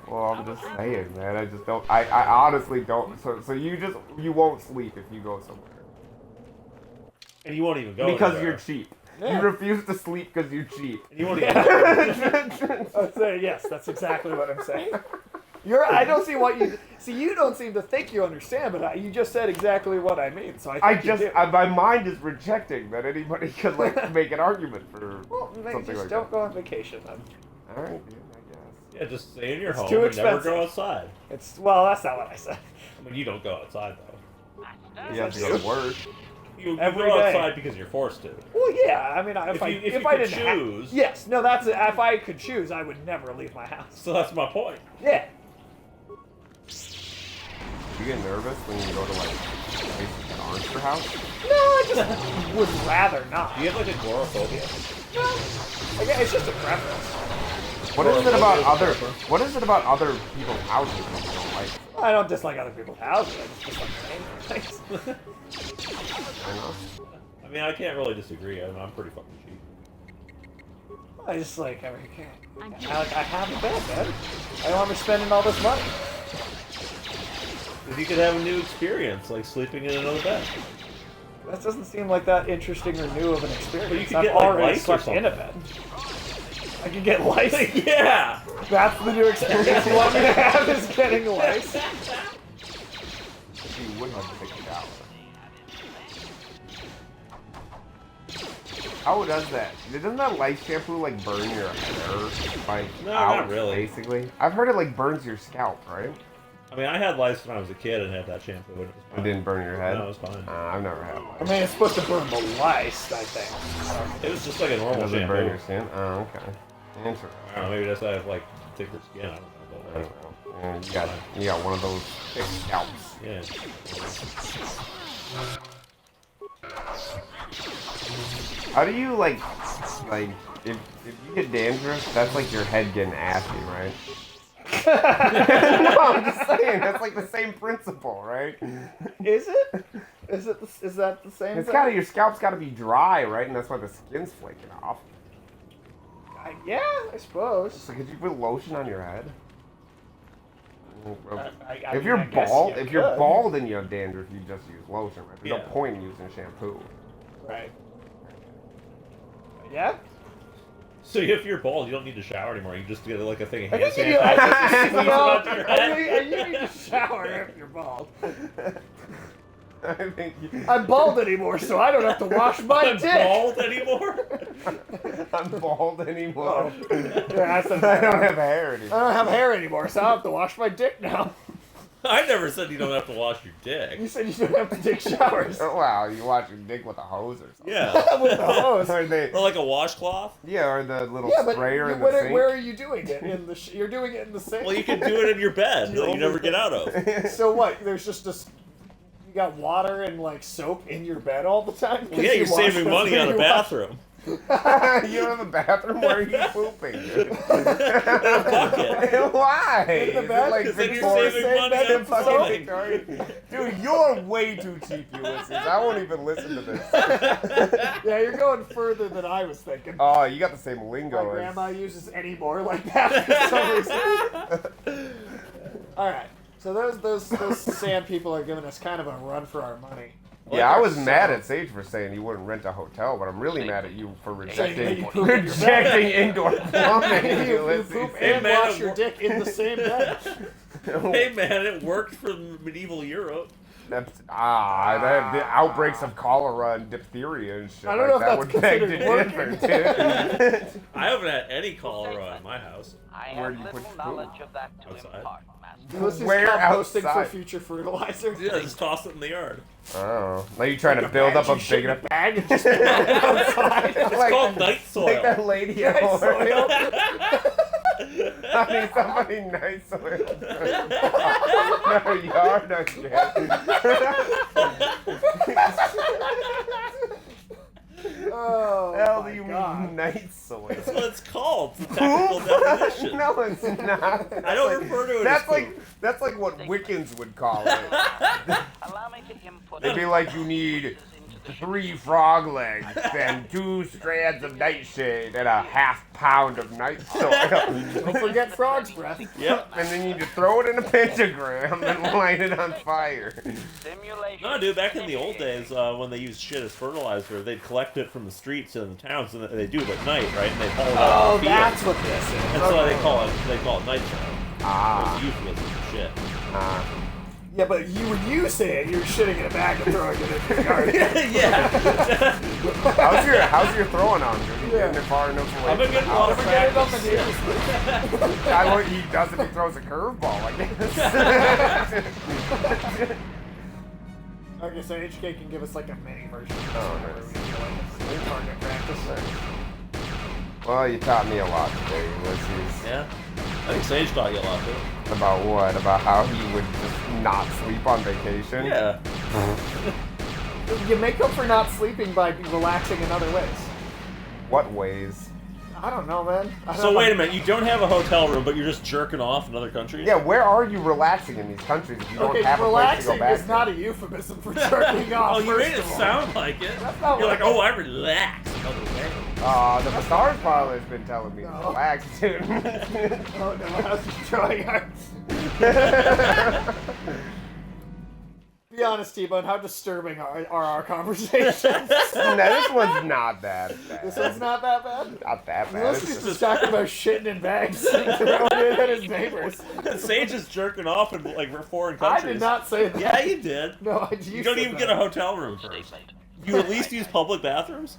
Well, I'm just saying, man. I just don't. I honestly don't. So you won't sleep if you go somewhere And you won't even go because anywhere. you're cheap. Yeah. You refuse to sleep because you're cheap. And you won't even I'd say yes. That's exactly what I'm saying. I don't see what you see. You don't seem to think you understand, but you just said exactly what I mean. So I think you do. My mind is rejecting that anybody could like make an argument for Well, maybe something just like don't that. go on vacation then. All right, dude. I guess. Yeah, just stay in your home too and never expensive. go outside. Well, that's not what I said. I mean, you don't go outside though. You have to go to work. You Every go day. outside because you're forced to. Well, yeah. I mean, if I could didn't choose. yes, no, that's if I could choose, I would never leave my house. So that's my point. Yeah. You get nervous when you go to like places that aren't your house? No, I just would rather not. Do you have like agoraphobia? No. Again, it's just a preference. What is it about other? What is it about other people's houses that you don't like? I don't dislike other people's houses. I just dislike paying I know. I mean, I can't really disagree. I'm pretty fucking cheap. I just like, I have a bed, man. I don't want to be spending all this money. If you could have a new experience, like sleeping in another bed. That doesn't seem like that interesting or new of an experience. Well, you could I've get, like, already lice or slept in a bed. I can get lice? Yeah! That's the new experience you want me to have, is getting lice? You wouldn't have to take a shower. How does that? Doesn't that lice shampoo like burn your hair? Like, No, out, not really. Basically, I've heard it like burns your scalp, right? I mean, I had lice when I was a kid and had that shampoo, and it was fine. It didn't burn your head? No, it was fine. I've never had lice. I mean, it's supposed to burn the lice, I think. It was just like a normal Does it shampoo. burn your skin? Oh, okay. Interesting. I don't know, maybe that's why I have, like, thicker skin. I don't know. I don't know. Yeah, you got one of those thick scalps. Yeah. How do you, like, if you get dandruff, that's like your head getting assy, right? No, I'm just saying, that's like the same principle, right? Is it? Is that the same It's thing? gotta, your scalp's gotta be dry, right? And that's why the skin's flaking off. Yeah, I suppose. So could you put lotion on your head? I If you're mean, I guess bald, you if you're could. bald and you have dandruff, you just use lotion, right? There's Yeah. no point in using shampoo. Right. Yeah? So if you're bald, you don't need to shower anymore. You just get like a thing of I hand think you sanitizer. you need to shower if you're bald. I think I'm bald anymore, so I don't have to wash my I'm dick. bald anymore? I'm bald anymore. Yeah, I don't have hair anymore. I don't have hair anymore, so I have to wash my dick now. I never said you don't have to wash your dick. You said you don't have to take showers. Wow, you wash your dick with a hose or something. Yeah. With the hose. Or they, Or like a washcloth. yeah, or the little Yeah, but sprayer in the where, sink. where are you doing it? In the you're doing it in the sink. Well, you can do it in your bed that you never get out of. So what? There's just a. You got water and like soap in your bed all the time? Well, yeah, you're saving money on a bathroom. You don't have a bathroom? Where are you pooping? Dude? In a bucket. Why? In the Is bed? it like Because then you're Victoria's saving money Secret on fucking soap. Victoria's? Dude, you're way too cheap, Ulysses. I won't even listen to this. Yeah, you're going further than I was thinking. Oh, you got the same lingo. My as- grandma uses any more like that for some reason. Alright, so those sand people are giving us kind of a run for our money. Yeah, I was mad at Sage for saying you wouldn't rent a hotel, but I'm really mad at you for Saying that rejecting you poop in your rejecting indoor plumbing. You Ulysses. poop Hey, and man, wash your dick in the same bed. Hey man, it worked for medieval Europe. The outbreaks of cholera and diphtheria and shit I don't know like that if would that's beg to considered differ, dude. I haven't had any cholera in my house. I Where have do you put little your knowledge of that to Outside. impart, Master. This is Where composting for outside? future fertilizer. Yeah, just toss it in the yard. Oh, now you're trying to build up a big enough bag and just put it outside. It's called night soil. Like that lady at Night soil. I mean, somebody nice soil. No yard, okay. Oh, Hell, my do you God. mean night soil? That's what it's called. It's a technical definition. No, it's not. I don't refer to it That's as like that's like what Wiccans would call it. Allow me to input. They'd be like, you need 3 frog legs and 2 strands of nightshade and a half-pound of night soil. Don't forget frog's breath. Yep. And then you just throw it in a pentagram and light it on fire. Simulation. No, dude, back in the old days, when they used shit as fertilizer, they'd collect it from the streets and the towns, and they do it at night, right? And they haul it out Oh, in the field. that's what this is. That's why they call it night soil. Ah. It's a euphemism for shit. Yeah, but when you say it, you're shitting in a bag and throwing it in the yard. Yeah. How's your throwing on, dude? You getting it far enough away I'm a from good the house? water Get it up practice. in the I what he does if he throws a curveball, I guess. Okay, so HK can give us like a mini version of this Oh, one where nice. we do like a target practice. Well, you taught me a lot today, Ulysses. Yeah. I think Sage taught you a lot, too. About what? About how he would just not sleep on vacation? Yeah. You make up for not sleeping by relaxing in other ways. What ways? I don't know, man. So wait a minute, you don't have a hotel room, but you're just jerking off in other countries? Yeah, where are you relaxing in these countries if you don't Okay, have a place to relaxing go back is not a euphemism for jerking off. Oh, you first made it of all. sound like it. That's not You're what like, oh, I relax another way. The massage parlor's been telling me to relax, dude. Oh no, how's he drawing arts? Be honest, T-Bone, how disturbing are our conversations? No, this one's not that bad. This one's not that bad? Not that bad. Melissa's just talking about shitting in bags and throwing it at his neighbors. Sage is jerking off in like foreign countries. I did not say that. Yeah, you did. No, you don't even get a hotel room first. You at least use public bathrooms?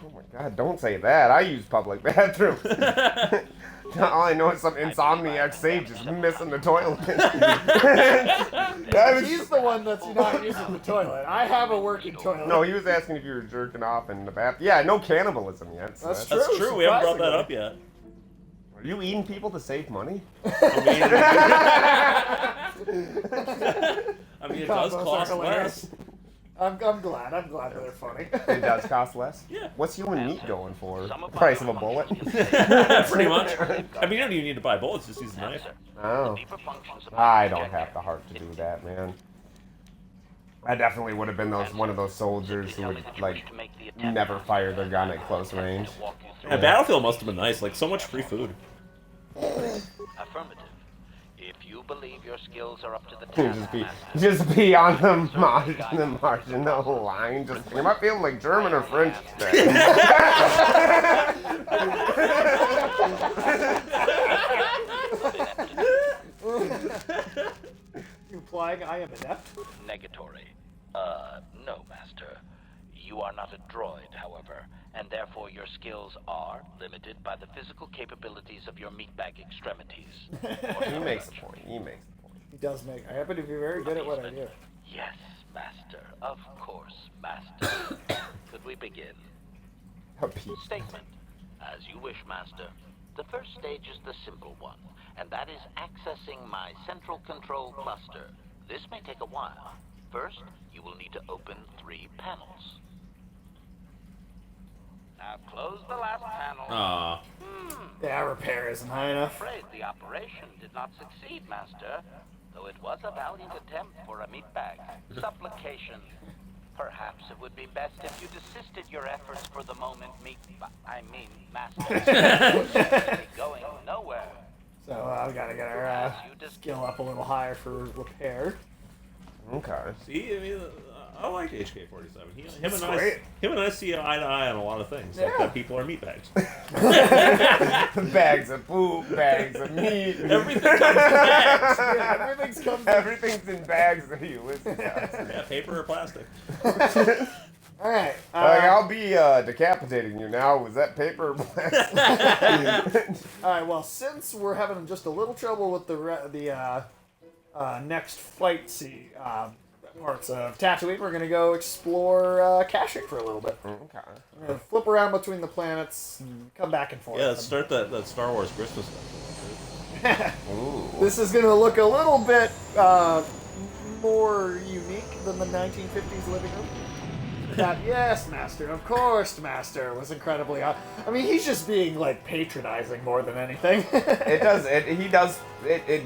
Oh my god, don't say that. I use public bathrooms. All I know is some insomniac Sage is missing the toilet. He's the one that's not using the toilet. I have a working toilet. No, he was asking if you were jerking off in the bath. Yeah, no cannibalism yet. So That's true. That's true. We haven't brought that up yet. Are you eating people to save money? I mean, it does cost less. I'm glad. I'm glad that they're funny. It does cost less? Yeah. What's you and meat going for? The price of a bullet? Pretty much. I mean, you don't even need to buy bullets, just use a knife. Oh. I don't have the heart to do that, man. I definitely would have been one of those soldiers who would, like, never fire their gun at close range. Yeah, Battlefield must have been nice, like, so much free food. Affirmative. If you believe your skills are up to the task, just be on the marginal line. Just, am I feeling like German or French today? Implying I am inept? Negatory. No, Master. You are not a droid, however, and therefore your skills are limited by the physical capabilities of your meatbag extremities. He makes a point. He does make. I happen to be very good at what I do. Yes, Master. Of course, Master. Could we begin? Statement. As you wish, Master. The first stage is the simple one, and that is accessing my central control cluster. This may take a while. First, you will need to open 3 panels. Now close the last panel. Aww. Yeah, repair isn't high enough. I'm afraid the operation did not succeed, Master. Though it was a valiant attempt for a meatbag. Supplication. Perhaps it would be best if you desisted your efforts for the moment, Master. Going nowhere. So we gotta get our skill up a little higher for repair. Okay. See, I mean, I like HK-47. Him and I see eye to eye on a lot of things. Yeah. Like that people are meatbags. Bags of poop, bags of meat. Everything comes in bags. Yeah, everything's in bags that you listen to. Yeah, paper or plastic. All right. I'll be decapitating you now. Was that paper or plastic? All right. Well, since we're having just a little trouble with the next flight parts of Tatooine, we're gonna go explore caching for a little bit. Okay. We're gonna flip around between the planets and come back and forth. Yeah, let's start that Star Wars Christmas stuff. This is gonna look a little bit more unique than the 1950s living room. That, yes, Master, of course, Master, was incredibly. I mean, he's just being like patronizing more than anything. It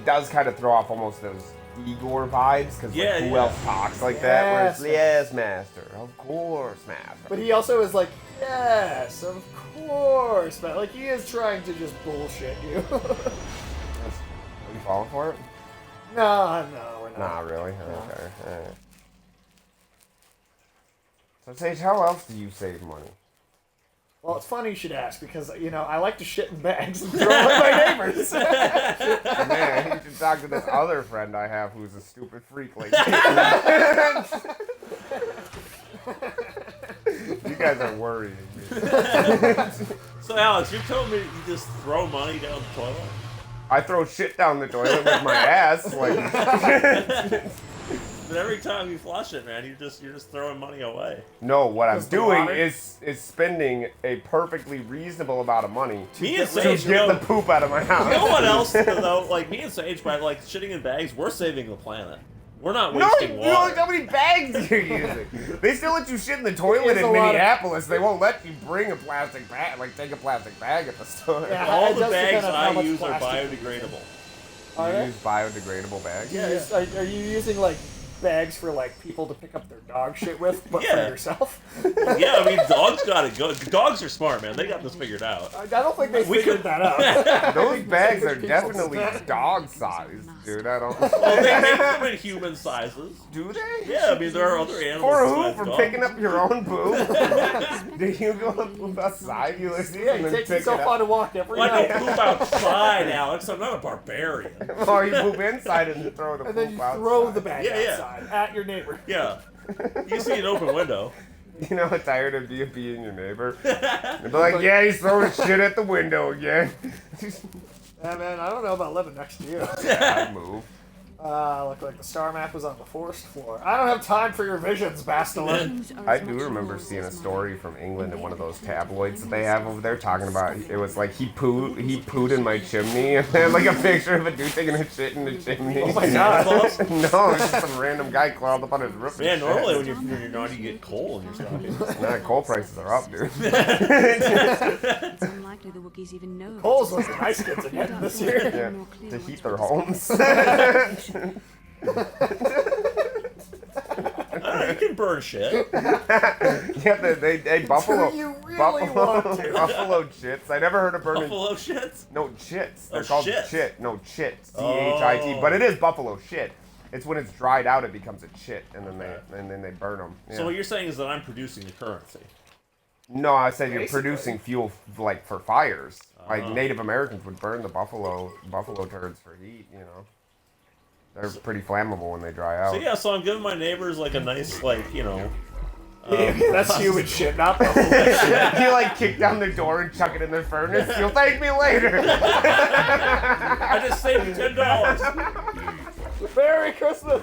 does kind of throw off almost those Igor vibes, because who else talks like that? Where it's, yes, Master, of course, Master. But he also is like, yes, of course, Master. Like, he is trying to just bullshit you. Are you falling for it? No, we're not. Not really. Okay. Alright. So, Sage, how else do you save money? Well, it's funny you should ask, because, you know, I like to shit in bags and throw them at my neighbors. Man, you should talk to this other friend I have who's a stupid freak like you. You guys are worrying me. So, Alex, you're telling me you just throw money down the toilet? I throw shit down the toilet with my ass. Like. But every time you flush it, man, you're just throwing money away. No, what I'm doing is spending a perfectly reasonable amount of money to get the poop out of my house. You know what else, though? Like, me and Sage, by like shitting in bags, we're saving the planet. We're not wasting water. No, look how many bags you're using. They still let you shit in the toilet in Minneapolis. They won't let you bring a plastic bag, like take a plastic bag at the store. Yeah, all the bags I use are biodegradable. You use biodegradable bags? Yeah. Are you using like bags for like people to pick up their dog shit with, but for yourself. Yeah, I mean, dogs got it good. Dogs are smart, man. They got this figured out. I don't think they figured that out. Those bags are definitely dog sized, dude. I don't. Well, they make them in human sizes. Do they? Yeah, I mean, there are other animals. For who? besides For dogs. picking up your own poop? Do you go and poop outside, Ulysses? Yeah, he and then takes pick himself it up? on a walk every Well, I night. don't poop outside, Alex. I'm not a barbarian. Or you poop inside and throw the And poop then you outside. throw the bag Yeah, yeah. outside at your neighbor. Yeah. You see an open window. You know how tired it'd be of being your neighbor? They'd be like, yeah, he's throwing shit at the window again. Yeah, man, I don't know about living next to you. I'd move. Looked like the star map was on the forest floor. I don't have time for your visions, Bastila. I do remember seeing a story from England in one of those tabloids that they have over there talking about, it was like he pooed in my chimney, and they had like a picture of a dude taking a shit in the chimney. Oh my god. No, it's just some random guy crawled up on his roof. Man, normally when you're naughty, you get coal in your stomach. Nah, coal prices are up, dude. It's unlikely the Wookiees even know. Coal's was the nice kids again this year. Yeah, to heat their homes. You can burn shit. Yeah, they buffalo. Do you really buffalo, want to? buffalo chits. I never heard of burning. Buffalo shits? No, chits. They're Oh, called shits. chit. No, chit. C-H-I-T. Oh. But it is buffalo shit. It's when it's dried out, it becomes a chit, and then they burn them. Yeah. So what you're saying is that I'm producing the currency. No, I said you're Basically. producing fuel like for fires. Like Oh. Native Americans would burn the buffalo turds for heat. You know, they're pretty flammable when they dry out. So yeah, so I'm giving my neighbors like a nice, like, you know. That's human shit, not buffalo shit. You like kick down the door and chuck it in their furnace. You'll thank me later. I just saved you $10. Merry Christmas!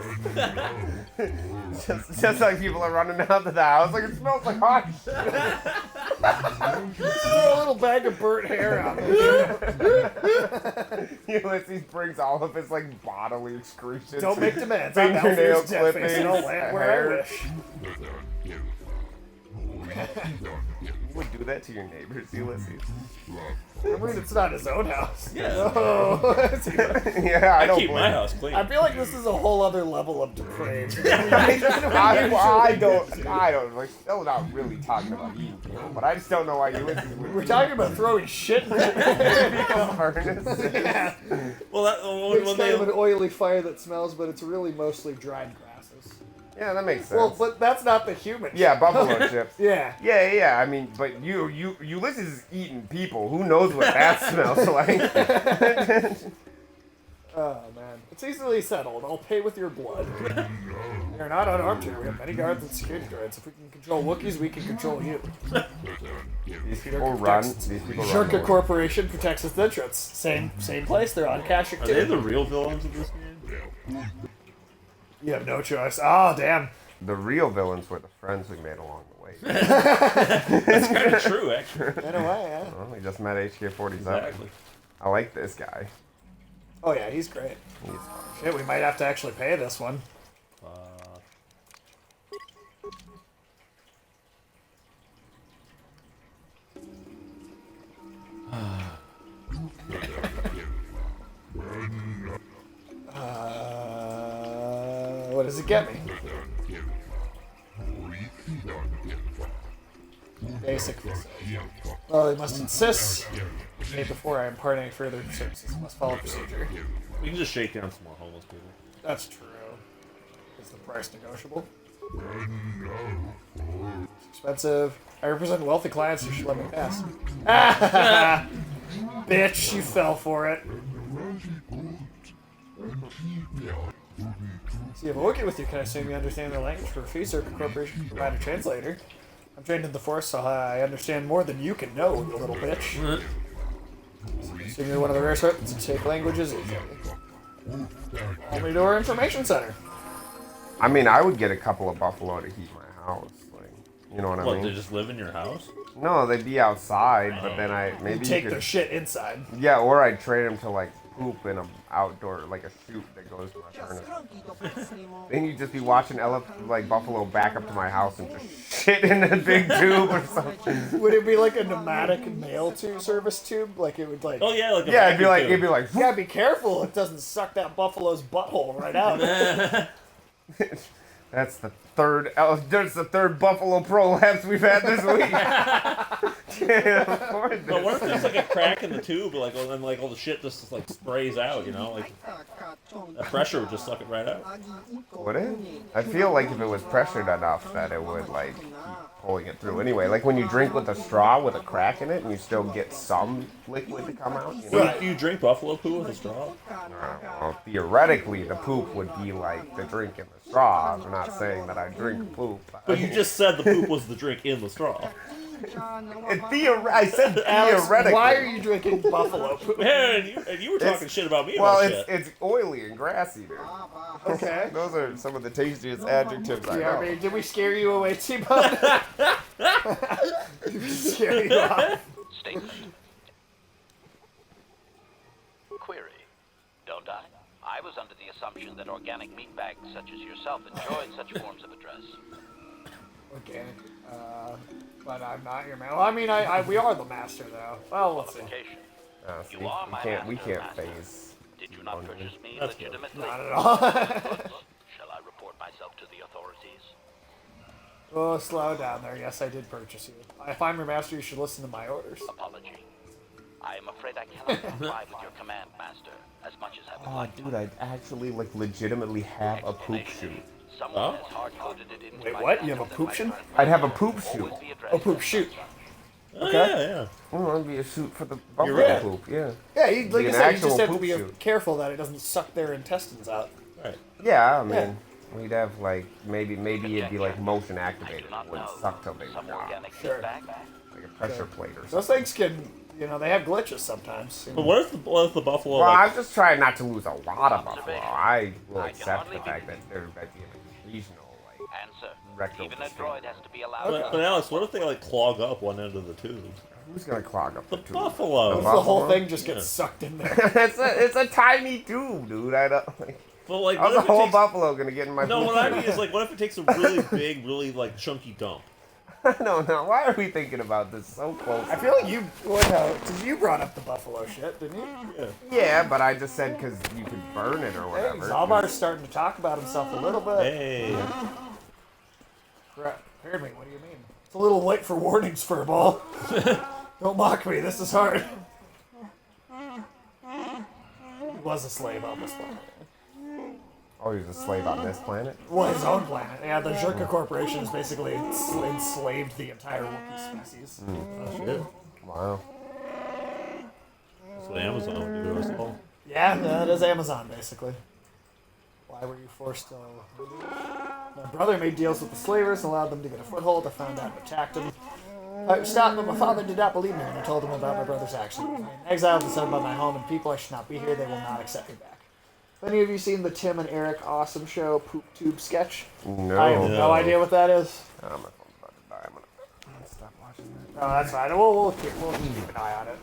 just like people are running out of the house, like it smells like hot shit. Just throw a little bag of burnt hair out there. Ulysses brings all of his like bodily excretions. Don't make demands. I'm Fingernail Alfred's death face. You don't land where I hair. wish. You would do that to your neighbors, Ulysses. I mean, it's not his own house. Yeah. No. Yeah, I don't keep my blame house clean. I feel like this is a whole other level of depraved. I don't. We're still not really talking about eating people, but I just don't know why Ulysses would. We're talking about throwing shit in people's furnaces. Yeah. Well, that It's when kind of an they oily fire that smells, but it's really mostly dried grasses. Yeah, that makes sense. Well, but that's not the human. Yeah, shit. buffalo chips. Yeah. Yeah. I mean, but Ulysses is eating people. Who knows what that smells like? Oh man, it's easily settled. I'll pay with your blood. You're not unarmed here. We have many guards and security droids. If we can control Wookiees, we can control you. These people run. Shirka Corporation protects its entrance. Same place. They're on Kashyyyk Are too. they the real villains of this game? You have no choice. Oh damn. The real villains were the friends we made along the way. That's kind of true, actually. In a way, yeah. Well, we just met HK-47. Exactly. I like this guy. Oh yeah, he's great. He's fun. Shit, we might have to actually pay this one. What does it get me? Basic facility. Well, they must insist. Made before I impart any further services. Must follow procedure. We can just shake down some more homeless people. That's true. Is the price negotiable? It's expensive. I represent wealthy clients who should let me pass. Ah, bitch, you fell for it. So you have a Wookiee with you. Can I assume you understand their language? For a fee, Circuit Corporation can provide a translator. I'm trained in the Force, so I understand more than you can know, you little bitch. So you're one of the rare sorts to take languages easily. Call me to our information center. I mean, I would get a couple of buffalo to heat my house. Like, you know what I What, mean? they just live in your house? No, they'd be outside, but then maybe Take you could, their shit inside. Yeah, or I'd trade them to like poop in a outdoor, like a chute that goes to my furnace. Then you'd just be watching buffalo back up to my house and just shit in a big tube or something. Would it be like a pneumatic mail tube service tube? Like it would like. Oh yeah, like a Yeah, it'd be vacuum like, You gotta be careful. It doesn't suck that buffalo's butthole right out. That's the third. That's the third Buffalo prolapse we've had this week. But what if there's like a crack in the tube, like, and then like all the shit just like sprays out, you know, like the pressure would just suck it right out. Would it? I feel like if it was pressured enough that it would like keep pulling it through. Anyway, like when you drink with a straw with a crack in it, and you still get some liquid to come out. You know? Do you drink buffalo poo with a straw? Well, theoretically, the poop would be like the drink in the straw. I'm not saying that I drink poop. But you just said the poop was the drink in the straw. I said Alex, theoretically. why are you drinking buffalo poop? Man, and you were talking shit about me Well, about shit. it's oily and grassy, dude. Okay. Those are some of the tastiest adjectives I know. Yeah, did we scare you away, T-Bone? Did we scare you off? Statement. Query. Don't I? I was under the assumption that organic meat bags such as yourself enjoyed such forms of address. Organic. But I'm not your man. Well, I mean, we are the master, though. Well, let's see. See, You are my we master, can't master. phase. Did you not purchase me That's good. legitimately? Not at all. Shall I report myself to the authorities? Oh, slow down there. Yes, I did purchase you. If I'm your master, you should listen to my orders. Apology. I am afraid I cannot comply with your command, master, as much as I would Oh, like dude, I actually like legitimately have a poop shoot. Someone has hard-coded it into Wait, my what? You have a systems poop that shoot? my I'd have a poop shoot. Oh, poop shoot. Oh, Okay. yeah. Oh, it'd be a shoot for the buffalo right. poop. Yeah. Yeah, you, like Be I an said, you actual just have to poop be shoot. careful that it doesn't suck their intestines out. Right. Yeah, I mean, we'd have like maybe it'd be like motion activated. It wouldn't suck till they some drop. organic Sure. meat bag. Like a pressure plate or something. Those things can, they have glitches sometimes. But what if the buffalo? Well, like, I'm just trying not to lose a lot of buffalo. I will accept the fact that there might be a regional Answer. rectal Even a district. droid has to be allowed. but Alex, what if they like clog up one end of the tube? Who's gonna clog up The tube? buffalo. The whole thing just gets sucked in there. it's a tiny tube, dude. I don't like. But like, How's what a if it whole takes, buffalo gonna get in my? No, food? what I mean is like, what if it takes a really big, really like chunky dump? No. Why are we thinking about this so close? I feel like you brought up the buffalo shit, didn't you? Yeah. Yeah, but I just said because you could burn it or Hey, whatever. Zalbar's starting to talk about himself a little bit. Hey. Pardon me, what do you mean? It's a little late for warnings, Furball. Don't mock me, this is hard. He was a slave on this planet. Oh, he was a slave on this planet? Well, his own planet. Yeah, the Zherka Corporation has basically enslaved the entire Wookiee species. Oh shit. Wow. That's what Amazon would do to us all. Yeah, that is Amazon, basically. Why were you forced to... My brother made deals with the slavers and allowed them to get a foothold. I found out and attacked him. I stopped, but my father did not believe me when I told him about my brother's actions. I am exiled and sent by my home and people. I should not be here. They will not accept me back. Have any of you seen the Tim and Eric Awesome Show Poop Tube sketch? No. I have no idea what that is. Oh, my phone's about to die. I'm gonna stop watching that. No, that's fine. We'll keep an eye on it.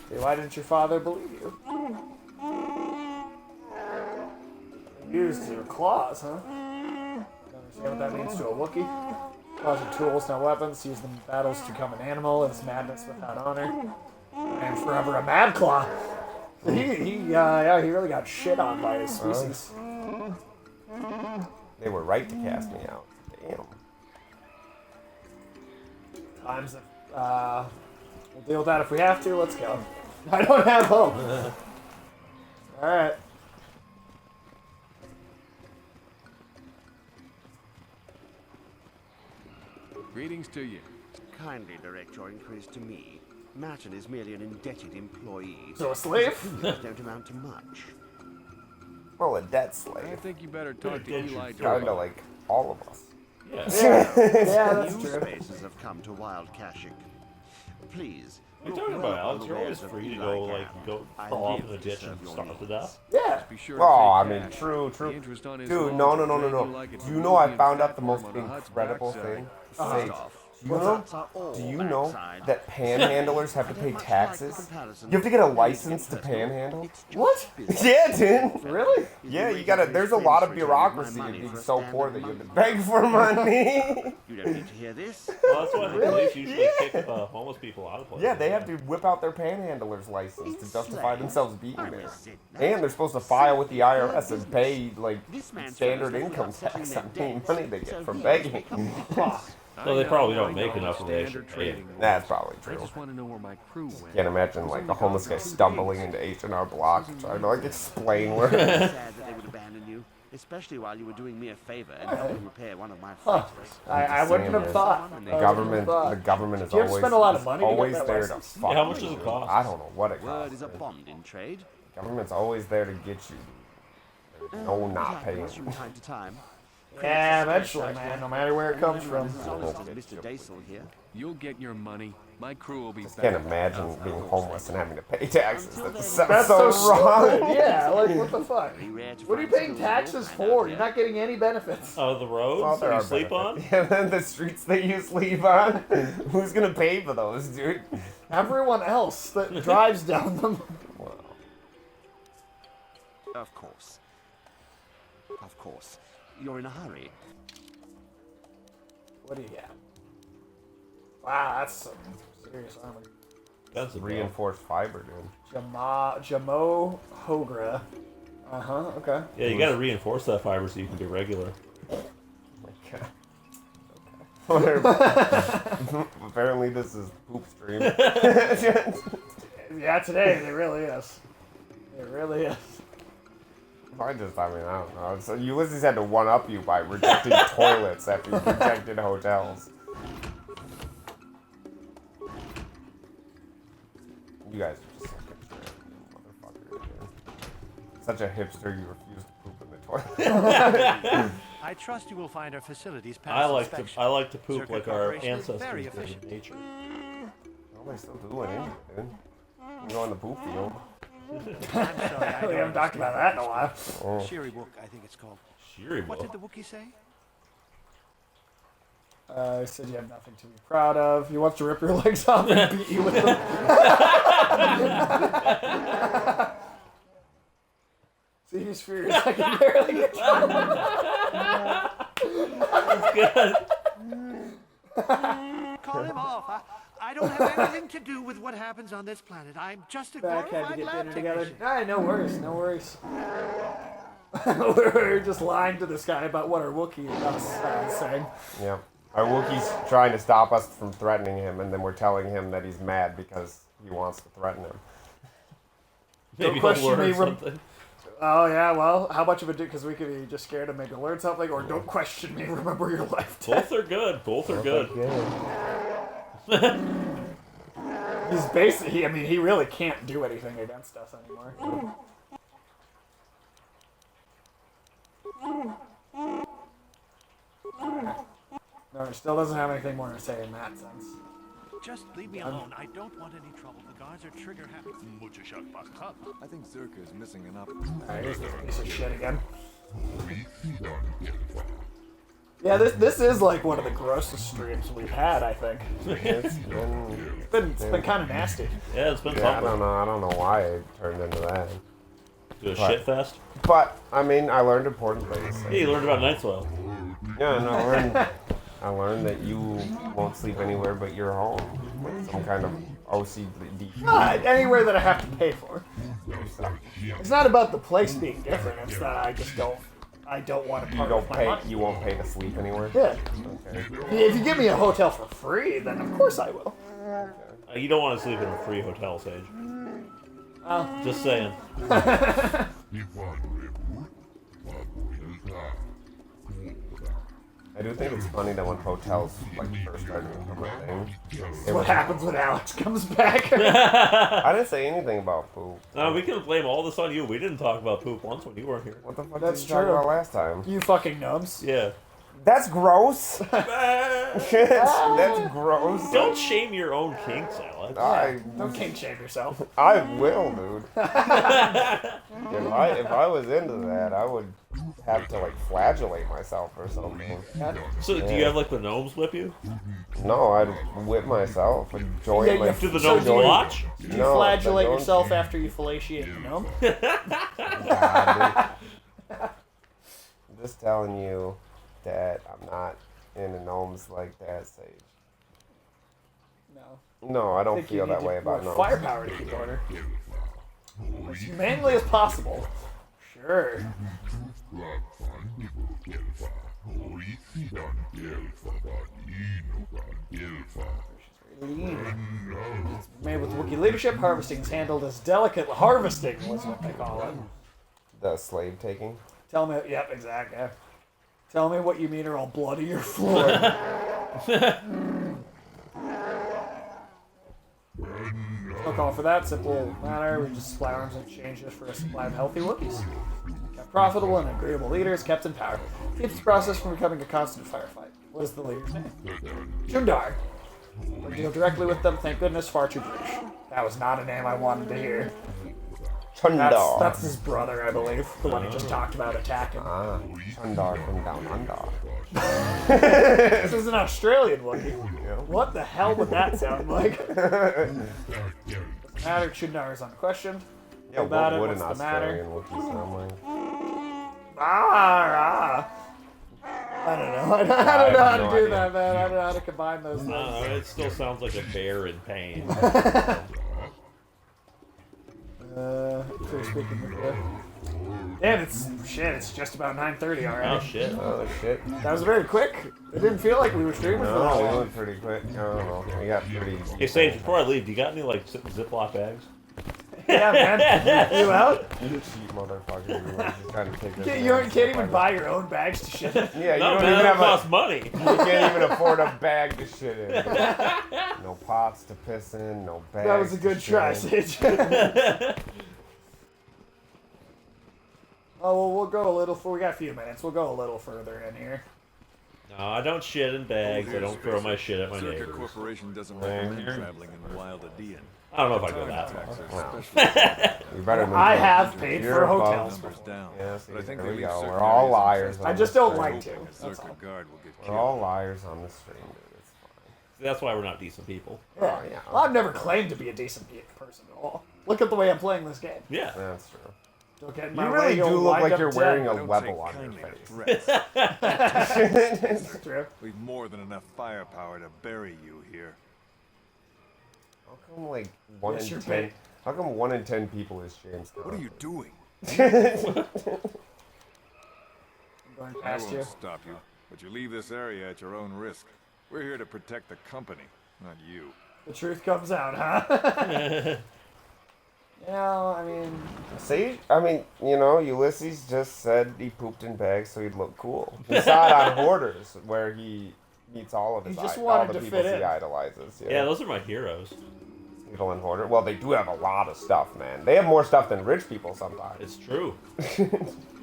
See, why didn't your father believe you? Used your claws, huh? Don't understand what that means to a Wookiee. Claws are tools, not weapons. Use them in battles to become an animal. It's madness without honor. And forever a mad claw. He really got shit on by his species. They were right to cast me out. Damn. Times that, we'll deal with that if we have to. Let's go. I don't have hope. Alright. Greetings to you. Kindly direct your inquiries to me. Martin is merely an indebted employee. So a slave? Don't amount to much. Well, a debt slave. I think you better talk to Eli Kinda like all of us. Yeah. Yeah, that's New true. spaces have come to wild caching. Please. What are you talking about, Alex? You're always free to go fall off in a ditch and starve to death. Yeah. Be sure Oh, I to pay mean, cash. true. The interest on his Dude, loans no. will drain you like it's Do you know I being found fat out the most worm on a hut's incredible backside. thing? First Say, off, Do you know that panhandlers have to pay taxes? You have to get a license to panhandle? What? Yeah, dude. Really? Yeah, you gotta. There's a lot of bureaucracy in being so poor that you have to beg for money. You don't need to hear this. Well, that's why the police usually kick homeless people out of places. Yeah, they have to whip out their panhandler's license to justify themselves being there. And they're supposed to file with the IRS and pay, like, standard income tax on any money they get from begging. So they probably don't make enough of they should pay. That's probably true. I just want to know where my crew went. Can't imagine, like, a homeless guy stumbling into H&R Block trying to, like, explain where... Sad that they would abandon you, especially while you were doing me a favor and helping repair one of my flights. I wouldn't have thought. The government is Do you have to spend a lot of money always to get that there to license? fuck Yeah, how much you. does it cost? I don't know what it Word costs. is a bond in trade. Government's always there to get you. There's no not paying. From time to time. Yeah, eventually, man, no matter where it comes from. Mr. Daisel here. You'll get your money. My crew will be Just back. can't imagine being homeless and having to pay taxes. That sounds That's so so wrong. stupid. Yeah, like, what the fuck? What are you paying taxes for? You're not getting any benefits. Oh, the roads Well, there that are you sleep on? benefits. Yeah, then the streets that you sleep on. Who's gonna pay for those, dude? Everyone else that drives down them. Of course. Of course. You're in a hurry. What do you got? Wow, that's some serious armor. That's reinforced fiber, dude. Jamo Hogra. Okay. Yeah, you gotta reinforce that fiber so you can be regular. Oh my god. Apparently this is poop stream. Yeah, today it really is. It really is. I don't know. So Ulysses had to one-up you by rejecting toilets after you rejected hotels. You guys are just so hipster, motherfuckers. Dude. Such a hipster, you refuse to poop in the toilet. I trust you will find our facilities past I like to poop Circuit like our Corporation is ancestors very did efficient. in nature. Nobody's still doing it, dude. You go on the poop field. I'm sorry, I We haven't talked about that in a while. Oh. Shiri Wook, I think it's called. Shiri What Wook? did the Wookiee say? He said you have nothing to be proud of. He wants to rip your legs off and beat you with them. See, he's furious. I can barely control him. Call him off. I don't have anything to do with what happens on this planet. I'm just a Back had to glorified get lab dinner together. technician. Alright, no worries, no worries. We're just lying to this guy about what our Wookiee is saying. Yeah. Our Wookiee's trying to stop us from threatening him, and then we're telling him that he's mad because he wants to threaten him. Maybe Don't he'll question me. learn something. Oh yeah, well, how much of it? Because we could be just scared of maybe learn something, or don't question me. Remember your life. Both are good. Both are good. He's basically. I mean, he really can't do anything against us anymore. No, he still doesn't have anything more to say in that sense. Just leave me alone. I don't want any trouble. The guards are trigger happy. I think Zerka is missing an Alright, here's this piece of shit again. Yeah, this is like one of the grossest streams we've had, I think. It's been kind of nasty. Yeah, it's been Yeah, something. I don't know why I turned into that. Do a shit fest? But, I mean, I learned important things. Yeah, you learned about night soil. Yeah, and I learned that you won't sleep anywhere but your home. With some kind of OCD. Anywhere that I have to pay for. It's not about the place being different. It's that I just don't. I don't want to part with my money. You won't pay to sleep anywhere? Yeah. Okay. If you give me a hotel for free, then of course I will. You don't want to sleep in a free hotel, Sage. Oh. Just saying. I do think it's funny that when hotels like first started to become a thing, What happens when Alex comes back? I didn't say anything about poop. No, we can blame all this on you. We didn't talk about poop once when you weren't here. What the fuck That's did you talk true. about last time? You fucking gnomes. Yeah. That's gross. That's gross. Don't shame your own kinks, Alex. Don't kink shame yourself. I will, dude. if I was into that, I would have to like flagellate myself or something. So do you have like the gnomes whip you? No, I'd whip myself. I'd join Yeah, do the gnomes watch? Do you flagellate yourself after you fellatiate the gnome? I'm just telling you that I'm not into gnomes like that, Sage. No, I don't feel that way about gnomes. Firepower to keep order. As humanely as possible. Sure. It's made with Wookiee leadership. Harvesting is handled as delicate. Harvesting was what they call it. The slave taking? Tell me, yep, exactly. Tell me what you mean or I'll bloody your floor. No call for that. Simple matter. We just supply arms in exchange just for a supply of healthy Wookiees. Kept profitable and agreeable leaders kept in power. Keeps the process from becoming a constant firefight. What is the leader's name? Jundar. We'll deal directly with them. Thank goodness. Far too British. That was not a name I wanted to hear. Chundar. That's his brother, I believe. The one he just talked about attacking. Chundar from down under. This is an Australian Wookiee. Yeah. What the hell would that sound like? Doesn't matter. Chundar is unquestioned. Yeah, about what it. would What's an the matter? Australian Wookiee sound like? I don't know. I don't know how to do that, man. I don't know how to combine those things. It still sounds like a bear in pain. For speaking of the... Damn, it's just about 9:30 already. Oh shit. Oh shit. That was very quick. It didn't feel like we were streaming for that No, we long. went pretty quick. I don't know. We got pretty... Hey Sage, before I leave, do you got any like Ziploc bags? Yeah, man. You out? You cheap motherfucker. You just trying to take this You can't even buy your own bags to shit in. Yeah, you No, don't man, even that have costs money. You can't even afford a bag to shit in. No pots to piss in, no bags. That was a good try, Sage. Oh, well, we'll go a little... We got a few minutes. We'll go a little further in here. No, I don't shit in bags. I don't throw my shit at my Circuit neighbors. Corporation doesn't recommend traveling in Wild Adean. I don't know if I go that far. You better move I on. have paid You're for above. hotels. Yeah, see, But I think there we they go. leave We're certain all areas liars. as on I this just don't stream. like to. That's all. Circuit guard will get We're killed. all liars on the stream, dude. It's fine. That's why we're not decent people. Yeah. yeah. Well, I've never claimed to be a decent person at all. Look at the way I'm playing this game. Yeah. That's true. Don't get in You my really way, do you'll look wind like up you're dead. wearing a Don't level take on kindly your to face. threats. That's true. We've more than enough firepower to bury you here. How come like 1 Yes, in you're 10? big. How come 1 in 10 people is James? What are you doing? I'm going I past won't you. stop you, but you leave this area at your own risk. We're here to protect the company, not you. The truth comes out, huh? You know, I mean... See, I mean, you know, Ulysses just said he pooped in bags so he'd look cool. He saw it on Hoarders, where he meets all of his He just all wanted the to people fit he in. idolizes. Yeah, those are my heroes. Evil and Hoarder. Well, they do have a lot of stuff, man. They have more stuff than rich people sometimes. It's true.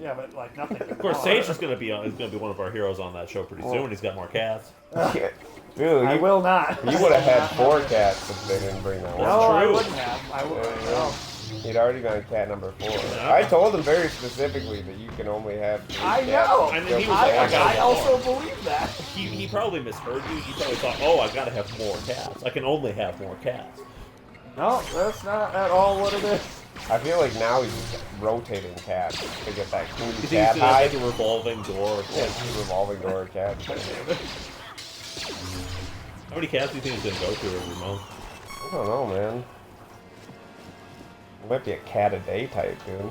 Yeah, but like nothing. Of course, Sage is gonna be one of our heroes on that show pretty soon. He's got more cats. Yeah. Dude, I will not. You would have had 4 cats if they didn't bring that one. No, I wouldn't have. I would. No. He'd already been on cat number 4. I told him very specifically that you can only have 3 I cats. know. And then he was like, I also believe that. He probably misheard you. He probably thought, oh, I gotta have more cats. I can only have more cats. No, that's not at all what it is. I feel like now he's just rotating cats to get that cool You think cat he's gonna hide. make a revolving door? Yeah, it's a revolving door cat. How many cats do you think he's gonna go through every month? I don't know, man. It might be a cat a day type, dude. Yeah.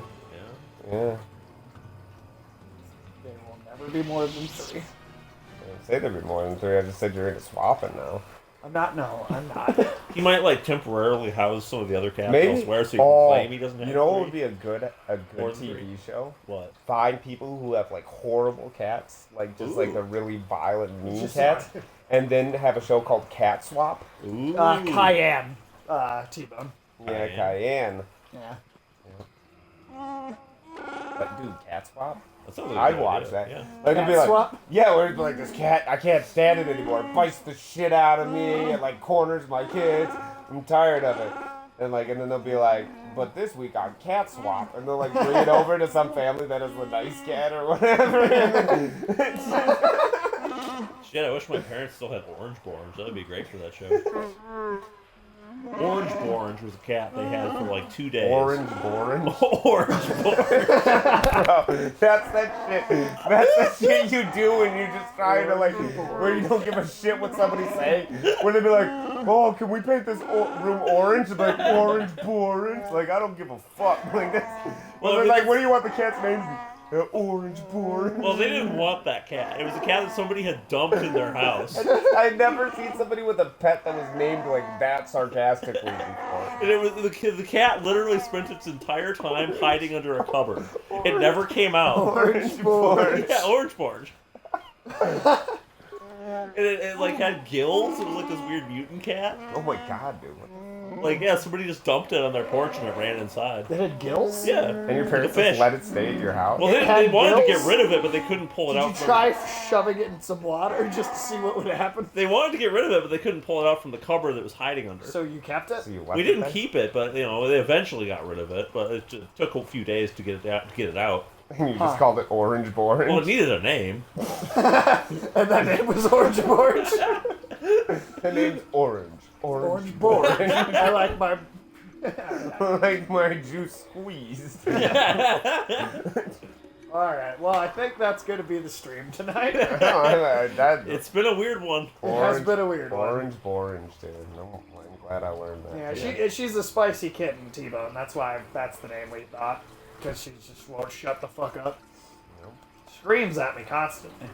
Yeah. There will never be more than 3. I didn't say there'd be more than 3. I just said you're into swapping now. I'm not. No, I'm not. He might like temporarily house some of the other cats Maybe. elsewhere, so you can claim he doesn't have. You know what 3. would be a good More than TV 3. show? What? Find people who have like horrible cats, like just like the really violent, mean Just cats, and then have a show called Cat Swap. Ooh. Cayenne. T-Bone. Yeah, Cayenne. Yeah. But dude, Cat Swap? That sounds like I'd a good watch idea. that. Yeah. Like it'd be like, swap? yeah, where it'd be like, this cat, I can't stand it anymore. It bites the shit out of me. It like corners my kids. I'm tired of it. And then they'll be like, but this week on cat swap, and they'll like bring it over to some family that has a nice cat or whatever. Shit, I wish my parents still had Orange Borns. That'd be great for that show. Orange Borns was a cat they had for like 2 days. Orange Borns? Orange Borns. Bro, that's that shit. That's the shit you do when you're just trying to where you don't give a shit what somebody's saying. When they be like, oh, can we paint this room orange? And like, orange Borns. Like, I don't give a fuck. Like, that's, well, they're like, what do you want the cat's name to be? Orange Born. Well, they didn't want that cat. It was a cat that somebody had dumped in their house. I'd never seen somebody with a pet that was named like that sarcastically before. And it was the cat literally spent its entire time hiding under a cupboard. It never came out. Orange Born. Yeah, Orange Born. And it like had gills. It was like this weird mutant cat. Oh my god, dude. Like, yeah, somebody just dumped it on their porch and it ran inside. It had gills? Yeah. And your parents just let it stay at your house? Well, they wanted to get rid of it, but they couldn't pull it out. Did you try shoving it in some water just to see what would happen? They wanted to get rid of it, but they couldn't pull it out from the cupboard that it was hiding under. So you kept it? So you We didn't keep it, but they eventually got rid of it. But it just took a few days to get it out. And you just called it Orange Born? Well, it needed a name. And that name was Orange Born? The name's Orange. Orange Born. I like my... like my juice squeezed. Alright, well, I think that's going to be the stream tonight. It's been a weird one. It has been a weird one. Orange, dude. I'm glad I learned that. Yeah, she's a spicy kitten, T-Bone. That's why that's the name we thought. Because she just won't shut the fuck up. Nope. Screams at me constantly.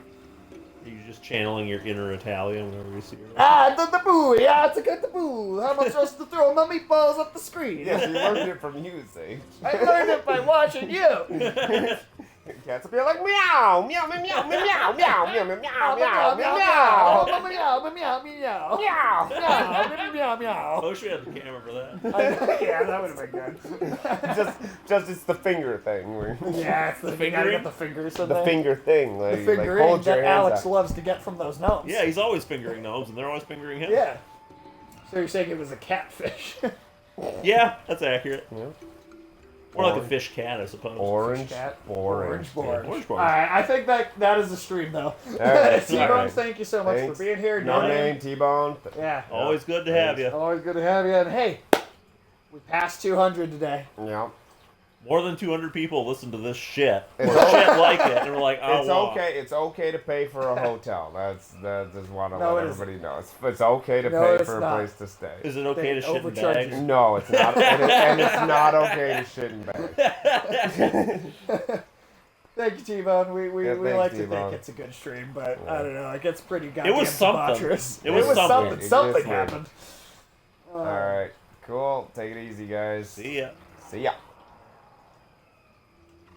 Are you just channeling your inner Italian whenever you see her? Ah, the boo, yeah, it's a good boo. How much just to throw my meatballs up the screen? Yes, you learned it from you, Sage. I learned it by watching you. Cats will be like meow, meow, meow, meow, meow, meow, meow, meow, meow, meow, meow, meow, meow, meow, meow, meow, meow, meow, meow. I wish we had the camera for that. Yeah, that would have been good. Just it's the finger thing. Yeah, it's the finger. Get the fingers. The finger thing. Like, the fingering hold your that hands Alex out. loves to get from those gnomes. Yeah, he's always fingering gnomes, and they're always fingering him. Yeah. So you're saying it was a catfish? Yeah, that's accurate. Yeah. More like a fish cat, I suppose. Orange, Orange Born. Orange Born. Alright, I think that is the stream, though. Right, T-Bone, right. thank you so much Thanks. for being here. No name, T-Bone. Yeah. Always good to have you. Always good to have you. And hey, we passed 200 today. Yeah. More than 200 people listen to this shit. It's Or okay. shit like it, and we're like, oh, It's wow. okay. It's okay to pay for a hotel. That's just want to No, let it isn't. everybody know. It's okay to No, pay it's for not. a place to stay. Is it okay to shit in overcharge bags? you. No, it's not. and it's not okay to shit in bags. Thank you, T-Bone. We Yeah, thanks, like to T-Bone. think it's a good stream, but I don't know. It gets pretty goddamn was something. debaucherous. It was something. It Something just did. happened. All right. Cool. Take it easy, guys. See ya. See ya.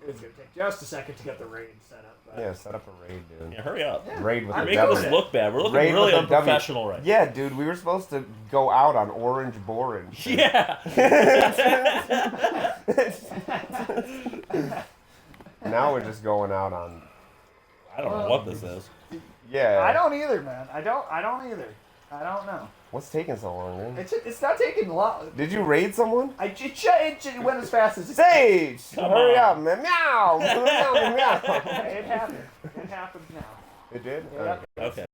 It's going to take just a second to get the raid set up. But... Yeah, set up a raid, dude. Yeah, hurry up. Raid with You're a making W. us look bad. We're looking Raid really with a W. unprofessional right now. Yeah, dude, we were supposed to go out on Orange Born. Yeah. Now we're just going out on. I don't know what this is. Yeah. I don't either, man. I don't either. I don't know. What's taking so long, man? It's not taking long. Did you raid someone? It went as fast as it Sage! Come Hurry on. up, man. Meow! Meow, meow. It happened. It happened now. It did? Yep. Okay.